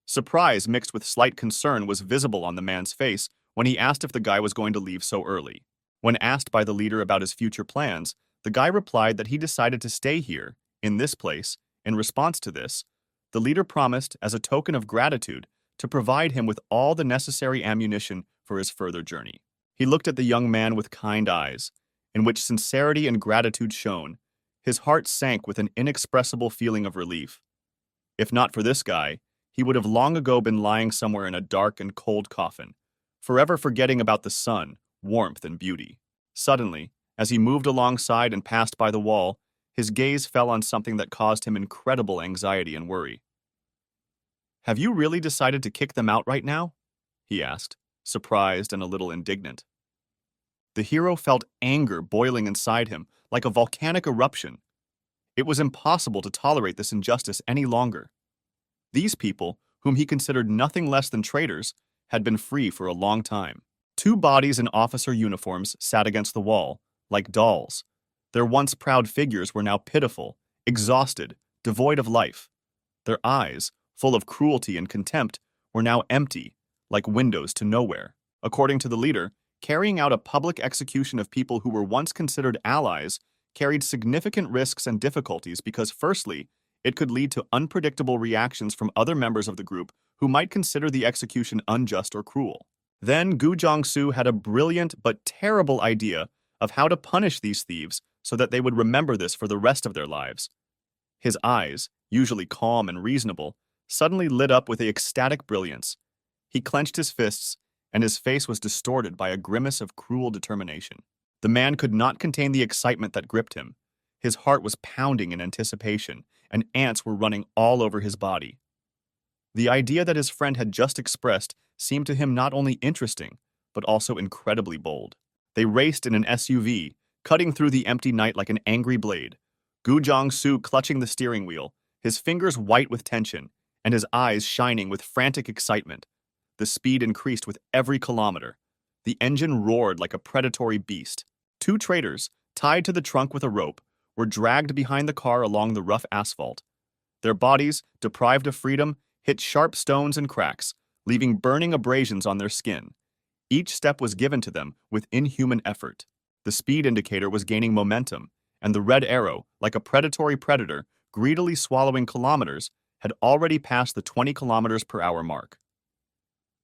Surprise mixed with slight concern was visible on the man's face when he asked if the guy was going to leave so early. When asked by the leader about his future plans, the guy replied that he decided to stay here, in this place. In response to this, the leader promised, as a token of gratitude, to provide him with all the necessary ammunition for his further journey. He looked at the young man with kind eyes, in which sincerity and gratitude shone. His heart sank with an inexpressible feeling of relief. If not for this guy, he would have long ago been lying somewhere in a dark and cold coffin, forever forgetting about the sun, warmth, and beauty. Suddenly, as he moved alongside and passed by the wall, his gaze fell on something that caused him incredible anxiety and worry. "Have you really decided to kick them out right now?" he asked, surprised and a little indignant. The hero felt anger boiling inside him, like a volcanic eruption. It was impossible to tolerate this injustice any longer. These people, whom he considered nothing less than traitors, had been free for a long time. Two bodies in officer uniforms sat against the wall, like dolls. Their once proud figures were now pitiful, exhausted, devoid of life. Their eyes, full of cruelty and contempt, were now empty, like windows to nowhere. According to the leader, carrying out a public execution of people who were once considered allies carried significant risks and difficulties because, firstly, it could lead to unpredictable reactions from other members of the group who might consider the execution unjust or cruel. Then Gu Jiangsu had a brilliant but terrible idea of how to punish these thieves so that they would remember this for the rest of their lives. His eyes, usually calm and reasonable, suddenly lit up with ecstatic brilliance. He clenched his fists, and his face was distorted by a grimace of cruel determination. The man could not contain the excitement that gripped him. His heart was pounding in anticipation, and ants were running all over his body. The idea that his friend had just expressed seemed to him not only interesting, but also incredibly bold. They raced in an SUV, cutting through the empty night like an angry blade. Gu Jong-soo clutching the steering wheel, his fingers white with tension, and his eyes shining with frantic excitement. The speed increased with every kilometer. The engine roared like a predatory beast. Two traitors, tied to the trunk with a rope, were dragged behind the car along the rough asphalt. Their bodies, deprived of freedom, hit sharp stones and cracks, leaving burning abrasions on their skin. Each step was given to them with inhuman effort. The speed indicator was gaining momentum, and the red arrow, like a predatory predator, greedily swallowing kilometers, had already passed the 20 kilometers per hour mark.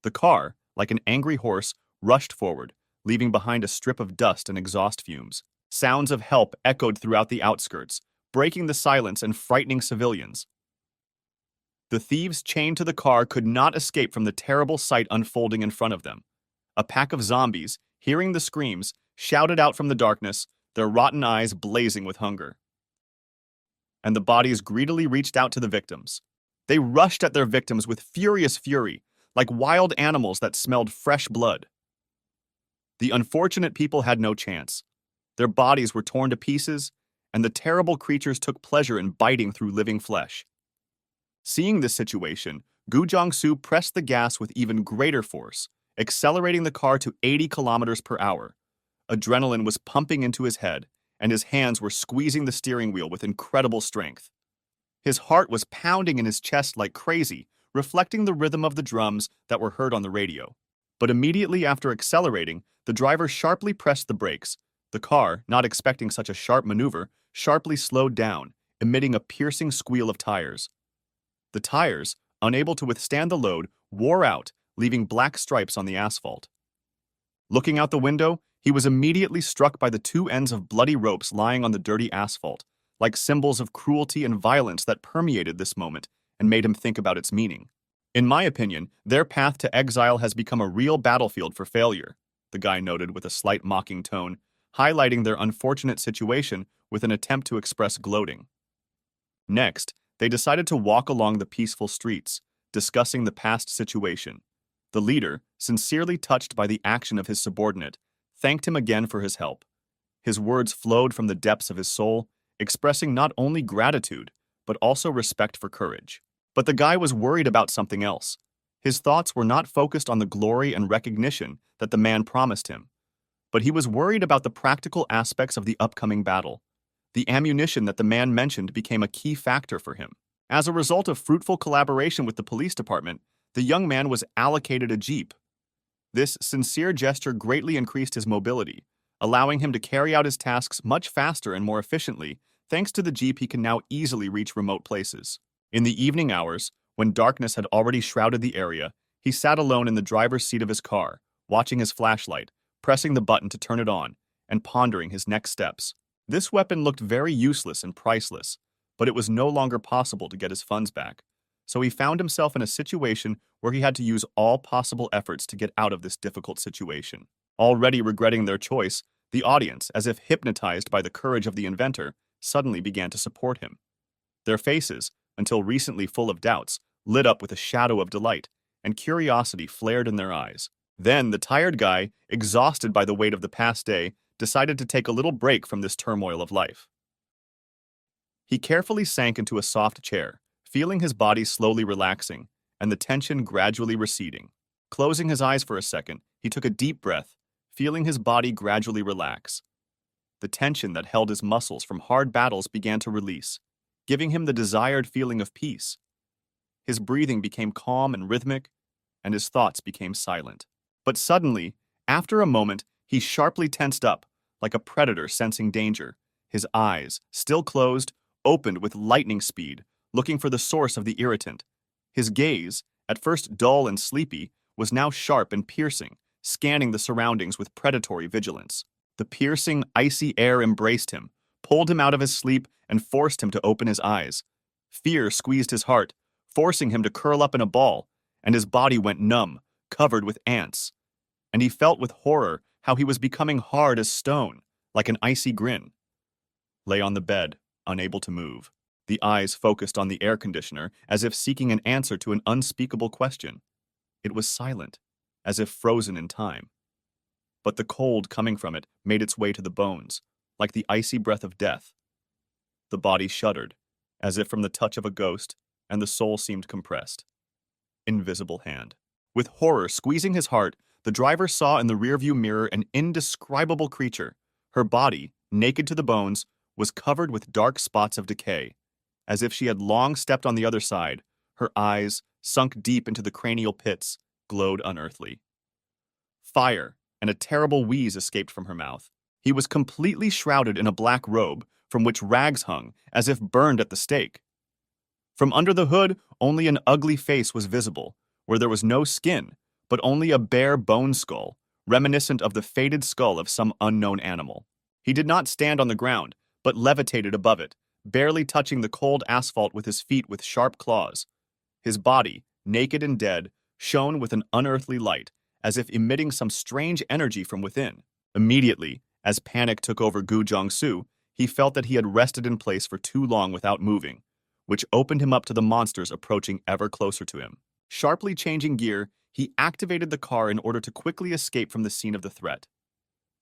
The car, like an angry horse, rushed forward, leaving behind a strip of dust and exhaust fumes. Sounds of help echoed throughout the outskirts, breaking the silence and frightening civilians. The thieves chained to the car could not escape from the terrible sight unfolding in front of them. A pack of zombies, hearing the screams, shouted out from the darkness, their rotten eyes blazing with hunger. And the bodies greedily reached out to the victims. They rushed at their victims with furious fury, like wild animals that smelled fresh blood. The unfortunate people had no chance. Their bodies were torn to pieces, and the terrible creatures took pleasure in biting through living flesh. Seeing this situation, Gu Jong-soo pressed the gas with even greater force, accelerating the car to 80 kilometers per hour. Adrenaline was pumping into his head, and his hands were squeezing the steering wheel with incredible strength. His heart was pounding in his chest like crazy, reflecting the rhythm of the drums that were heard on the radio. But immediately after accelerating, the driver sharply pressed the brakes. The car, not expecting such a sharp maneuver, sharply slowed down, emitting a piercing squeal of tires. The tires, unable to withstand the load, wore out, leaving black stripes on the asphalt. Looking out the window, he was immediately struck by the two ends of bloody ropes lying on the dirty asphalt, like symbols of cruelty and violence that permeated this moment and made him think about its meaning. In my opinion, their path to exile has become a real battlefield for failure, the guy noted with a slight mocking tone, highlighting their unfortunate situation with an attempt to express gloating. Next, they decided to walk along the peaceful streets, discussing the past situation. The leader, sincerely touched by the action of his subordinate, thanked him again for his help. His words flowed from the depths of his soul, expressing not only gratitude, but also respect for courage. But the guy was worried about something else. His thoughts were not focused on the glory and recognition that the man promised him, but he was worried about the practical aspects of the upcoming battle. The ammunition that the man mentioned became a key factor for him. As a result of fruitful collaboration with the police department, the young man was allocated a jeep. This sincere gesture greatly increased his mobility, allowing him to carry out his tasks much faster and more efficiently. Thanks to the jeep, he can now easily reach remote places. In the evening hours, when darkness had already shrouded the area, he sat alone in the driver's seat of his car, watching his flashlight, pressing the button to turn it on, and pondering his next steps. This weapon looked very useless and priceless, but it was no longer possible to get his funds back. So he found himself in a situation where he had to use all possible efforts to get out of this difficult situation. Already regretting their choice, the audience, as if hypnotized by the courage of the inventor, suddenly began to support him. Their faces, until recently full of doubts, lit up with a shadow of delight, and curiosity flared in their eyes. Then the tired guy, exhausted by the weight of the past day, decided to take a little break from this turmoil of life. He carefully sank into a soft chair, feeling his body slowly relaxing, and the tension gradually receding. Closing his eyes for a second, he took a deep breath, feeling his body gradually relax. The tension that held his muscles from hard battles began to release, giving him the desired feeling of peace. His breathing became calm and rhythmic, and his thoughts became silent. But suddenly, after a moment, he sharply tensed up, like a predator sensing danger. His eyes, still closed, opened with lightning speed, looking for the source of the irritant. His gaze, at first dull and sleepy, was now sharp and piercing, scanning the surroundings with predatory vigilance. The piercing, icy air embraced him, pulled him out of his sleep, and forced him to open his eyes. Fear squeezed his heart, forcing him to curl up in a ball, and his body went numb, covered with ants. And he felt with horror how he was becoming hard as stone, like an icy grin. Lay on the bed, unable to move, the eyes focused on the air conditioner as if seeking an answer to an unspeakable question. It was silent, as if frozen in time. but the cold coming from it made its way to the bones, like the icy breath of death. The body shuddered, as if from the touch of a ghost, and the soul seemed compressed. Invisible hand. With horror squeezing his heart, the driver saw in the rearview mirror an indescribable creature. Her body, naked to the bones, was covered with dark spots of decay. As if she had long stepped on the other side, her eyes, sunk deep into the cranial pits, glowed unearthly. Fire, and a terrible wheeze escaped from her mouth. He was completely shrouded in a black robe, from which rags hung, as if burned at the stake. From under the hood, only an ugly face was visible, where there was no skin, but only a bare bone skull, reminiscent of the faded skull of some unknown animal. He did not stand on the ground, but levitated above it, barely touching the cold asphalt with his feet with sharp claws. His body, naked and dead, shone with an unearthly light, as if emitting some strange energy from within. Immediately, as panic took over Gu Jiangsu, he felt that he had rested in place for too long without moving, which opened him up to the monsters approaching ever closer to him. Sharply changing gear, he activated the car in order to quickly escape from the scene of the threat.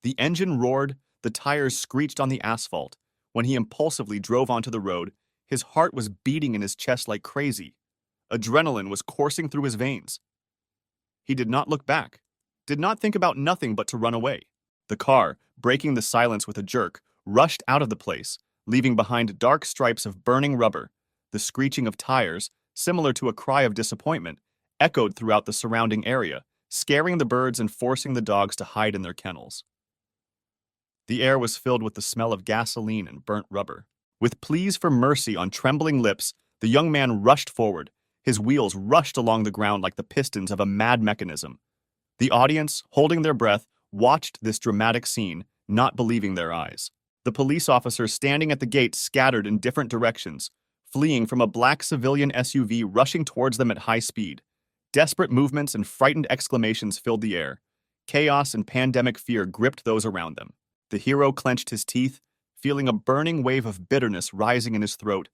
The engine roared, the tires screeched on the asphalt. When he impulsively drove onto the road, his heart was beating in his chest like crazy. Adrenaline was coursing through his veins. He did not look back, did not think about nothing but to run away. The car, breaking the silence with a jerk, rushed out of the place, leaving behind dark stripes of burning rubber. The screeching of tires, similar to a cry of disappointment, echoed throughout the surrounding area, scaring the birds and forcing the dogs to hide in their kennels. The air was filled with the smell of gasoline and burnt rubber. With pleas for mercy on trembling lips, the young man rushed forward. His wheels rushed along the ground like the pistons of a mad mechanism. The audience, holding their breath, watched this dramatic scene, not believing their eyes. The police officers standing at the gate scattered in different directions, fleeing from a black civilian SUV rushing towards them at high speed. Desperate movements and frightened exclamations filled the air. Chaos and pandemic fear gripped those around them. The hero clenched his teeth, feeling a burning wave of bitterness rising in his throat.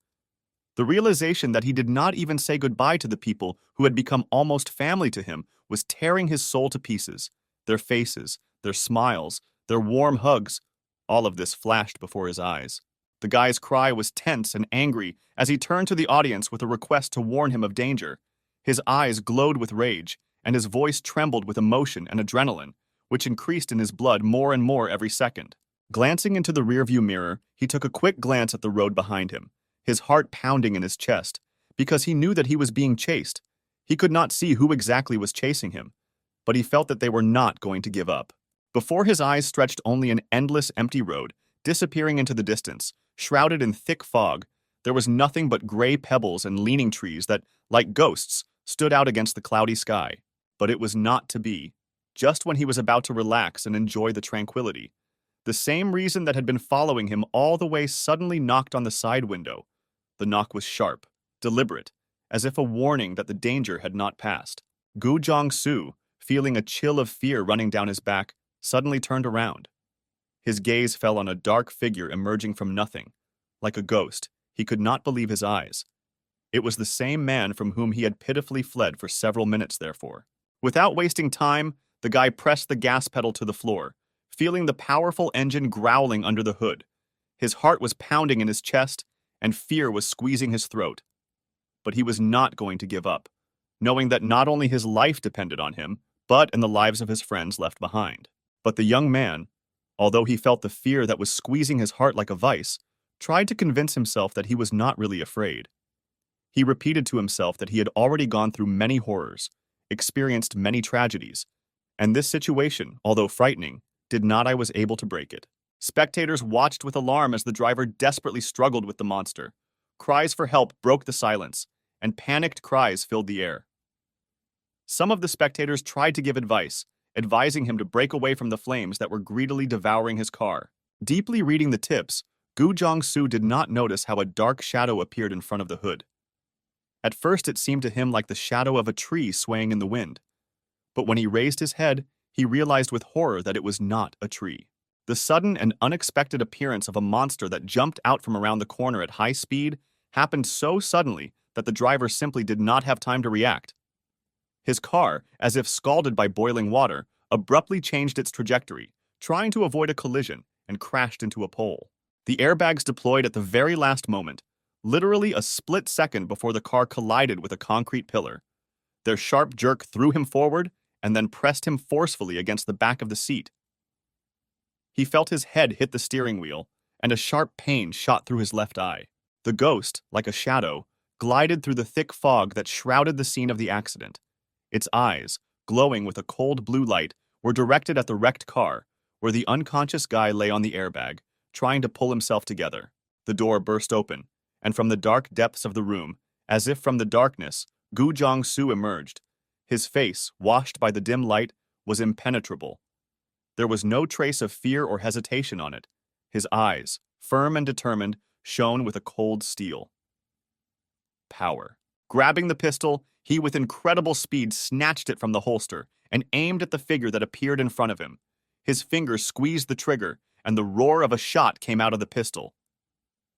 The realization that he did not even say goodbye to the people who had become almost family to him was tearing his soul to pieces. Their faces, their smiles, their warm hugs, all of this flashed before his eyes. The guy's cry was tense and angry as he turned to the audience with a request to warn him of danger. His eyes glowed with rage, and his voice trembled with emotion and adrenaline, which increased in his blood more and more every second. Glancing into the rearview mirror, he took a quick glance at the road behind him, his heart pounding in his chest, because he knew that he was being chased. He could not see who exactly was chasing him, but he felt that they were not going to give up. Before his eyes stretched only an endless empty road, disappearing into the distance, shrouded in thick fog. There was nothing but gray pebbles and leaning trees that, like ghosts, stood out against the cloudy sky. But it was not to be. Just when he was about to relax and enjoy the tranquility, the same reason that had been following him all the way suddenly knocked on the side window. The knock was sharp, deliberate, as if a warning that the danger had not passed. Gu Jiangsu, feeling a chill of fear running down his back, suddenly turned around. His gaze fell on a dark figure emerging from nothing. Like a ghost, he could not believe his eyes. It was the same man from whom he had pitifully fled for several minutes, therefore. Without wasting time, the guy pressed the gas pedal to the floor, feeling the powerful engine growling under the hood. His heart was pounding in his chest, and fear was squeezing his throat. But he was not going to give up, knowing that not only his life depended on him, but in the lives of his friends left behind. But the young man, although he felt the fear that was squeezing his heart like a vice, tried to convince himself that he was not really afraid. He repeated to himself that he had already gone through many horrors, experienced many tragedies, and this situation, although frightening, did not I was able to break it. Spectators watched with alarm as the driver desperately struggled with the monster. Cries for help broke the silence, and panicked cries filled the air. Some of the spectators tried to give advice, advising him to break away from the flames that were greedily devouring his car. Deeply reading the tips, Gu Jiangsu did not notice how a dark shadow appeared in front of the hood. At first it seemed to him like the shadow of a tree swaying in the wind. But when he raised his head, he realized with horror that it was not a tree. The sudden and unexpected appearance of a monster that jumped out from around the corner at high speed happened so suddenly that the driver simply did not have time to react. His car, as if scalded by boiling water, abruptly changed its trajectory, trying to avoid a collision, and crashed into a pole. The airbags deployed at the very last moment, literally a split second before the car collided with a concrete pillar. Their sharp jerk threw him forward and then pressed him forcefully against the back of the seat. He felt his head hit the steering wheel, and a sharp pain shot through his left eye. The ghost, like a shadow, glided through the thick fog that shrouded the scene of the accident. Its eyes, glowing with a cold blue light, were directed at the wrecked car, where the unconscious guy lay on the airbag, trying to pull himself together. The door burst open, and from the dark depths of the room, as if from the darkness, Gu Jong-soo emerged. His face, washed by the dim light, was impenetrable. There was no trace of fear or hesitation on it. His eyes, firm and determined, shone with a cold steel. Power. Grabbing the pistol, he with incredible speed snatched it from the holster and aimed at the figure that appeared in front of him. His fingers squeezed the trigger, and the roar of a shot came out of the pistol.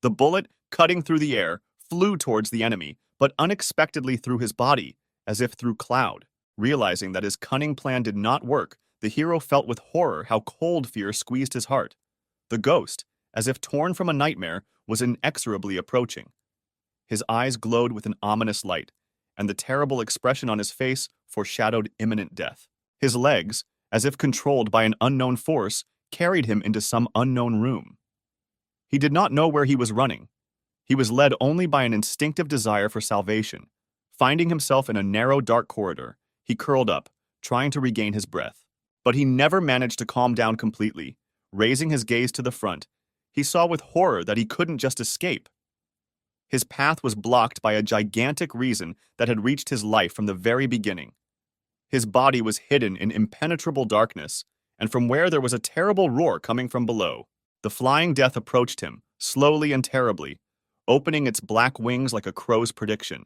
The bullet, cutting through the air, flew towards the enemy, but unexpectedly through his body, as if through cloud. Realizing that his cunning plan did not work, the hero felt with horror how cold fear squeezed his heart. The ghost, as if torn from a nightmare, was inexorably approaching. His eyes glowed with an ominous light, and the terrible expression on his face foreshadowed imminent death. His legs, as if controlled by an unknown force, carried him into some unknown room. He did not know where he was running. He was led only by an instinctive desire for salvation. Finding himself in a narrow, dark corridor, he curled up, trying to regain his breath. But he never managed to calm down completely. Raising his gaze to the front, he saw with horror that he couldn't just escape. His path was blocked by a gigantic reason that had reached his life from the very beginning. His body was hidden in impenetrable darkness, and from where there was a terrible roar coming from below. The flying death approached him, slowly and terribly, opening its black wings like a crow's prediction.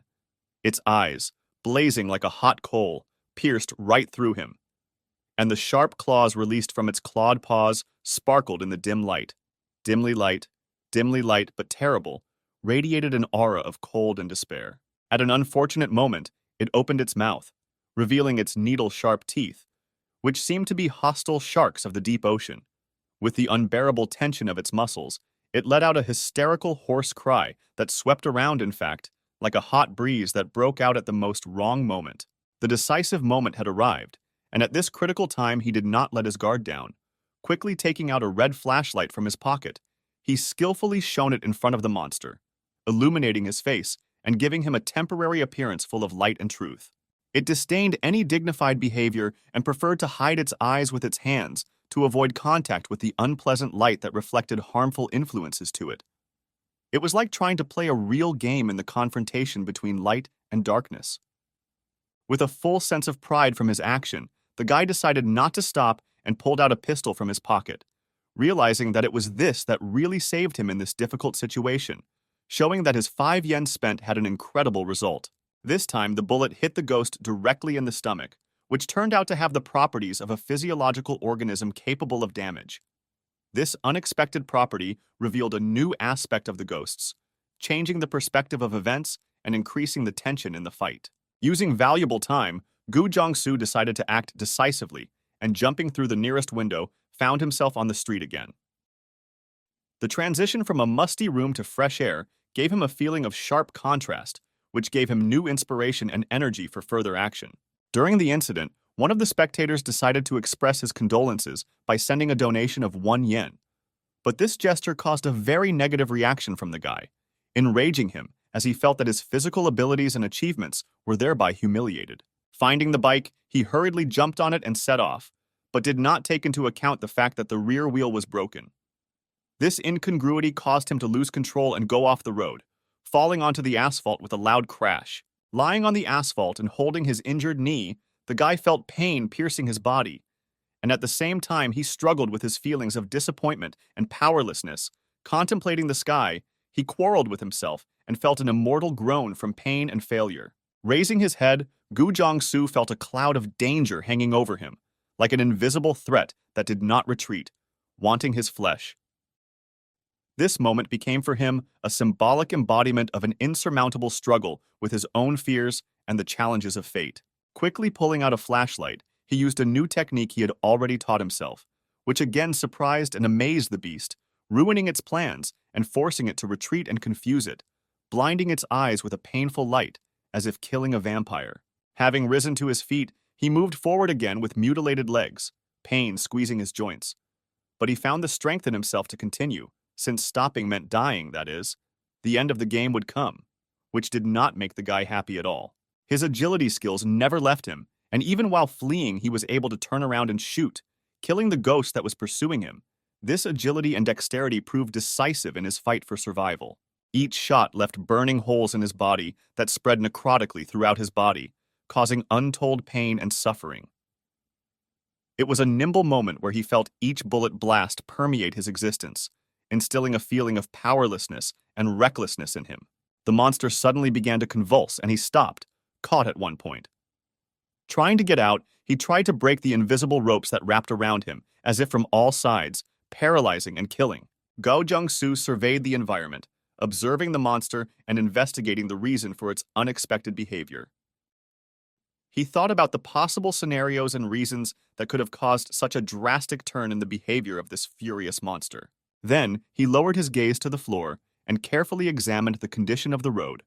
Its eyes, blazing like a hot coal, pierced right through him, and the sharp claws released from its clawed paws sparkled in the dim light. Dimly light, but terrible, radiated an aura of cold and despair. At an unfortunate moment, it opened its mouth, revealing its needle-sharp teeth, which seemed to be hostile sharks of the deep ocean. With the unbearable tension of its muscles, it let out a hysterical hoarse cry that swept around, in fact, like a hot breeze that broke out at the most wrong moment. The decisive moment had arrived, and at this critical time he did not let his guard down. Quickly taking out a red flashlight from his pocket, he skillfully shone it in front of the monster, illuminating his face and giving him a temporary appearance full of light and truth. It disdained any dignified behavior and preferred to hide its eyes with its hands to avoid contact with the unpleasant light that reflected harmful influences to it. It was like trying to play a real game in the confrontation between light and darkness. With a full sense of pride from his action, the guy decided not to stop and pulled out a pistol from his pocket, realizing that it was this that really saved him in this difficult situation, showing that his 5 yen spent had an incredible result. This time, the bullet hit the ghost directly in the stomach, which turned out to have the properties of a physiological organism capable of damage. This unexpected property revealed a new aspect of the ghosts, changing the perspective of events and increasing the tension in the fight. Using valuable time, Gu Jong-soo decided to act decisively, and jumping through the nearest window, found himself on the street again. The transition from a musty room to fresh air gave him a feeling of sharp contrast, which gave him new inspiration and energy for further action. During the incident, one of the spectators decided to express his condolences by sending a donation of 1 yen. But this gesture caused a very negative reaction from the guy, enraging him as he felt that his physical abilities and achievements were thereby humiliated. Finding the bike, he hurriedly jumped on it and set off, but did not take into account the fact that the rear wheel was broken. This incongruity caused him to lose control and go off the road, falling onto the asphalt with a loud crash. Lying on the asphalt and holding his injured knee, the guy felt pain piercing his body, and at the same time he struggled with his feelings of disappointment and powerlessness. Contemplating the sky, he quarreled with himself and felt an immortal groan from pain and failure. Raising his head, Gu Jong-soo felt a cloud of danger hanging over him, like an invisible threat that did not retreat, wanting his flesh. This moment became for him a symbolic embodiment of an insurmountable struggle with his own fears and the challenges of fate. Quickly pulling out a flashlight, he used a new technique he had already taught himself, which again surprised and amazed the beast, ruining its plans and forcing it to retreat and confuse it, blinding its eyes with a painful light, as if killing a vampire. Having risen to his feet, he moved forward again with mutilated legs, pain squeezing his joints. But he found the strength in himself to continue, since stopping meant dying, that is. The end of the game would come, which did not make the guy happy at all. His agility skills never left him, and even while fleeing, he was able to turn around and shoot, killing the ghost that was pursuing him. This agility and dexterity proved decisive in his fight for survival. Each shot left burning holes in his body that spread necrotically throughout his body, causing untold pain and suffering. It was a nimble moment where he felt each bullet blast permeate his existence, instilling a feeling of powerlessness and recklessness in him. The monster suddenly began to convulse, and he stopped, caught at one point. Trying to get out, he tried to break the invisible ropes that wrapped around him, as if from all sides, paralyzing and killing. Gao Jung-soo surveyed the environment, observing the monster and investigating the reason for its unexpected behavior. He thought about the possible scenarios and reasons that could have caused such a drastic turn in the behavior of this furious monster. Then, he lowered his gaze to the floor and carefully examined the condition of the road.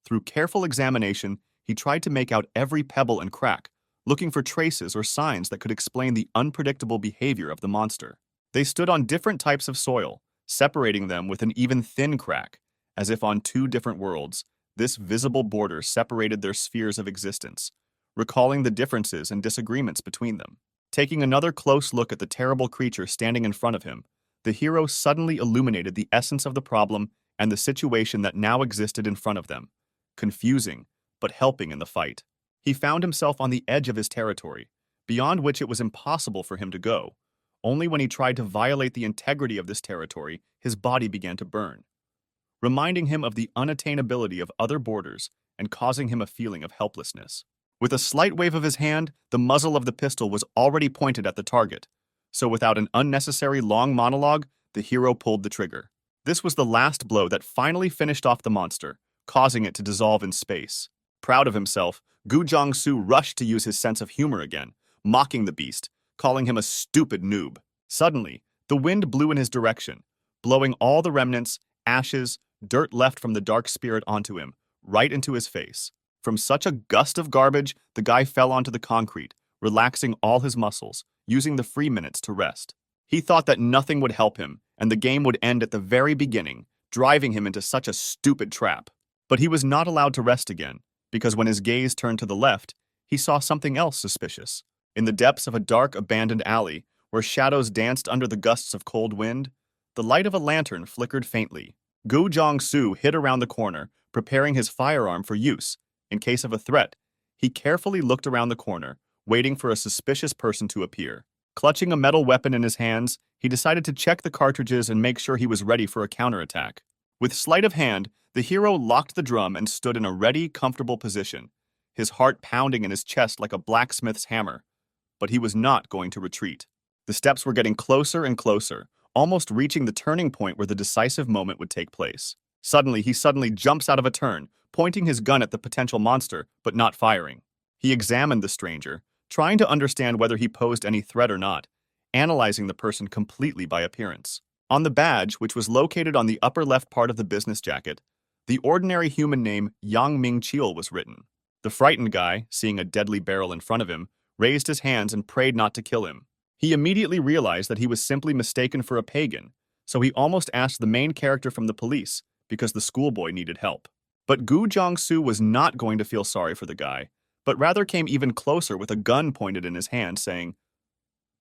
Through careful examination, he tried to make out every pebble and crack, looking for traces or signs that could explain the unpredictable behavior of the monster. They stood on different types of soil, separating them with an even thin crack, as if on two different worlds. This visible border separated their spheres of existence, recalling the differences and disagreements between them. Taking another close look at the terrible creature standing in front of him, the hero suddenly illuminated the essence of the problem and the situation that now existed in front of them, confusing, but helping in the fight. He found himself on the edge of his territory, beyond which it was impossible for him to go. Only when he tried to violate the integrity of this territory, his body began to burn, reminding him of the unattainability of other borders and causing him a feeling of helplessness. With a slight wave of his hand, the muzzle of the pistol was already pointed at the target, so without an unnecessary long monologue, the hero pulled the trigger. This was the last blow that finally finished off the monster, causing it to dissolve in space. Proud of himself, Gu Jong-soo rushed to use his sense of humor again, mocking the beast, calling him a stupid noob. Suddenly, the wind blew in his direction, blowing all the remnants, ashes, dirt left from the dark spirit onto him, right into his face. From such a gust of garbage, the guy fell onto the concrete, relaxing all his muscles, using the free minutes to rest. He thought that nothing would help him, and the game would end at the very beginning, driving him into such a stupid trap. But he was not allowed to rest again, because when his gaze turned to the left, he saw something else suspicious. In the depths of a dark, abandoned alley, where shadows danced under the gusts of cold wind, the light of a lantern flickered faintly. Gu Jong-soo hid around the corner, preparing his firearm for use. In case of a threat, he carefully looked around the corner, waiting for a suspicious person to appear. Clutching a metal weapon in his hands, he decided to check the cartridges and make sure he was ready for a counterattack. With sleight of hand, the hero locked the drum and stood in a ready, comfortable position, his heart pounding in his chest like a blacksmith's hammer. But he was not going to retreat. The steps were getting closer and closer, almost reaching the turning point where the decisive moment would take place. Suddenly, he jumps out of a turn, pointing his gun at the potential monster, but not firing. He examined the stranger, trying to understand whether he posed any threat or not, analyzing the person completely by appearance. On the badge, which was located on the upper left part of the business jacket, the ordinary human name Yang Ming-cheol was written. The frightened guy, seeing a deadly barrel in front of him, raised his hands and prayed not to kill him. He immediately realized that he was simply mistaken for a pagan, so he almost asked the main character from the police because the schoolboy needed help. But Gu Jong-soo was not going to feel sorry for the guy, but rather came even closer with a gun pointed in his hand, saying,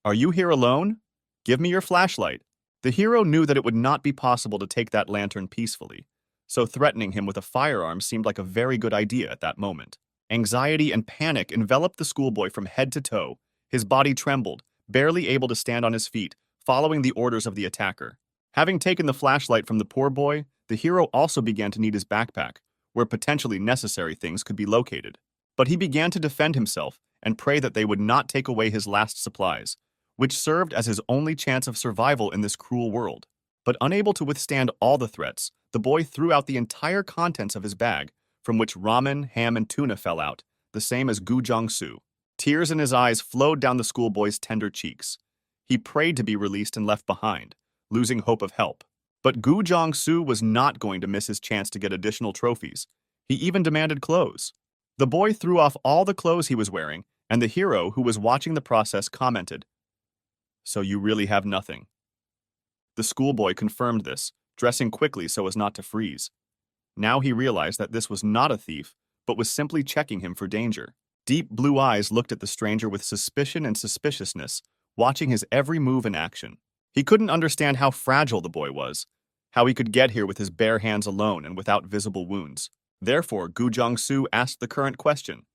"Are you here alone? Give me your flashlight." The hero knew that it would not be possible to take that lantern peacefully, so threatening him with a firearm seemed like a very good idea at that moment. Anxiety and panic enveloped the schoolboy from head to toe. His body trembled, barely able to stand on his feet, following the orders of the attacker. Having taken the flashlight from the poor boy, the hero also began to need his backpack, where potentially necessary things could be located. But he began to defend himself and pray that they would not take away his last supplies, which served as his only chance of survival in this cruel world. But unable to withstand all the threats, the boy threw out the entire contents of his bag, from which ramen, ham, and tuna fell out, the same as Gu Jong-soo. Tears in his eyes flowed down the schoolboy's tender cheeks. He prayed to be released and left behind, losing hope of help. But Gu Jong-soo was not going to miss his chance to get additional trophies. He even demanded clothes. The boy threw off all the clothes he was wearing, and the hero, who was watching the process, commented, "So you really have nothing." The schoolboy confirmed this, dressing quickly so as not to freeze. Now he realized that this was not a thief, but was simply checking him for danger. Deep blue eyes looked at the stranger with suspicion and suspiciousness, watching his every move and action. He couldn't understand how fragile the boy was, how he could get here with his bare hands alone and without visible wounds. Therefore, Gu Jong-soo asked the current question.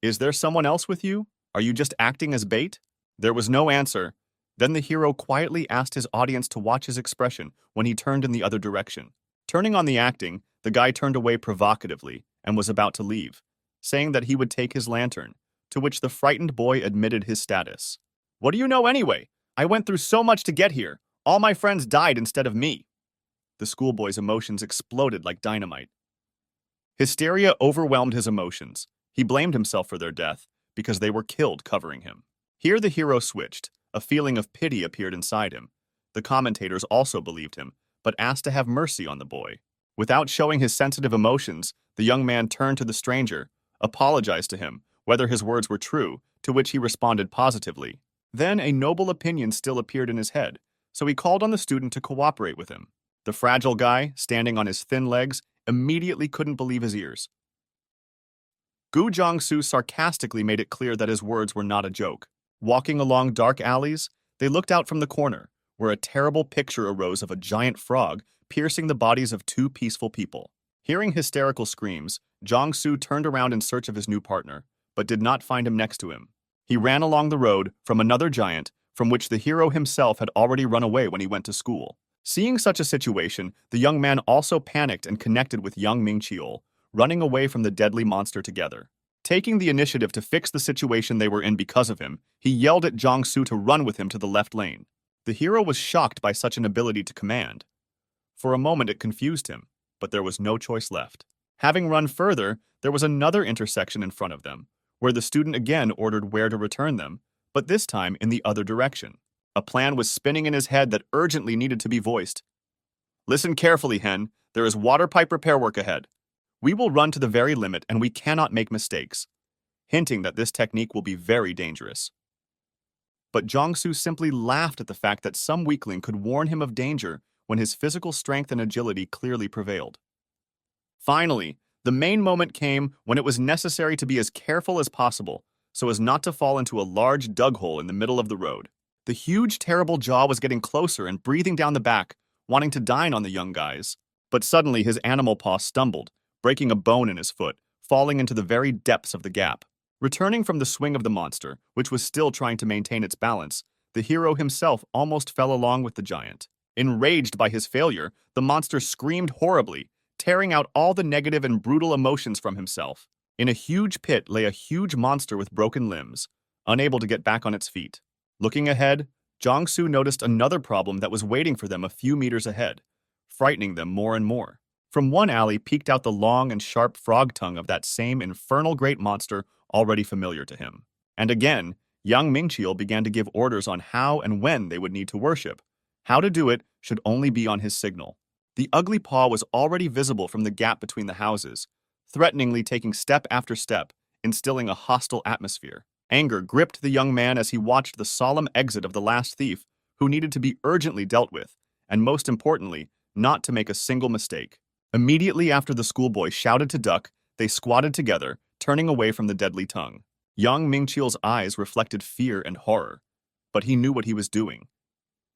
"Is there someone else with you? Are you just acting as bait?" There was no answer. Then the hero quietly asked his audience to watch his expression when he turned in the other direction. Turning on the acting, the guy turned away provocatively and was about to leave, saying that he would take his lantern, to which the frightened boy admitted his status. "What do you know anyway? I went through so much to get here. All my friends died instead of me." The schoolboy's emotions exploded like dynamite. Hysteria overwhelmed his emotions. He blamed himself for their death because they were killed covering him. Here the hero switched. A feeling of pity appeared inside him. The commentators also believed him, but asked to have mercy on the boy. Without showing his sensitive emotions, the young man turned to the stranger, apologized to him, whether his words were true, to which he responded positively. Then a noble opinion still appeared in his head, so he called on the student to cooperate with him. The fragile guy, standing on his thin legs, immediately couldn't believe his ears. Gu Jong-soo sarcastically made it clear that his words were not a joke. Walking along dark alleys, they looked out from the corner, where a terrible picture arose of a giant frog piercing the bodies of two peaceful people. Hearing hysterical screams, Jong-soo turned around in search of his new partner, but did not find him next to him. He ran along the road from another giant, from which the hero himself had already run away when he went to school. Seeing such a situation, the young man also panicked and connected with young Ming-cheol, running away from the deadly monster together. Taking the initiative to fix the situation they were in because of him, he yelled at Jong-soo to run with him to the left lane. The hero was shocked by such an ability to command. For a moment it confused him, but there was no choice left. Having run further, there was another intersection in front of them, where the student again ordered where to return them, but this time in the other direction. A plan was spinning in his head that urgently needed to be voiced. "Listen carefully, Hen. There is water pipe repair work ahead. We will run to the very limit and we cannot make mistakes," hinting that this technique will be very dangerous. But Jong-soo simply laughed at the fact that some weakling could warn him of danger when his physical strength and agility clearly prevailed. Finally, the main moment came when it was necessary to be as careful as possible so as not to fall into a large dug hole in the middle of the road. The huge, terrible jaw was getting closer and breathing down the back, wanting to dine on the young guys. But suddenly his animal paw stumbled, breaking a bone in his foot, falling into the very depths of the gap. Returning from the swing of the monster, which was still trying to maintain its balance, the hero himself almost fell along with the giant. Enraged by his failure, the monster screamed horribly, tearing out all the negative and brutal emotions from himself. In a huge pit lay a huge monster with broken limbs, unable to get back on its feet. Looking ahead, Jong-soo noticed another problem that was waiting for them a few meters ahead, frightening them more and more. From one alley peeked out the long and sharp frog tongue of that same infernal great monster already familiar to him. And again, young Ming-cheol began to give orders on how and when they would need to worship. How to do it should only be on his signal. The ugly paw was already visible from the gap between the houses, threateningly taking step after step, instilling a hostile atmosphere. Anger gripped the young man as he watched the solemn exit of the last thief, who needed to be urgently dealt with, and most importantly, not to make a single mistake. Immediately after the schoolboy shouted to duck, they squatted together, turning away from the deadly tongue. Young Ming-cheol's eyes reflected fear and horror, but he knew what he was doing.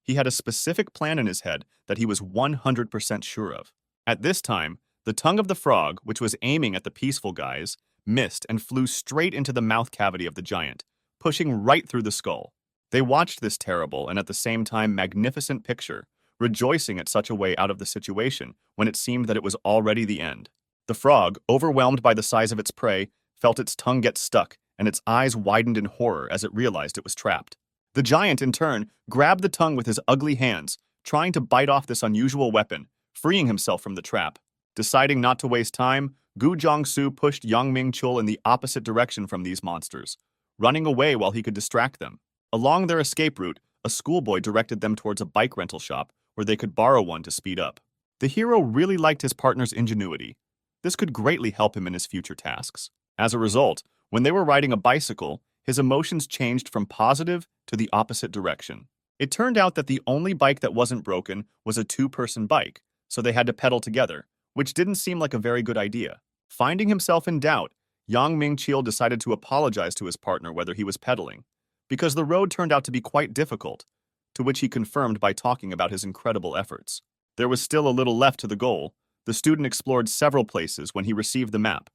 He had a specific plan in his head that he was 100% sure of. At this time, the tongue of the frog, which was aiming at the peaceful guys, missed and flew straight into the mouth cavity of the giant, pushing right through the skull. They watched this terrible and at the same time magnificent picture, rejoicing at such a way out of the situation when it seemed that it was already the end. The frog, overwhelmed by the size of its prey, felt its tongue get stuck and its eyes widened in horror as it realized it was trapped. The giant, in turn, grabbed the tongue with his ugly hands, trying to bite off this unusual weapon, freeing himself from the trap. Deciding not to waste time, Gu Jong-soo pushed Yang Ming-cheol in the opposite direction from these monsters, running away while he could distract them. Along their escape route, a schoolboy directed them towards a bike rental shop where they could borrow one to speed up. The hero really liked his partner's ingenuity. This could greatly help him in his future tasks. As a result, when they were riding a bicycle, his emotions changed from positive to the opposite direction. It turned out that the only bike that wasn't broken was a two-person bike, so they had to pedal together, which didn't seem like a very good idea. Finding himself in doubt, Yang Ming-cheol decided to apologize to his partner whether he was pedaling, because the road turned out to be quite difficult, to which he confirmed by talking about his incredible efforts. There was still a little left to the goal. The student explored several places when he received the map.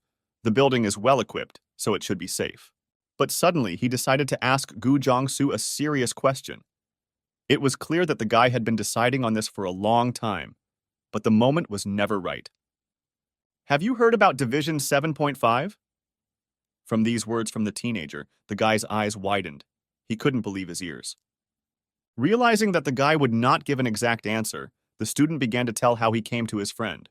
The building is well equipped, so it should be safe. But suddenly, he decided to ask Gu Jiangsu a serious question. It was clear that the guy had been deciding on this for a long time, but the moment was never right. Have you heard about Division 7.5? From these words from the teenager, the guy's eyes widened. He couldn't believe his ears. Realizing that the guy would not give an exact answer, the student began to tell how he came to his friend.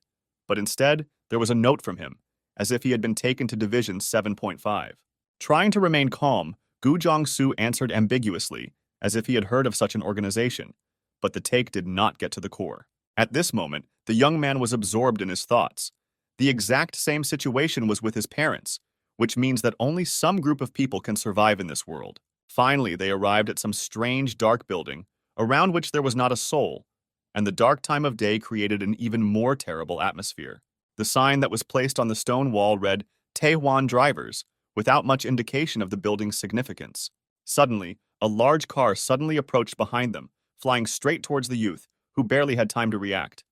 But instead, there was a note from him, as if he had been taken to Division 7.5. Trying to remain calm, Gu Jiangsu answered ambiguously, as if he had heard of such an organization, but the take did not get to the core. At this moment, the young man was absorbed in his thoughts. The exact same situation was with his parents, which means that only some group of people can survive in this world. Finally, they arrived at some strange dark building, around which there was not a soul, and the dark time of day created an even more terrible atmosphere. The sign that was placed on the stone wall read, "Taewan Drivers," without much indication of the building's significance. Suddenly, a large car suddenly approached behind them, flying straight towards the youth, who barely had time to react.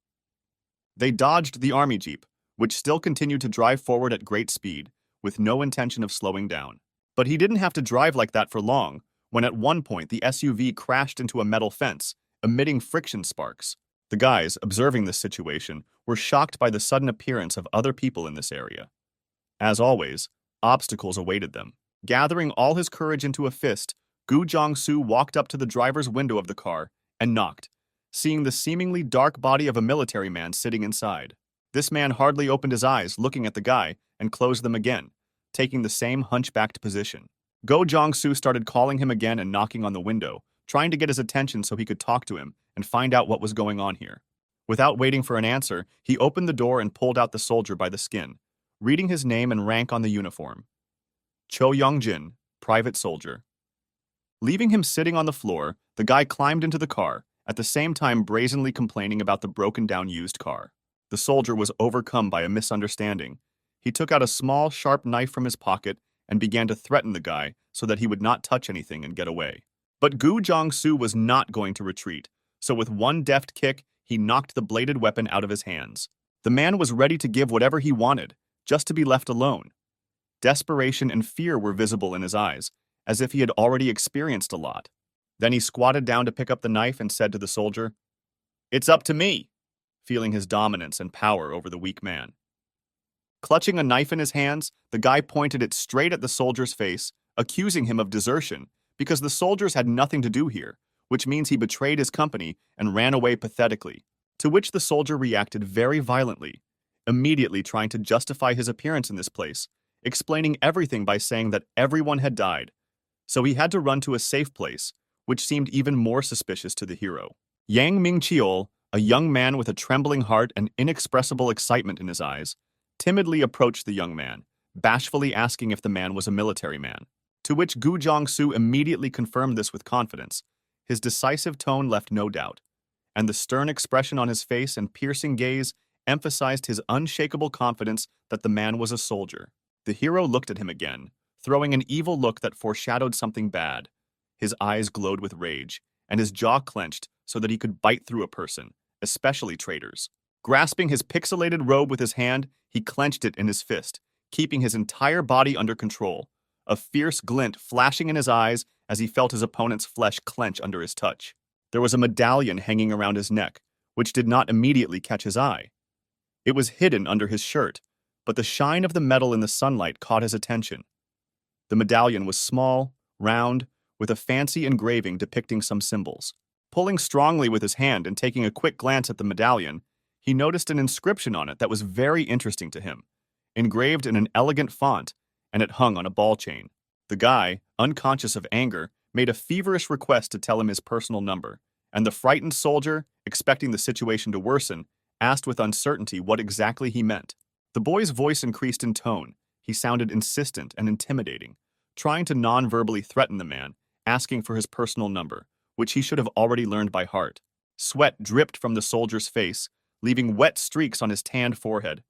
They dodged the army jeep, which still continued to drive forward at great speed, with no intention of slowing down. But he didn't have to drive like that for long, when at one point the SUV crashed into a metal fence, emitting friction sparks. The guys, observing this situation, were shocked by the sudden appearance of other people in this area. As always, obstacles awaited them. Gathering all his courage into a fist, Gu Jiangsu walked up to the driver's window of the car and knocked, seeing the seemingly dark body of a military man sitting inside. This man hardly opened his eyes, looking at the guy, and closed them again, taking the same hunchbacked position. Go Jiangsu started calling him again and knocking on the window, trying to get his attention so he could talk to him and find out what was going on here. Without waiting for an answer, he opened the door and pulled out the soldier by the skin, reading his name and rank on the uniform. Cho Youngjin, private soldier. Leaving him sitting on the floor, the guy climbed into the car, at the same time brazenly complaining about the broken-down used car. The soldier was overcome by a misunderstanding. He took out a small, sharp knife from his pocket and began to threaten the guy so that he would not touch anything and get away. But Gu Jiangsu was not going to retreat, so with one deft kick, he knocked the bladed weapon out of his hands. The man was ready to give whatever he wanted, just to be left alone. Desperation and fear were visible in his eyes, as if he had already experienced a lot. Then he squatted down to pick up the knife and said to the soldier, "It's up to me," feeling his dominance and power over the weak man. Clutching a knife in his hands, the guy pointed it straight at the soldier's face, accusing him of desertion, because the soldiers had nothing to do here, which means he betrayed his company and ran away pathetically, to which the soldier reacted very violently, immediately trying to justify his appearance in this place, explaining everything by saying that everyone had died, so he had to run to a safe place, which seemed even more suspicious to the hero. Yang Ming-cheol, a young man with a trembling heart and inexpressible excitement in his eyes, timidly approached the young man, bashfully asking if the man was a military man. To which Gu Jiangsu immediately confirmed this with confidence. His decisive tone left no doubt, and the stern expression on his face and piercing gaze emphasized his unshakable confidence that the man was a soldier. The hero looked at him again, throwing an evil look that foreshadowed something bad. His eyes glowed with rage, and his jaw clenched so that he could bite through a person, especially traitors. Grasping his pixelated robe with his hand, he clenched it in his fist, keeping his entire body under control, a fierce glint flashing in his eyes as he felt his opponent's flesh clench under his touch. There was a medallion hanging around his neck, which did not immediately catch his eye. It was hidden under his shirt, but the shine of the metal in the sunlight caught his attention. The medallion was small, round, with a fancy engraving depicting some symbols. Pulling strongly with his hand and taking a quick glance at the medallion, he noticed an inscription on it that was very interesting to him, engraved in an elegant font, and it hung on a ball chain. The guy, unconscious of anger, made a feverish request to tell him his personal number, and the frightened soldier, expecting the situation to worsen, asked with uncertainty what exactly he meant. The boy's voice increased in tone. He sounded insistent and intimidating, trying to non-verbally threaten the man, asking for his personal number, which he should have already learned by heart. Sweat dripped from the soldier's face, leaving wet streaks on his tanned forehead.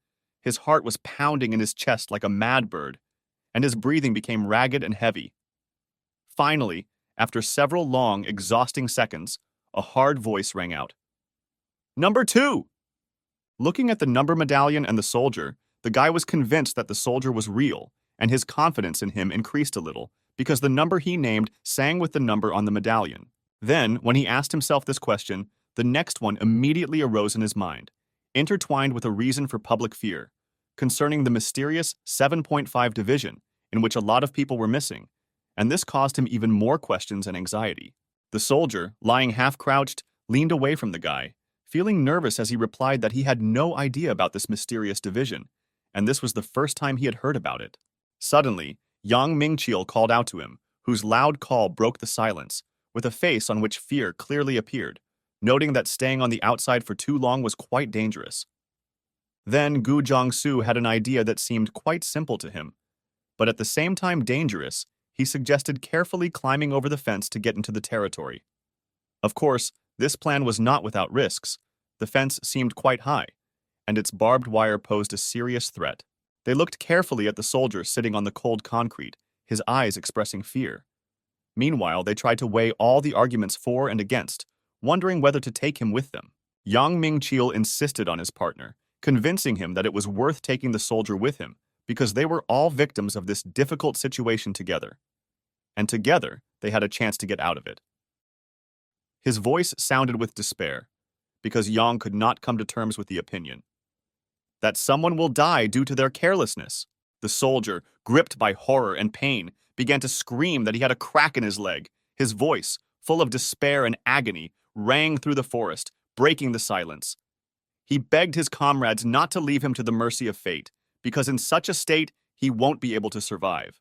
His heart was pounding in his chest like a mad bird, and his breathing became ragged and heavy. Finally, after several long, exhausting seconds, a hard voice rang out. "Number 2!" Looking at the number medallion and the soldier, the guy was convinced that the soldier was real, and his confidence in him increased a little, because the number he named sang with the number on the medallion. Then, when he asked himself this question, the next one immediately arose in his mind, intertwined with a reason for public fear, concerning the mysterious 7.5 division, in which a lot of people were missing, and this caused him even more questions and anxiety. The soldier, lying half-crouched, leaned away from the guy, feeling nervous as he replied that he had no idea about this mysterious division, and this was the first time he had heard about it. Suddenly, Yang Mingqiu called out to him, whose loud call broke the silence, with a face on which fear clearly appeared, noting that staying on the outside for too long was quite dangerous. Then Gu Jiangsu had an idea that seemed quite simple to him, but at the same time dangerous. He suggested carefully climbing over the fence to get into the territory. Of course, this plan was not without risks. The fence seemed quite high, and its barbed wire posed a serious threat. They looked carefully at the soldier sitting on the cold concrete, his eyes expressing fear. Meanwhile, they tried to weigh all the arguments for and against, wondering whether to take him with them. Yang Mingqiu insisted on his partner, convincing him that it was worth taking the soldier with him, because they were all victims of this difficult situation together. And together, they had a chance to get out of it. His voice sounded with despair, because Yang could not come to terms with the opinion that someone will die due to their carelessness. The soldier, gripped by horror and pain, began to scream that he had a crack in his leg. His voice, full of despair and agony, rang through the forest, breaking the silence. He begged his comrades not to leave him to the mercy of fate, because in such a state, he won't be able to survive.